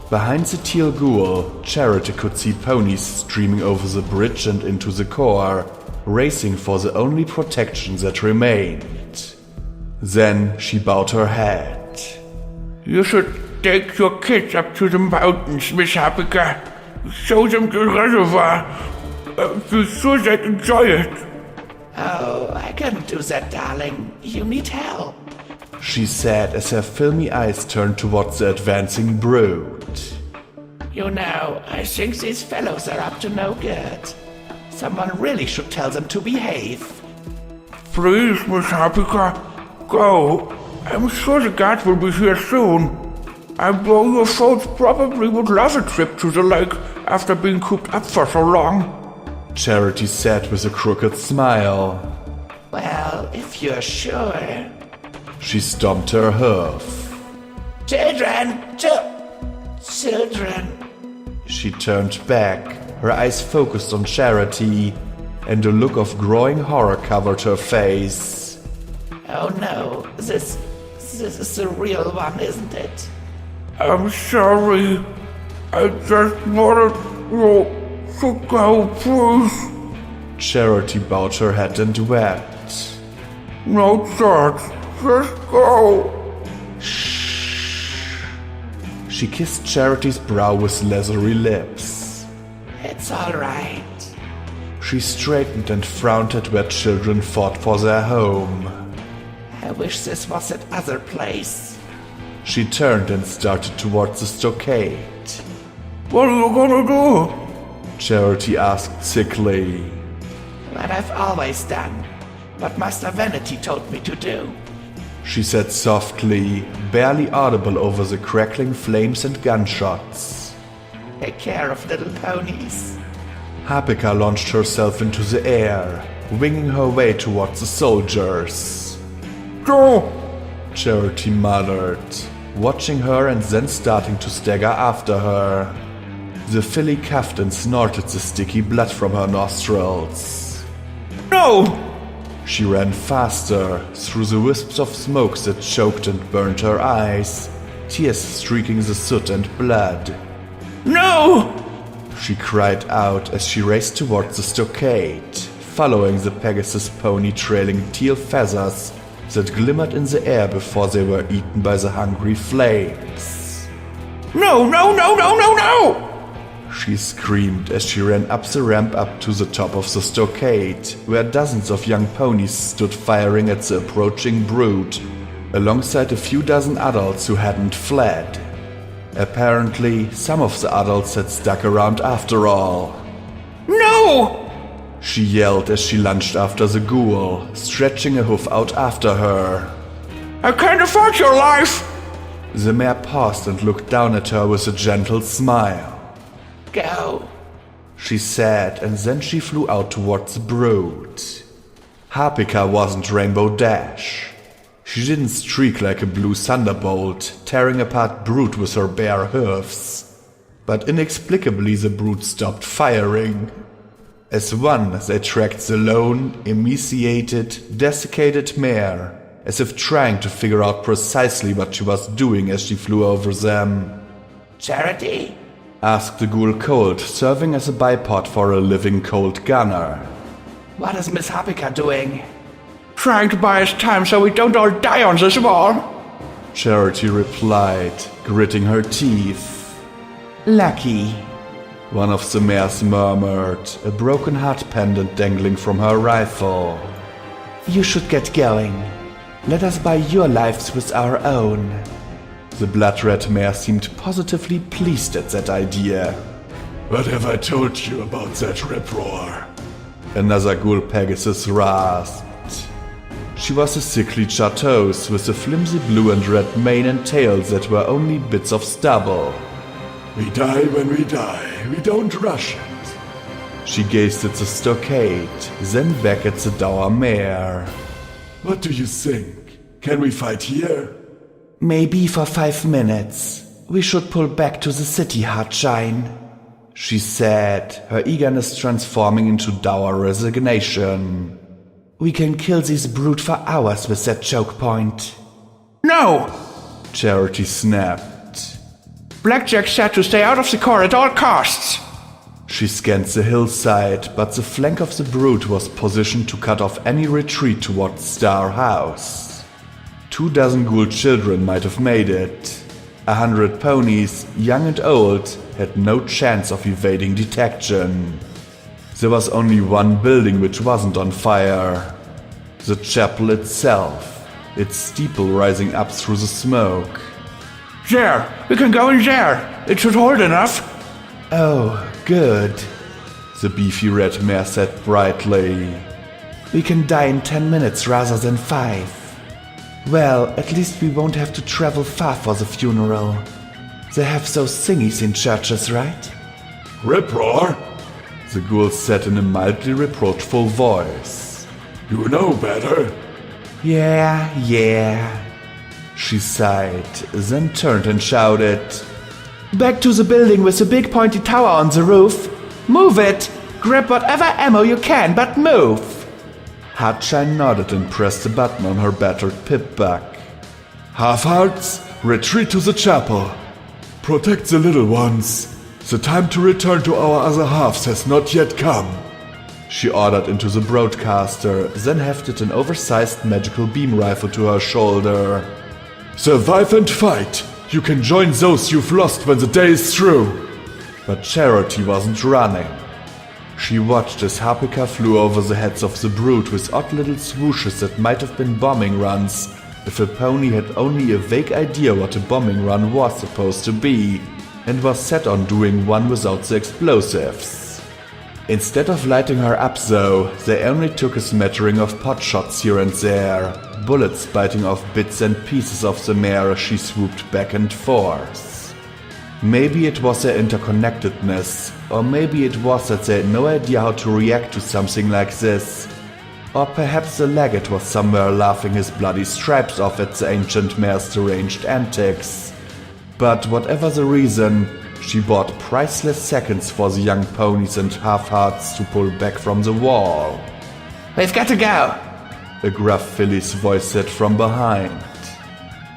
Behind the teal ghoul, Charity could see ponies streaming over the bridge and into the core, racing for the only protection that remained. Then she bowed her head. You should take your kids up to the mountains, Miss Harpika. Show them the reservoir. Be sure they'd enjoy it. Oh, I couldn't do that, darling. You need help, she said as her filmy eyes turned towards the advancing brood. You know, I think these fellows are up to no good. Someone really should tell them to behave. Please, Miss Harpika, go. I'm sure the guards will be here soon. I know your folks probably would love a trip to the lake after being cooped up for so long. Charity said with a crooked smile. Well, if you're sure. She stomped her hoof. Children! She turned back, her eyes focused on Charity, and a look of growing horror covered her face. Oh no, this is the real one, isn't it? I'm sorry. I just wanted you to go, please. Charity bowed her head and wept. No charge. Just go. Shh. She kissed Charity's brow with leathery lips. It's all right. She straightened and frowned at where children fought for their home. I wish this was that other place. She turned and started towards the stockade. What are you gonna do? Charity asked sickly. What I've always done. What Master Vanity told me to do. She said softly, barely audible over the crackling flames and gunshots. Take care of little ponies. Harpika launched herself into the air, winging her way towards the soldiers. Go! Charity muttered, watching her and then starting to stagger after her. The filly coughed and snorted the sticky blood from her nostrils. No! She ran faster, through the wisps of smoke that choked and burned her eyes, tears streaking the soot and blood. No! She cried out as she raced towards the stockade, following the Pegasus pony trailing teal feathers that glimmered in the air before they were eaten by the hungry flames. No, no, no, no, no, no! She screamed as she ran up the ramp up to the top of the stockade, where dozens of young ponies stood firing at the approaching brood, alongside a few dozen adults who hadn't fled. Apparently, some of the adults had stuck around after all. No! She yelled as she lunged after the ghoul, stretching a hoof out after her. I can't afford your life! The mare paused and looked down at her with a gentle smile. Go, she said, and then she flew out towards the brood. Harpika wasn't Rainbow Dash. She didn't streak like a blue thunderbolt, tearing apart brood with her bare hoofs. But inexplicably the brood stopped firing. As one, they tracked the lone, emaciated, desiccated mare, as if trying to figure out precisely what she was doing as she flew over them. Charity? Asked the ghoul Colt, serving as a bipod for a living Colt gunner. What is Miss Harpika doing? Trying to buy us time so we don't all die on this wall. Charity replied, gritting her teeth. Lucky. One of the mares murmured, a broken heart pendant dangling from her rifle. You should get going. Let us buy your lives with our own. The blood-red mare seemed positively pleased at that idea. What have I told you about that rip-roar? Another ghoul Pegasus rasped. She was a sickly chartreuse with a flimsy blue and red mane and tail that were only bits of stubble. We die when we die, we don't rush it. She gazed at the stockade, then back at the dour mare. What do you think? Can we fight here? Maybe for 5 minutes. We should pull back to the city, Heartshine, she said, her eagerness transforming into dour resignation. We can kill this brute for hours with that choke point. No! Charity snapped. Blackjack said to stay out of the core at all costs. She scanned the hillside, but the flank of the brood was positioned to cut off any retreat towards Star House. 24 ghoul children might have made it. 100 ponies, young and old, had no chance of evading detection. There was only one building which wasn't on fire. The chapel itself, its steeple rising up through the smoke. There! We can go in there! It should hold enough! Oh, good, the beefy red mare said brightly. We can die in 10 minutes rather than 5. Well, at least we won't have to travel far for the funeral. They have those thingies in churches, right? Rip-roar? The ghoul said in a mildly reproachful voice. You know better. Yeah. She sighed, then turned and shouted. Back to the building with the big pointy tower on the roof. Move it! Grab whatever ammo you can, but move! Heartshine nodded and pressed a button on her battered pip-buck. Half-hearts, retreat to the chapel. Protect the little ones. The time to return to our other halves has not yet come. She ordered into the broadcaster, then hefted an oversized magical beam rifle to her shoulder. Survive and fight. You can join those you've lost when the day is through. But Charity wasn't running. She watched as Harpika flew over the heads of the brood with odd little swooshes that might have been bombing runs if a pony had only a vague idea what a bombing run was supposed to be, and was set on doing one without the explosives. Instead of lighting her up though, they only took a smattering of pot shots here and there, bullets biting off bits and pieces of the mare as she swooped back and forth. Maybe it was their interconnectedness, or maybe it was that they had no idea how to react to something like this. Or perhaps the legate was somewhere laughing his bloody stripes off at the ancient mare's deranged antics. But whatever the reason, she bought priceless seconds for the young ponies and half-hearts to pull back from the wall. We've got to go, a gruff filly's voice said from behind.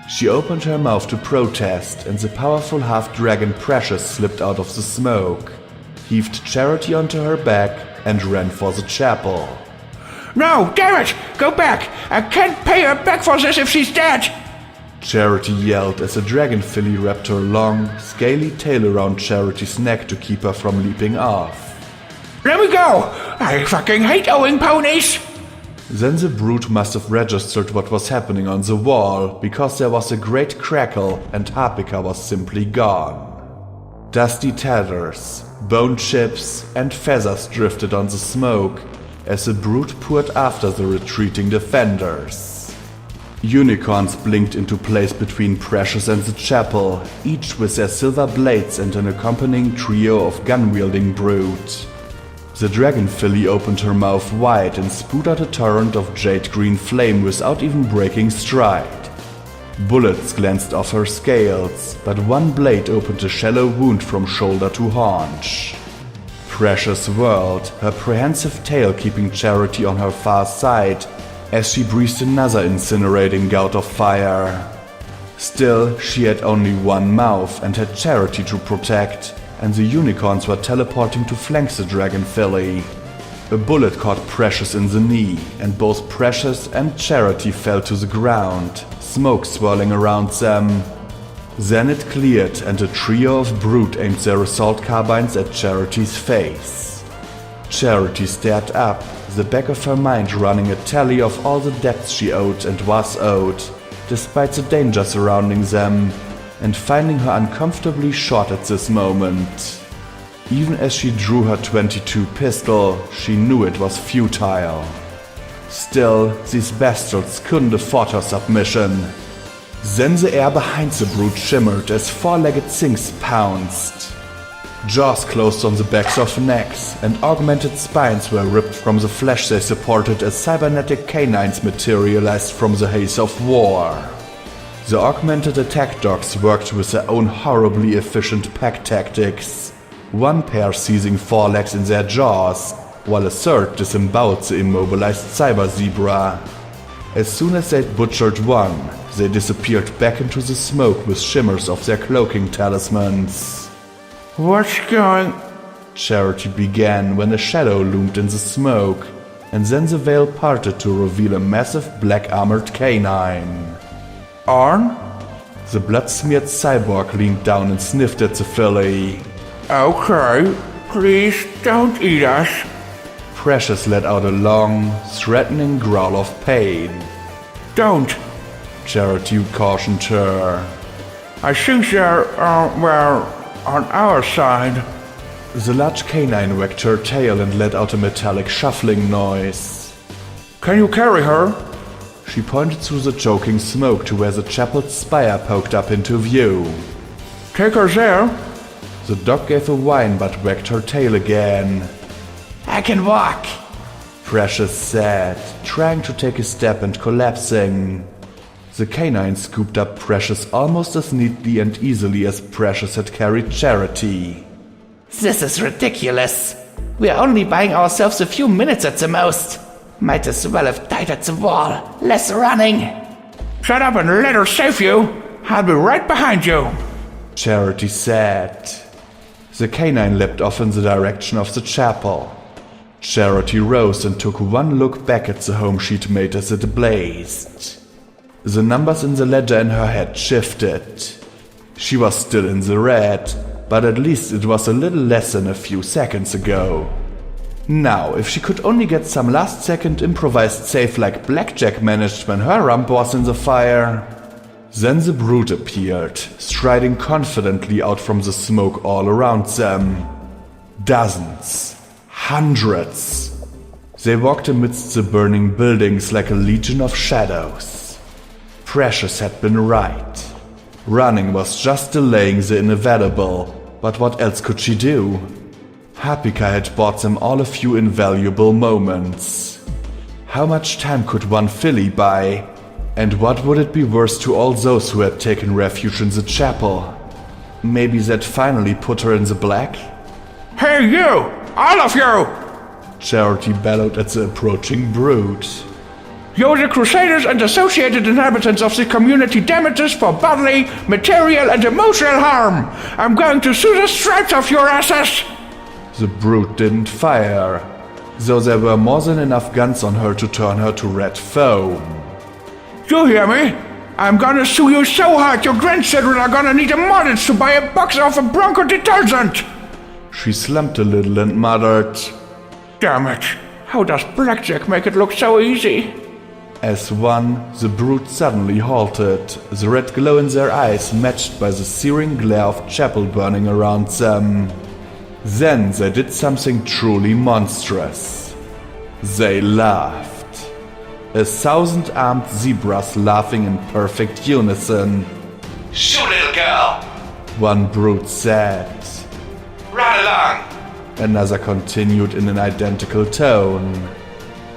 She opened her mouth to protest, and the powerful half-dragon Precious slipped out of the smoke, heaved Charity onto her back, and ran for the chapel. No, damn it! Go back! I can't pay her back for this if she's dead! Charity yelled as a dragon filly wrapped her long, scaly tail around Charity's neck to keep her from leaping off. Let me go! I fucking hate owing ponies! Then the brute must have registered what was happening on the wall, because there was a great crackle and Harpika was simply gone. Dusty tatters, bone chips, and feathers drifted on the smoke as the brute poured after the retreating defenders. Unicorns blinked into place between Precious and the chapel, each with their silver blades and an accompanying trio of gun-wielding brute. The dragon filly opened her mouth wide and spewed out a torrent of jade-green flame without even breaking stride. Bullets glanced off her scales, but one blade opened a shallow wound from shoulder to haunch. Precious whirled, her prehensile tail keeping Charity on her far side as she breathed another incinerating gout of fire. Still, she had only one mouth and had Charity to protect, and the unicorns were teleporting to flank the dragon filly. A bullet caught Precious in the knee, and both Precious and Charity fell to the ground, smoke swirling around them. Then it cleared, and a trio of brute aimed their assault carbines at Charity's face. Charity stared up, the back of her mind running a tally of all the debts she owed and was owed, despite the danger surrounding them, and finding her uncomfortably short at this moment. Even as she drew her .22 pistol, she knew it was futile. Still, these bastards couldn't afford her submission. Then the air behind the brute shimmered as four-legged things pounced. Jaws closed on the backs of necks, and augmented spines were ripped from the flesh they supported as cybernetic canines materialized from the haze of war. The augmented attack dogs worked with their own horribly efficient pack tactics, one pair seizing forelegs in their jaws, while a third disemboweled the immobilized cyber zebra. As soon as they'd butchered one, they disappeared back into the smoke with shimmers of their cloaking talismans. What's going... Charity began when a shadow loomed in the smoke, and then the veil parted to reveal a massive black-armored canine. Arn? The blood-smeared cyborg leaned down and sniffed at the filly. Okay, please don't eat us. Precious let out a long, threatening growl of pain. Don't. Charity cautioned her. I think they're, on our side. The large canine wagged her tail and let out a metallic shuffling noise. Can you carry her? She pointed through the choking smoke to where the chapel's spire poked up into view. Take her there. The dog gave a whine but wagged her tail again. I can walk, Precious said, trying to take a step and collapsing. The canine scooped up Precious almost as neatly and easily as Precious had carried Charity. This is ridiculous. We're only buying ourselves a few minutes at the most. Might as well have died at the wall. Less running. Shut up and let her save you. I'll be right behind you, Charity said. The canine leapt off in the direction of the chapel. Charity rose and took one look back at the home she'd made as it blazed. The numbers in the ledger in her head shifted. She was still in the red, but at least it was a little less than a few seconds ago. Now, if she could only get some last-second improvised save like Blackjack managed when her rump was in the fire. Then the brute appeared, striding confidently out from the smoke all around them. Dozens. Hundreds. They walked amidst the burning buildings like a legion of shadows. Precious had been right. Running was just delaying the inevitable, but what else could she do? Harpika had bought them all a few invaluable moments. How much time could one filly buy? And what would it be worth to all those who had taken refuge in the chapel? Maybe that finally put her in the black? Hey you! All of you! Charity bellowed at the approaching brute. You, the Crusaders and associated inhabitants of the community, damages for bodily, material, and emotional harm. I'm going to sue the stripes off your asses! The brute didn't fire, though there were more than enough guns on her to turn her to red foam. You hear me? I'm gonna sue you so hard your grandchildren are gonna need a mortgage to buy a box of a Bronco detergent! She slumped a little and muttered, Damn it! How does blackjack make it look so easy? As one, the brute suddenly halted, the red glow in their eyes matched by the searing glare of chapel burning around them. Then they did something truly monstrous. They laughed. 1,000 armed zebras laughing in perfect unison. Shoot, little girl! One brute said. Run along! Another continued in an identical tone.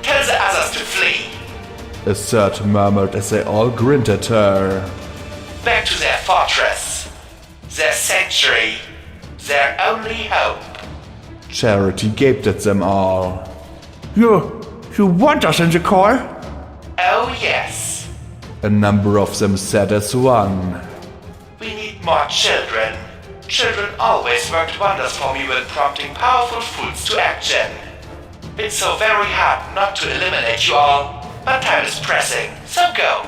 Tell the others to flee! A third murmured as they all grinned at her. Back to their fortress. Their sanctuary. Their only hope. Charity gaped at them all. You want us in the core? Oh yes. A number of them said as one. We need more children. Children always worked wonders for me when prompting powerful fools to action. It's so very hard not to eliminate you all, but time is pressing, so go.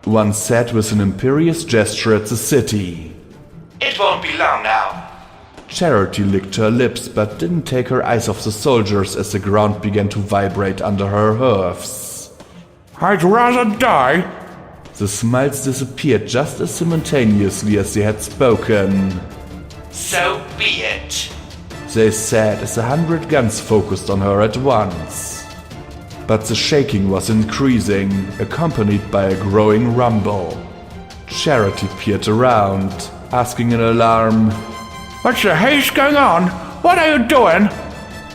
One said with an imperious gesture at the city. It won't be long now. Charity licked her lips but didn't take her eyes off the soldiers as the ground began to vibrate under her hoofs. I'd rather die. The smiles disappeared just as simultaneously as they had spoken. So be it, they said as 100 guns focused on her at once. But the shaking was increasing, accompanied by a growing rumble. Charity peered around, asking in alarm, What the hell's going on? What are you doing?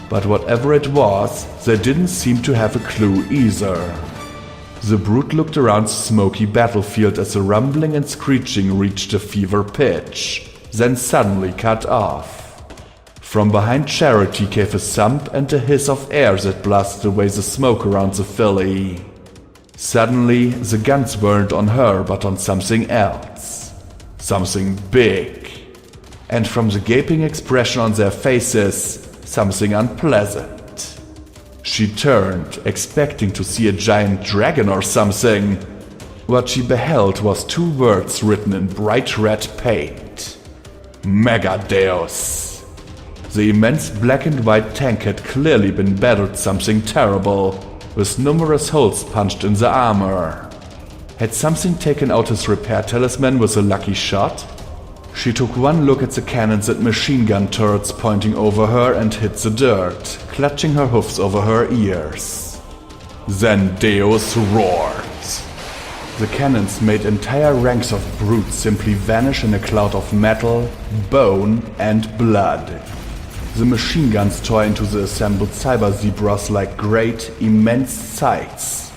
But whatever it was, they didn't seem to have a clue either. The brute looked around the smoky battlefield as the rumbling and screeching reached a fever pitch, then suddenly cut off. From behind Charity came a thump and a hiss of air that blasted away the smoke around the filly. Suddenly, the guns weren't on her but on something else. Something big. And from the gaping expression on their faces, something unpleasant. She turned, expecting to see a giant dragon or something. What she beheld was 2 words written in bright red paint. Megadeus. The immense black and white tank had clearly been battered something terrible, with numerous holes punched in the armor. Had something taken out his repair talisman with a lucky shot? She took one look at the cannons and machine gun turrets pointing over her and hit the dirt, clutching her hoofs over her ears. Then Deus roared. The cannons made entire ranks of brutes simply vanish in a cloud of metal, bone, and blood. The machine guns tore into the assembled cyber zebras like great, immense scythes.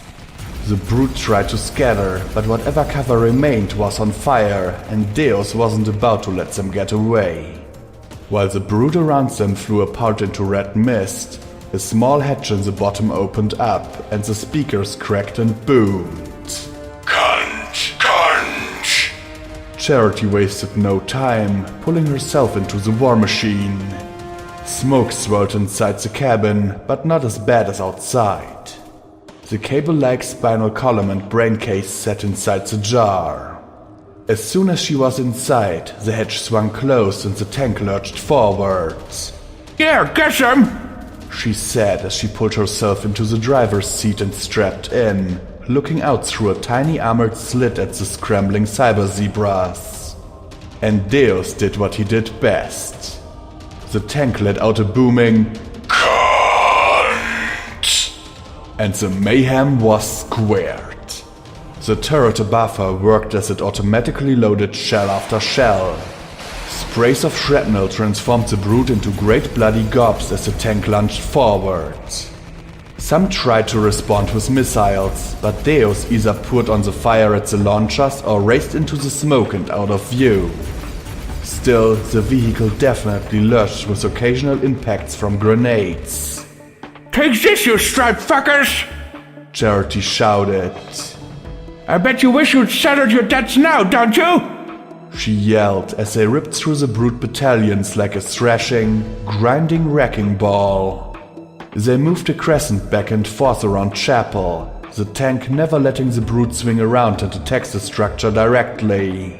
The brute tried to scatter, but whatever cover remained was on fire, and Deus wasn't about to let them get away. While the brute around them flew apart into red mist, a small hatch in the bottom opened up, and the speakers cracked and boomed. Cunt! Charity wasted no time, pulling herself into the war machine. Smoke swirled inside the cabin, but not as bad as outside. The cable-like spinal column and brain case sat inside the jar. As soon as she was inside, the hatch swung closed and the tank lurched forwards. Yeah, get them! She said as she pulled herself into the driver's seat and strapped in, looking out through a tiny armored slit at the scrambling cyber zebras. And Deus did what he did best. The tank let out a booming Cunt! And the mayhem was squared. The turret above her worked as it automatically loaded shell after shell. Sprays of shrapnel transformed the brute into great bloody gobs as the tank lunged forward. Some tried to respond with missiles, but Deus either poured on the fire at the launchers or raced into the smoke and out of view. Still, the vehicle definitely lurched with occasional impacts from grenades. Take this, you striped fuckers! Charity shouted. I bet you wish you'd settled your debts now, don't you? She yelled as they ripped through the brute battalions like a thrashing, grinding wrecking ball. They moved a crescent back and forth around Chapel, the tank never letting the brute swing around and attack the structure directly.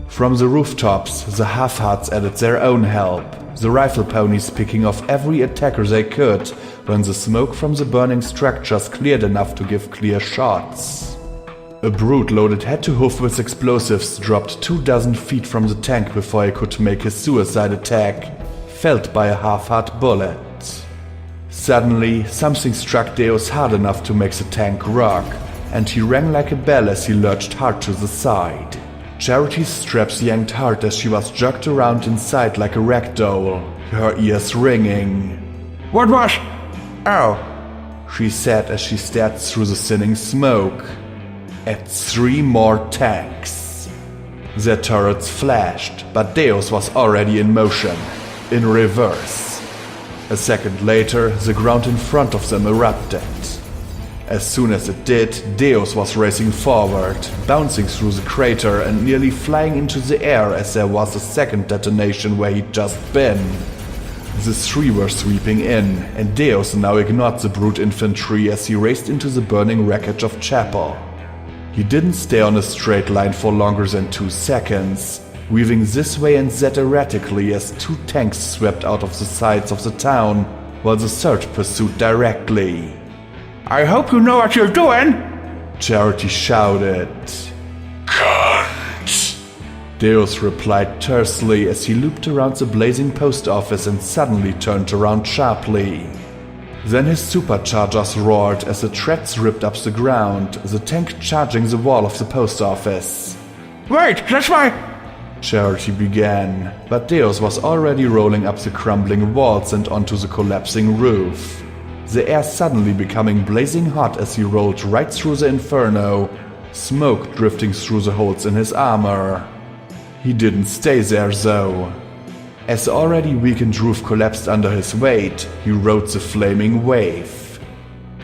From the rooftops, the half-hearts added their own help, the rifle ponies picking off every attacker they could when the smoke from the burning structures cleared enough to give clear shots. A brute loaded head to hoof with explosives dropped 24 feet from the tank before he could make his suicide attack, felled by a half-heart bullet. Suddenly, something struck Deus hard enough to make the tank rock, and he rang like a bell as he lurched hard to the side. Charity's straps yanked hard as she was jerked around inside like a rag doll, her ears ringing. What was? Oh, she said as she stared through the thinning smoke at 3 more tanks. Their turrets flashed, but Deus was already in motion, in reverse. A second later, the ground in front of them erupted. As soon as it did, Deus was racing forward, bouncing through the crater and nearly flying into the air as there was a second detonation where he'd just been. The 3 were sweeping in, and Deus now ignored the brute infantry as he raced into the burning wreckage of Chapel. He didn't stay on a straight line for longer than 2 seconds, weaving this way and that erratically as 2 tanks swept out of the sides of the town, while the third pursued directly. I hope you know what you're doing! Charity shouted. Cunt! Deus replied tersely as he looped around the blazing post office and suddenly turned around sharply. Then his superchargers roared as the treads ripped up the ground, the tank charging the wall of the post office. Wait, that's my... Charity began, but Deus was already rolling up the crumbling walls and onto the collapsing roof. The air suddenly becoming blazing hot as he rolled right through the inferno, smoke drifting through the holes in his armor. He didn't stay there though. As the already weakened roof collapsed under his weight, he rode the flaming wave,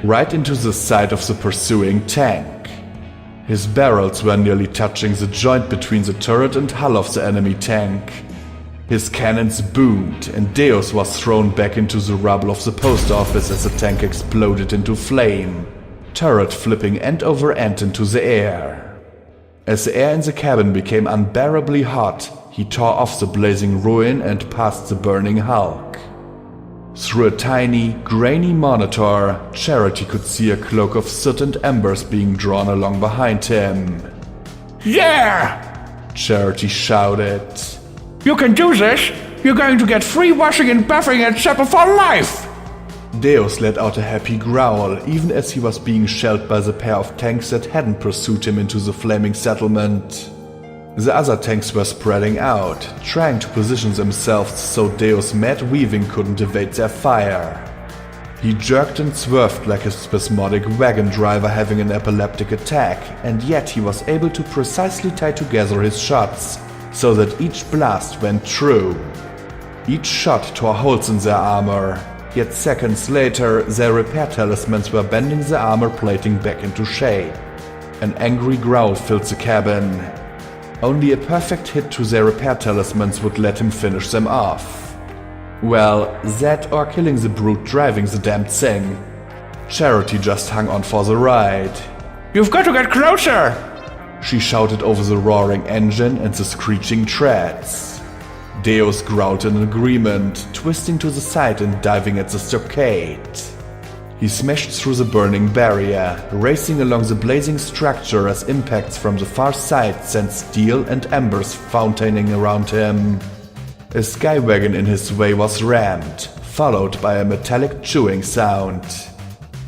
right into the side of the pursuing tank. His barrels were nearly touching the joint between the turret and hull of the enemy tank. His cannons boomed, and Deus was thrown back into the rubble of the post office as the tank exploded into flame, turret flipping end over end into the air. As the air in the cabin became unbearably hot, he tore off the blazing ruin and past the burning hulk. Through a tiny, grainy monitor, Charity could see a cloak of soot and embers being drawn along behind him. Yeah! Charity shouted. You can do this! You're going to get free washing and buffing at Chapel for life! Deus let out a happy growl, even as he was being shelled by the pair of tanks that hadn't pursued him into the flaming settlement. The other tanks were spreading out, trying to position themselves so Deus' mad weaving couldn't evade their fire. He jerked and swerved like a spasmodic wagon driver having an epileptic attack, and yet he was able to precisely tie together his shots, so that each blast went true. Each shot tore holes in their armor, yet seconds later their repair talismans were bending the armor plating back into shape. An angry growl filled the cabin. Only a perfect hit to their repair talismans would let him finish them off. Well, that or killing the brute driving the damned thing. Charity just hung on for the ride. You've got to get closer! She shouted over the roaring engine and the screeching treads. Deus growled in agreement, twisting to the side and diving at the stockade. He smashed through the burning barrier, racing along the blazing structure as impacts from the far side sent steel and embers fountaining around him. A skywagon in his way was rammed, followed by a metallic chewing sound.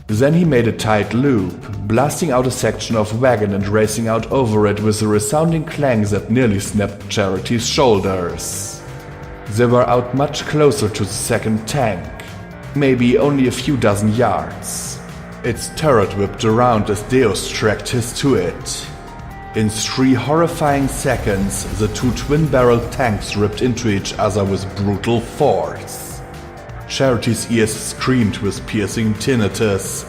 Then he made a tight loop, blasting out a section of wagon and racing out over it with a resounding clang that nearly snapped Charity's shoulders. They were out much closer to the second tank, maybe only a few dozen yards. Its turret whipped around as Deus tracked his to it. In 3 horrifying seconds, the 2 twin-barreled tanks ripped into each other with brutal force. Charity's ears screamed with piercing tinnitus.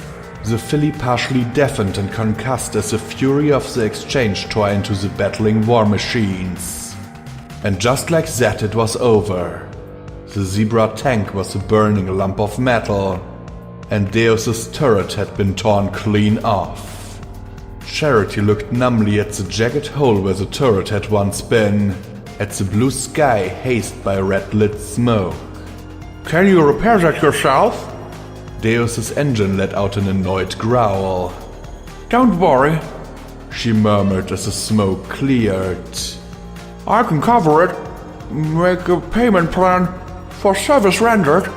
The filly partially deafened and concussed as the fury of the exchange tore into the battling war machines. And just like that it was over. The Zebra tank was a burning lump of metal, and Deus's turret had been torn clean off. Charity looked numbly at the jagged hole where the turret had once been, at the blue sky hazed by red-lit smoke. Can you repair that yourself? Deus's engine let out an annoyed growl. Don't worry, she murmured as the smoke cleared. I can cover it. Make a payment plan for service rendered.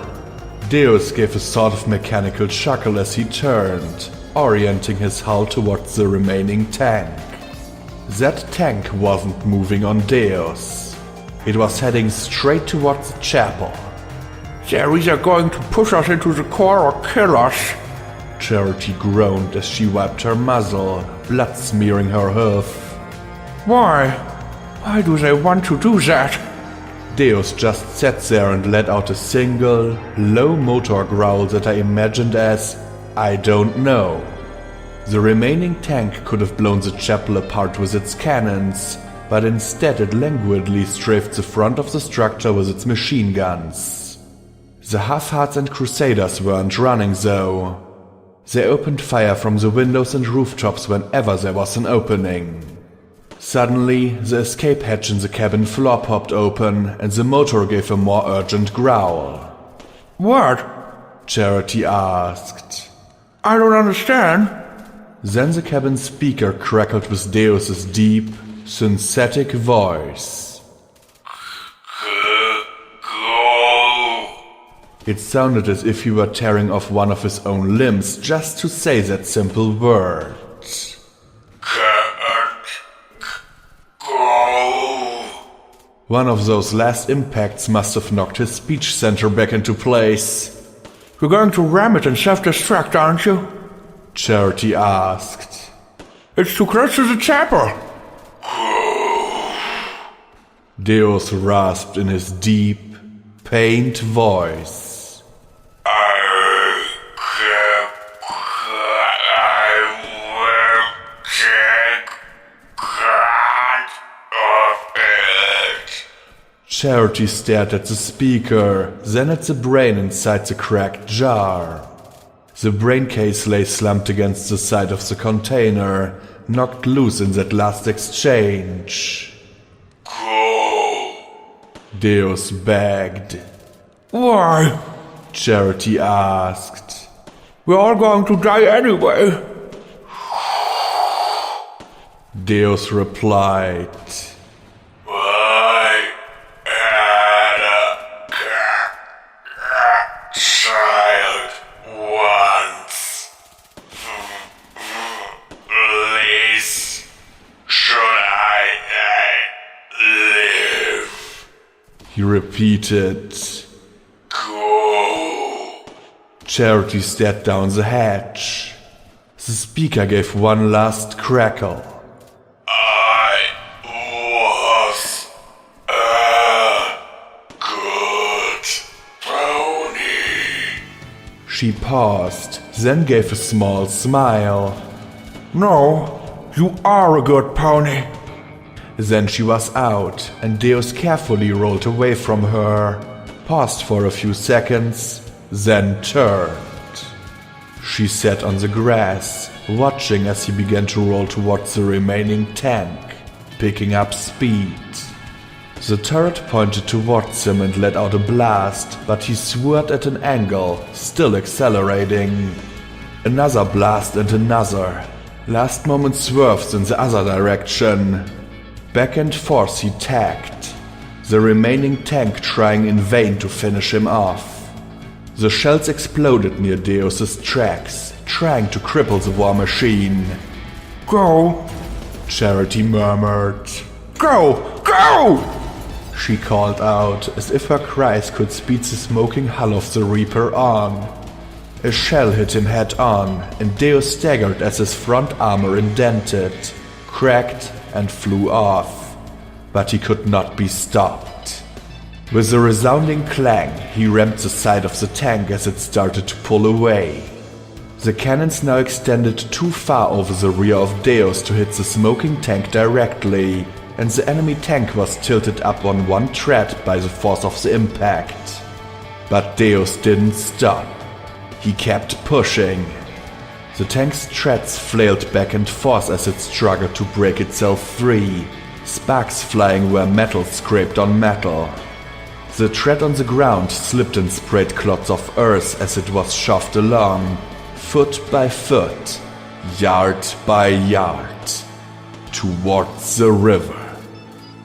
Deus gave a sort of mechanical chuckle as he turned, orienting his hull towards the remaining tank. That tank wasn't moving on Deus. It was heading straight towards the chapel. They're either going to push us into the core or kill us. Charity groaned as she wiped her muzzle, blood smearing her hoof. Why? Why do they want to do that? Deus just sat there and let out a single, low motor growl that I imagined as, I don't know. The remaining tank could have blown the chapel apart with its cannons, but instead it languidly strafed the front of the structure with its machine guns. The half-hearts and crusaders weren't running though. They opened fire from the windows and rooftops whenever there was an opening. Suddenly, the escape hatch in the cabin floor popped open and the motor gave a more urgent growl. What? Charity asked. I don't understand. Then the cabin speaker crackled with Deus's deep, synthetic voice. It sounded as if he were tearing off one of his own limbs just to say that simple word. One of those last impacts must have knocked his speech center back into place. You're going to ram it and self-destruct, aren't you? Charity asked. It's too close to the chapel. Deus rasped in his deep, pained voice. Charity stared at the speaker, then at the brain inside the cracked jar. The brain case lay slumped against the side of the container, knocked loose in that last exchange. Deus begged. Why? Charity asked. We're all going to die anyway. Deus replied. He repeated. Go. Charity stared down the hatch. The speaker gave one last crackle. I was a good pony. She paused, then gave a small smile. No, you are a good pony. Then she was out, and Deus carefully rolled away from her, paused for a few seconds, then turned. She sat on the grass, watching as he began to roll towards the remaining tank, picking up speed. The turret pointed towards him and let out a blast, but he swerved at an angle, still accelerating. Another blast and another. Last moment swerves in the other direction. Back and forth he tagged, the remaining tank trying in vain to finish him off. The shells exploded near Deus's tracks, trying to cripple the war machine. Go, Charity murmured. Go, go! She called out, as if her cries could speed the smoking hull of the Reaper on. A shell hit him head on, and Deus staggered as his front armor indented, cracked, and flew off, but he could not be stopped. With a resounding clang, he rammed the side of the tank as it started to pull away. The cannons now extended too far over the rear of Deus to hit the smoking tank directly, and the enemy tank was tilted up on one tread by the force of the impact. But Deus didn't stop. He kept pushing. The tank's treads flailed back and forth as it struggled to break itself free, sparks flying where metal scraped on metal. The tread on the ground slipped and sprayed clots of earth as it was shoved along, foot by foot, yard by yard, towards the river.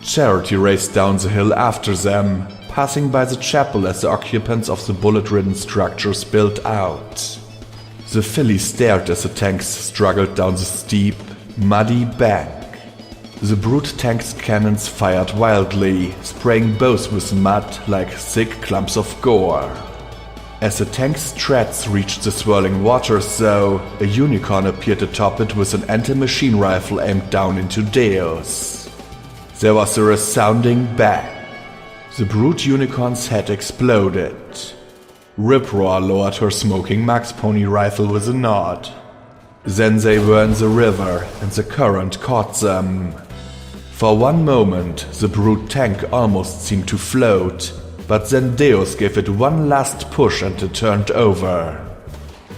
Charity raced down the hill after them, passing by the chapel as the occupants of the bullet-ridden structure spilled out. The filly stared as the tanks struggled down the steep, muddy bank. The brute tank's cannons fired wildly, spraying both with mud like thick clumps of gore. As the tank's treads reached the swirling waters, though, a unicorn appeared atop it with an anti-machine rifle aimed down into Deus. There was a resounding bang. The brute unicorn's head exploded. Riproar lowered her smoking Max Pony rifle with a nod. Then they were in the river, and the current caught them. For one moment, the brute tank almost seemed to float, but then Deus gave it one last push and it turned over.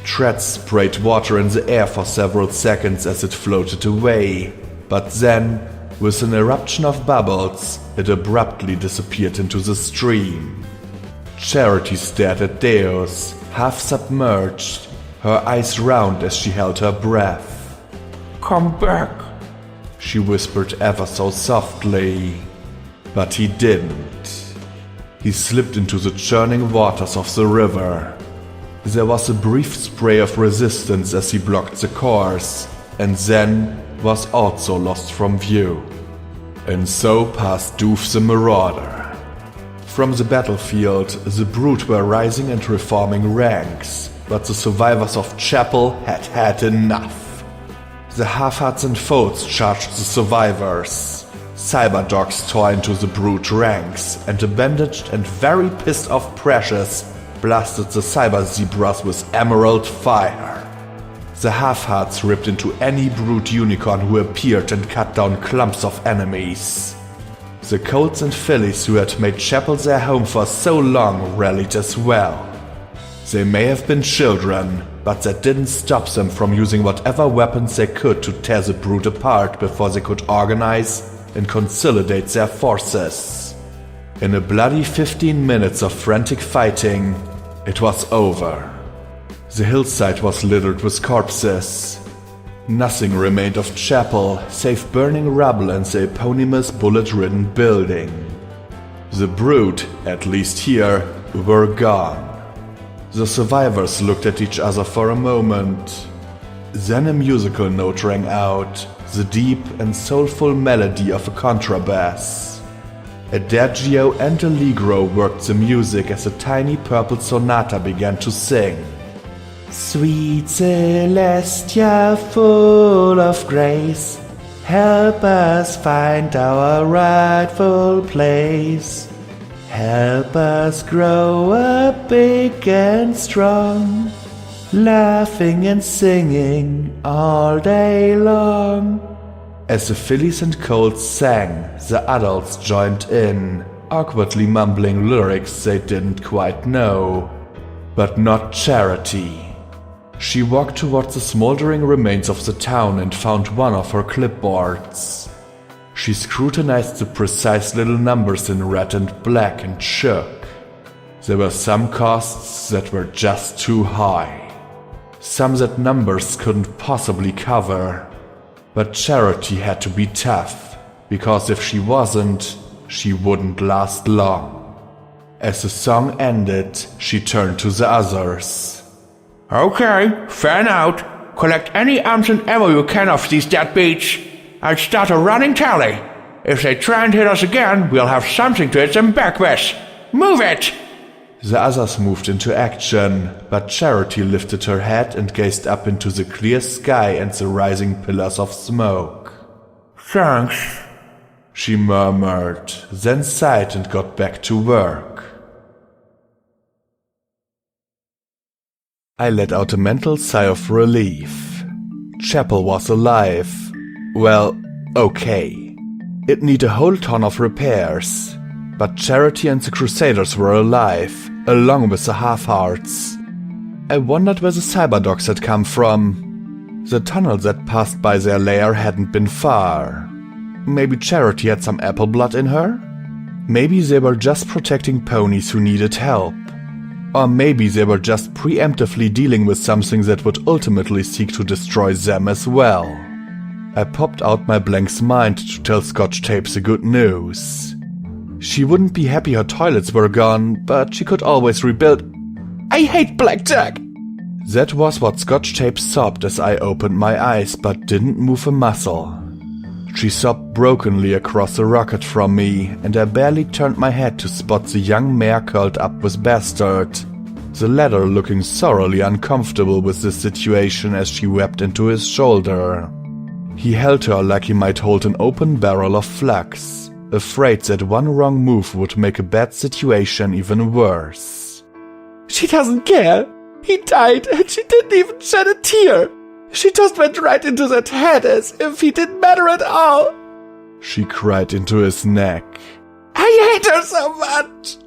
Treads sprayed water in the air for several seconds as it floated away, but then, with an eruption of bubbles, it abruptly disappeared into the stream. Charity stared at Deus, half submerged, her eyes round as she held her breath. "Come back," she whispered ever so softly. But he didn't. He slipped into the churning waters of the river. There was a brief spray of resistance as he blocked the course, and then was also lost from view. And so passed Doof the Marauder. From the battlefield, the brute were rising and reforming ranks, but the survivors of Chapel had had enough. The half-hearts and foes charged the survivors. Cyberdogs tore into the brute ranks, and a bandaged and very pissed off Precious blasted the cyber zebras with emerald fire. The half-hearts ripped into any brute unicorn who appeared and cut down clumps of enemies. The colts and fillies who had made Chapel their home for so long rallied as well. They may have been children, but that didn't stop them from using whatever weapons they could to tear the brute apart before they could organize and consolidate their forces. In a bloody 15 minutes of frantic fighting, it was over. The hillside was littered with corpses. Nothing remained of Chapel save burning rubble and the eponymous bullet-ridden building. The brute, at least here, were gone. The survivors looked at each other for a moment. Then a musical note rang out, the deep and soulful melody of a contrabass. Adagio and Allegro worked the music as a tiny purple sonata began to sing. Sweet Celestia, full of grace, help us find our rightful place. Help us grow up big and strong, laughing and singing all day long. As the fillies and colts sang, the adults joined in, awkwardly mumbling lyrics they didn't quite know. But not Charity. She walked towards the smoldering remains of the town and found one of her clipboards. She scrutinized the precise little numbers in red and black and shook. There were some costs that were just too high. Some that numbers couldn't possibly cover. But Charity had to be tough, because if she wasn't, she wouldn't last long. As the song ended, she turned to the others. Okay, fan out. Collect any ounce and ammo you can off these deadbeats. I'll start a running tally. If they try and hit us again, we'll have something to hit them back with. Move it! The others moved into action, but Charity lifted her head and gazed up into the clear sky and the rising pillars of smoke. Thanks, she murmured, then sighed and got back to work. I let out a mental sigh of relief. Chapel was alive. Well, okay. It needed a whole ton of repairs. But Charity and the Crusaders were alive, along with the Half-Hearts. I wondered where the Cyberdogs had come from. The tunnel that passed by their lair hadn't been far. Maybe Charity had some apple blood in her? Maybe they were just protecting ponies who needed help. Or maybe they were just preemptively dealing with something that would ultimately seek to destroy them as well. I popped out my blank's mind to tell Scotch Tape the good news. She wouldn't be happy her toilets were gone, but she could always rebuild. I hate blackjack! That was what Scotch Tape sobbed as I opened my eyes but didn't move a muscle. She sobbed brokenly across the rocket from me, and I barely turned my head to spot the young mare curled up with Bastard, the latter looking thoroughly uncomfortable with the situation as she wept into his shoulder. He held her like he might hold an open barrel of flux, afraid that one wrong move would make a bad situation even worse. She doesn't care. He died and she didn't even shed a tear. She just went right into that head as if he didn't matter at all. She cried into his neck. I hate her so much.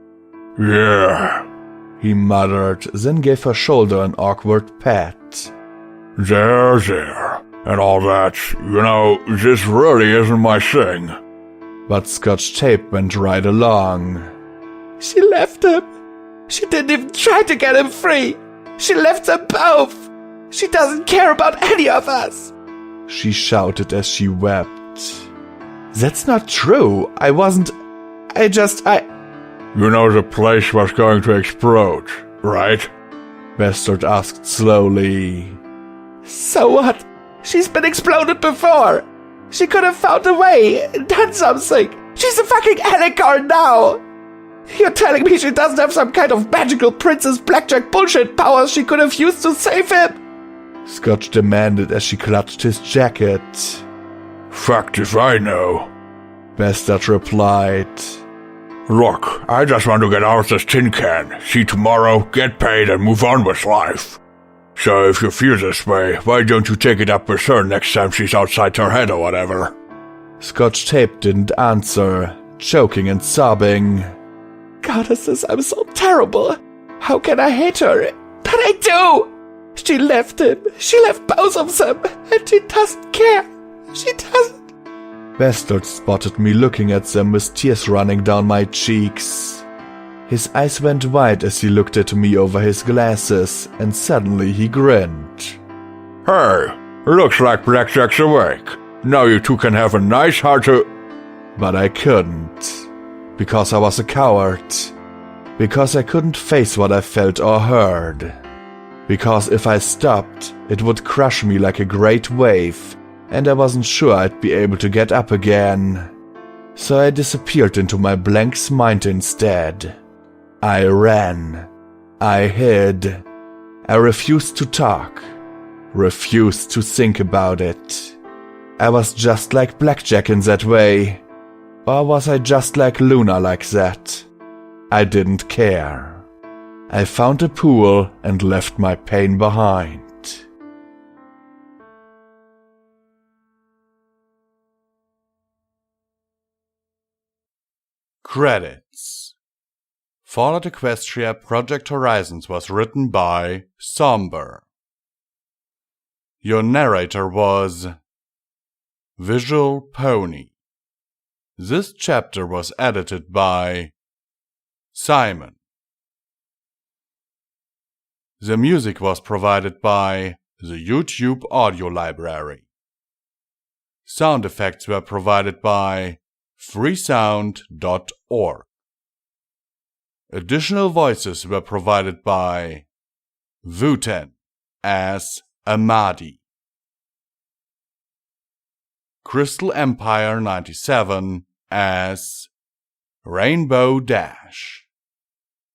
Yeah, He muttered, then gave her shoulder an awkward pat. there. And all that, this really isn't my thing. But Scotch Tape went right along. She left him. She didn't even try to get him free. She left them both. She doesn't care about any of us. She shouted as she wept. That's not true. I wasn't... The place was going to explode, right? Bastard asked slowly. So what? She's been exploded before. She could have found a way, done something. She's a fucking alicorn now. You're telling me she doesn't have some kind of magical princess blackjack bullshit powers she could have used to save him? Scotch demanded as she clutched his jacket. Fact if I know. Bastard replied. Look, I just want to get out of this tin can, see tomorrow, get paid, and move on with life. So if you feel this way, why don't you take it up with her next time she's outside her head or whatever? Scotch Tape didn't answer, choking and sobbing. Goddesses, I'm so terrible. How can I hate her? But I do! She left him. She left both of them. And she doesn't care. She doesn't. Bastard spotted me looking at them with tears running down my cheeks. His eyes went wide as he looked at me over his glasses, and suddenly he grinned. Hey, looks like Blackjack's awake. Now you two can have a nice hearty... But I couldn't. Because I was a coward. Because I couldn't face what I felt or heard. Because if I stopped, it would crush me like a great wave, and I wasn't sure I'd be able to get up again. So I disappeared into my blank's mind instead. I ran. I hid. I refused to talk. Refused to think about it. I was just like Blackjack in that way. Or was I just like Luna like that? I didn't care. I found a pool and left my pain behind. Credits. Fallout Equestria Project Horizons was written by Somber. Your narrator was Visual Pony. This chapter was edited by Simon. The music was provided by the YouTube Audio Library. Sound effects were provided by freesound.org. Additional voices were provided by Wooten as Amadi, Crystal Empire 97 as Rainbow Dash,